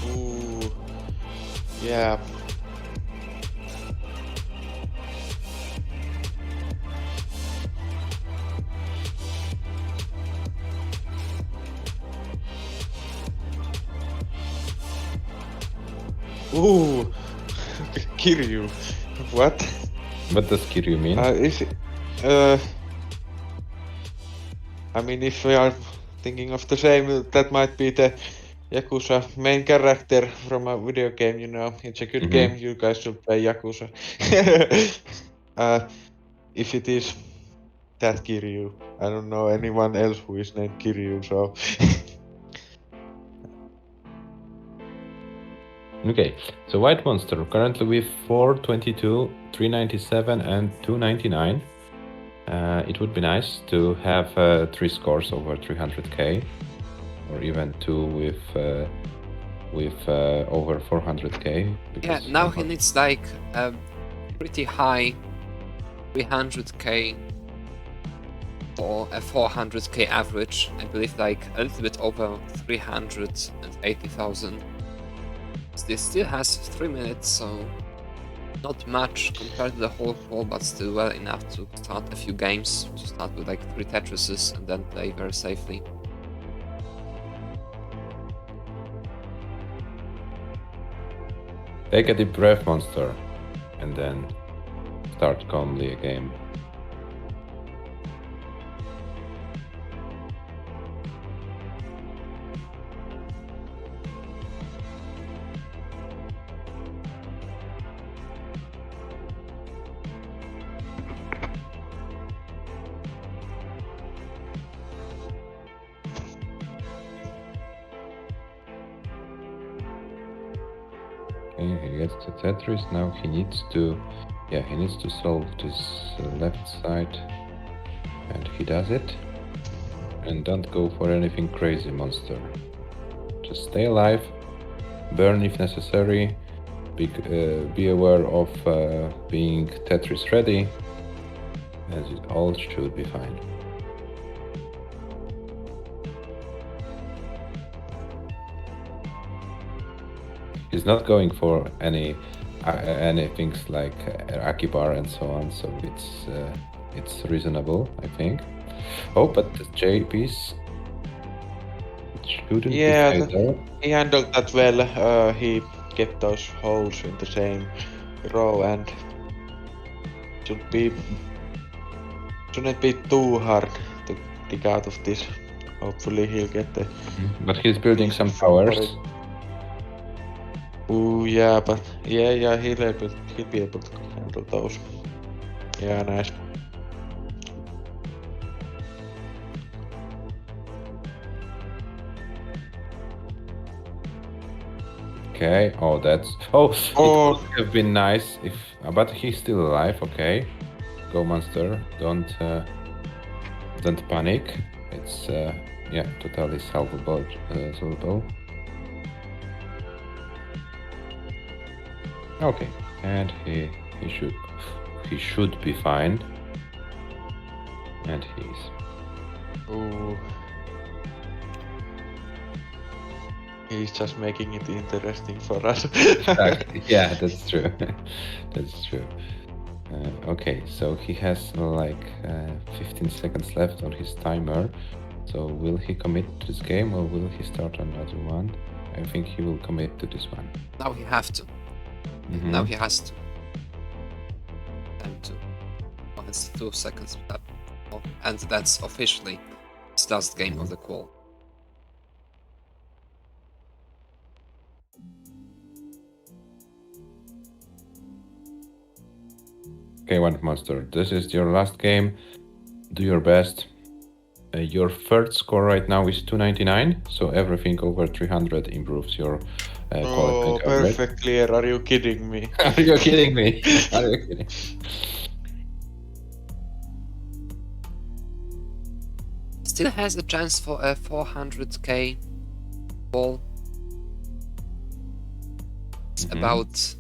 Speaker 4: Ooh. Yeah. Ooh. Kiryu. What?
Speaker 3: What does Kiryu mean?
Speaker 4: Is it? I mean, if we are thinking of the same, that might be the Yakuza main character from a video game, It's a good game, you guys should play Yakuza. If it is that Kiryu, I don't know anyone else who is named Kiryu, so...
Speaker 3: Okay, so White Monster currently with 422, 397 and 299. It would be nice to have 3 scores over 300k, or even 2 with over 400k.
Speaker 2: Yeah, now he needs like a pretty high 300k or a 400k average. I believe like a little bit over 380,000. This still has 3 minutes, so not much compared to the whole pool, but still well enough to start a few games, to start with like 3 Tetrises and then play very safely.
Speaker 3: Take a deep breath, Monster, and then start calmly a game. Okay, he gets the Tetris. Now he needs to, yeah, he needs to solve this left side, and he does it. And don't go for anything crazy, monster. Just stay alive, burn if necessary. Be aware of being Tetris ready, as it all should be fine. He's not going for any things like Akibar and so on, so it's reasonable, I think. Oh, but the J piece shouldn't
Speaker 4: Yeah,
Speaker 3: be there.
Speaker 4: he handled that well. He kept those holes in the same row and shouldn't be too hard to dig out of this. Hopefully he'll get the
Speaker 3: But he's building some
Speaker 4: reason for
Speaker 3: powers.
Speaker 4: it. Ooh, yeah, but yeah, he'll be able to handle those. Yeah, nice.
Speaker 3: Okay. Oh, that's. Oh,
Speaker 4: Oh.
Speaker 3: it would have been nice if, but he's still alive. Okay, go monster. Don't panic. It's yeah, totally solvable. Solvable. Okay, and he should be fine. And he's.
Speaker 4: Ooh. He's just making it interesting for us.
Speaker 3: Exactly. Yeah, that's true. That's true. Okay, so he has like 15 seconds left on his timer. So will he commit to this game or will he start another one? I think he will commit to this one.
Speaker 2: Now he have to.
Speaker 3: Mhm.
Speaker 2: Now he has to. And to. Oh, it's 2 seconds left. Oh, and that's officially his last game of the qual.
Speaker 3: Okay, one monster. This is your last game. Do your best. Your third score right now is 299, so everything over 300 improves your qualifying
Speaker 4: Oh,
Speaker 3: average.
Speaker 4: perfect clear. Are you kidding me?
Speaker 3: Are you kidding me? Are you kidding?
Speaker 2: Still has a chance for a 400k ball. It's
Speaker 3: Mhm.
Speaker 2: about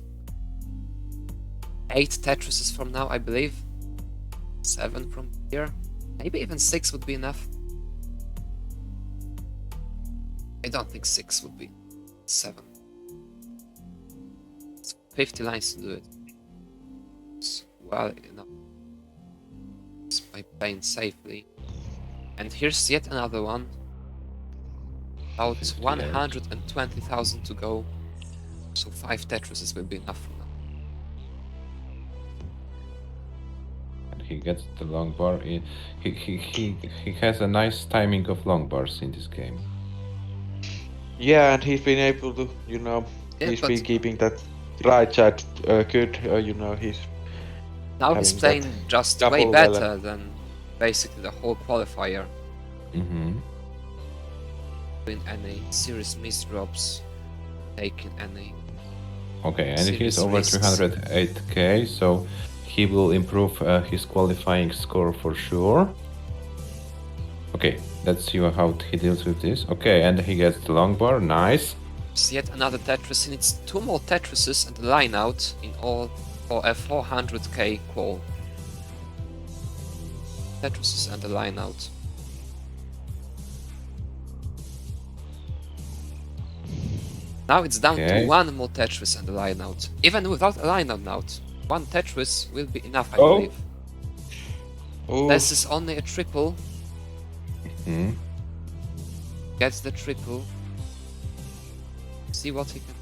Speaker 2: 8 Tetrises from now, I believe. 7 from here. Maybe even 6 would be enough. I don't think 6 would be. 7. It's 50 lines to do it. It's well enough. It's by playing safely. And here's yet another one. About
Speaker 3: 58.
Speaker 2: 120,000 to go. So 5 Tetrises will be enough for now.
Speaker 3: And he gets the long bar. He has a nice timing of long bars in this game.
Speaker 4: Yeah, and he's been able to,
Speaker 2: Yeah,
Speaker 4: he's
Speaker 2: but-
Speaker 4: been keeping that right side good. He's
Speaker 2: Now he's
Speaker 4: having
Speaker 2: playing
Speaker 4: that
Speaker 2: just
Speaker 4: double
Speaker 2: way
Speaker 4: well.
Speaker 2: better than basically the whole qualifier.
Speaker 3: Mm-hmm.
Speaker 2: Doing any serious misdrops, taking any.
Speaker 3: Okay, and
Speaker 2: Serious
Speaker 3: he's over
Speaker 2: risks.
Speaker 3: 308k, so he will improve his qualifying score for sure. Okay, let's see how he deals with this. Okay, and he gets the long bar, nice.
Speaker 2: It's yet another Tetris, and it's 2 more Tetrises and a line out in all for a 400k qual. Tetrises and a line out. Now it's down
Speaker 3: Okay.
Speaker 2: to 1 more Tetris and a line out. Even without a line out, 1 Tetris will be enough, I
Speaker 3: Oh.
Speaker 2: believe.
Speaker 4: Ooh,
Speaker 2: This is only a triple.
Speaker 3: Hmm.
Speaker 2: Gets the triple. See what he can.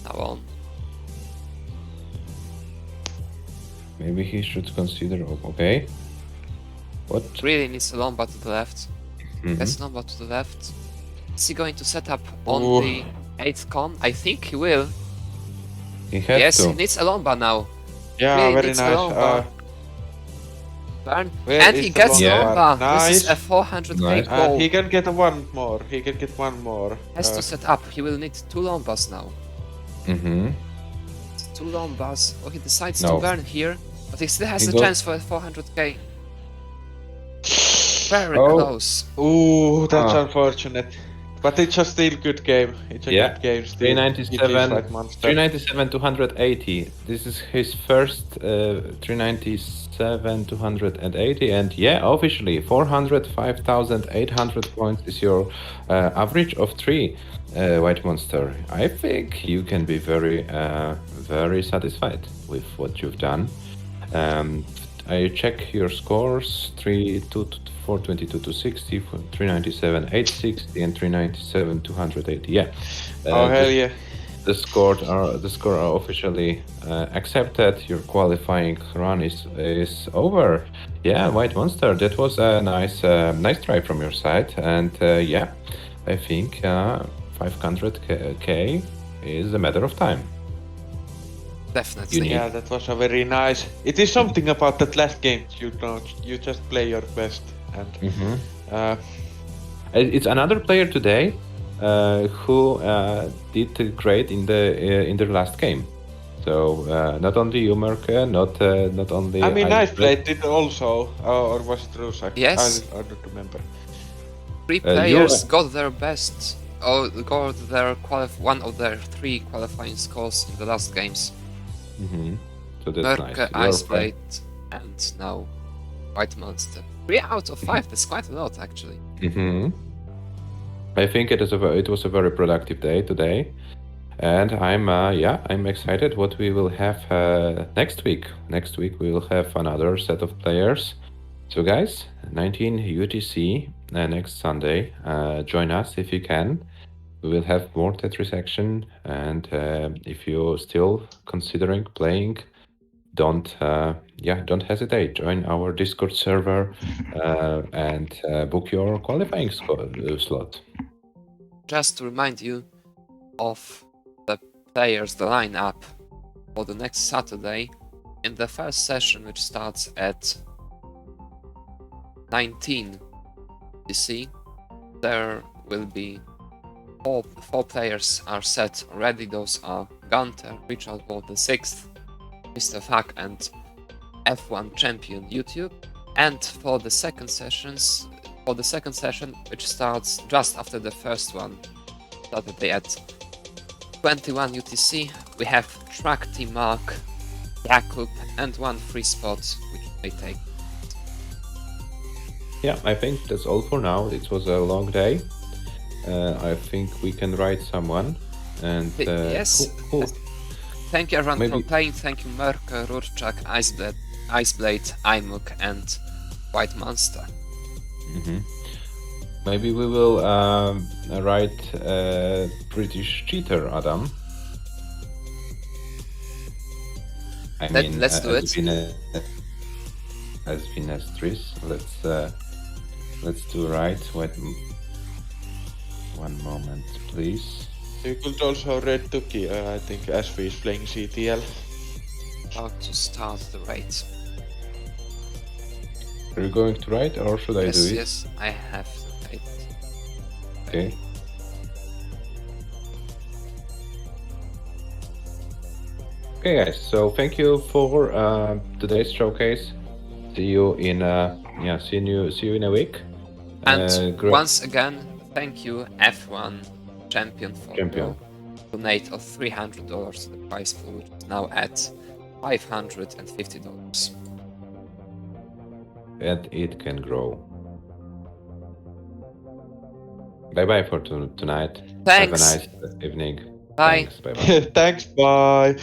Speaker 2: Now on.
Speaker 3: Maybe he should consider. Okay. What?
Speaker 2: Really needs a Lombard to the left.
Speaker 3: Mhm.
Speaker 2: Gets Lombard to the left. Is he going to set up on
Speaker 4: Ooh.
Speaker 2: the 8th con? I think he will.
Speaker 3: He has
Speaker 2: Yes,
Speaker 3: to.
Speaker 2: he needs a Lombard now.
Speaker 4: yeah,
Speaker 2: really
Speaker 4: very
Speaker 2: needs a
Speaker 4: nice.
Speaker 2: Lombard. Burn.
Speaker 4: Where
Speaker 2: And
Speaker 4: is
Speaker 2: he
Speaker 4: the
Speaker 2: gets
Speaker 3: Lombard?
Speaker 2: Lombard. This is
Speaker 4: Nice.
Speaker 2: a 400k
Speaker 3: Nice.
Speaker 2: goal.
Speaker 4: He can get one more. He can get one more.
Speaker 2: Has to set up. He will need 2 Lombards now.
Speaker 3: Mm-hmm.
Speaker 2: It's too long, Buzz. Oh, he decides
Speaker 3: No.
Speaker 2: to burn here, but he still has
Speaker 3: He
Speaker 2: a
Speaker 3: goes-
Speaker 2: chance for 400k. Very
Speaker 3: Oh.
Speaker 2: close.
Speaker 4: Ooh, that's
Speaker 3: Ah.
Speaker 4: unfortunate. But it's a still good game. It's a
Speaker 3: Yeah.
Speaker 4: good game still.
Speaker 3: 397,
Speaker 4: White Monster.
Speaker 3: 397 280. This is his first 397 280, and yeah, officially 405,800 points is your average of 3, White Monster. I think you can be very satisfied with what you've done. I check your scores: 422 260, 397 860, and 397 280. Yeah.
Speaker 4: Oh hell
Speaker 3: the,
Speaker 4: yeah.
Speaker 3: the score are officially accepted. Your qualifying run is over. Yeah, White Monster, that was a nice try from your side, and yeah, I think 500k is a matter of time.
Speaker 2: Definitely.
Speaker 3: need-
Speaker 4: Yeah, that was a very nice. It is something about that last game. You just play your best, and
Speaker 3: Mhm.
Speaker 4: uh,
Speaker 3: It's another player today who did great in the last game. So not only you, Merke, not only
Speaker 4: I mean, I
Speaker 3: Iceberg.
Speaker 4: played it also, or was it Rusak?
Speaker 2: Yes.
Speaker 4: I don't remember.
Speaker 2: 3
Speaker 3: you-
Speaker 2: players got their best, or got their one of their 3 qualifying scores in the last games.
Speaker 3: Mhm. So that's
Speaker 2: Merke,
Speaker 3: nice. Your
Speaker 2: Iceblade, and now White Monster. 3 out of 5, that's quite a lot actually.
Speaker 3: Mhm. I think it was a very productive day today, and I'm excited what we will have next week. Next week we will have another set of players. So guys, 19 UTC next Sunday. Join us if you can. We will have more Tetris action, and if you're still considering playing, don't hesitate. Join our Discord server and book your qualifying slot.
Speaker 2: Just to remind you of the players, the lineup for the next Saturday. In the first session, which starts at 19 DC, there will be four players are set already. Those are Gunter, Richard Ward the 6th, Mr. Fuck, and F1 champion YouTube. And for the second session, which starts just after the first one, Saturday at 21 UTC, we have Track Team Mark, Jakub, and one free spot which they take.
Speaker 3: Yeah, I think that's all for now. It was a long day. I think we can write someone. And
Speaker 2: Yes. Thank you everyone
Speaker 3: Maybe-
Speaker 2: for playing. Thank you Merke, Rurchak, Iceblade, Imuk, and White Monster.
Speaker 3: Mhm. Maybe we will write British cheater, Adam.
Speaker 2: Let's do it.
Speaker 3: As Vinestris. Let's do right. Wait, one moment, please.
Speaker 4: You could also Red Tuki, I think, as we is playing CTL.
Speaker 2: About to start the raid.
Speaker 3: Are you going to write, or should I do it?
Speaker 2: Yes, I have the raid.
Speaker 3: Okay. Okay, guys. So thank you for today's showcase. See you in see you in a week.
Speaker 2: And
Speaker 3: Great.
Speaker 2: once again, thank you F1 champion for
Speaker 3: Champion.
Speaker 2: your donate of $300 to the prize pool, which is now at $550.
Speaker 3: And it can grow. Bye bye for tonight.
Speaker 2: Thanks.
Speaker 3: Have a nice evening.
Speaker 2: Bye.
Speaker 3: Thanks. Bye bye.
Speaker 4: Thanks, bye.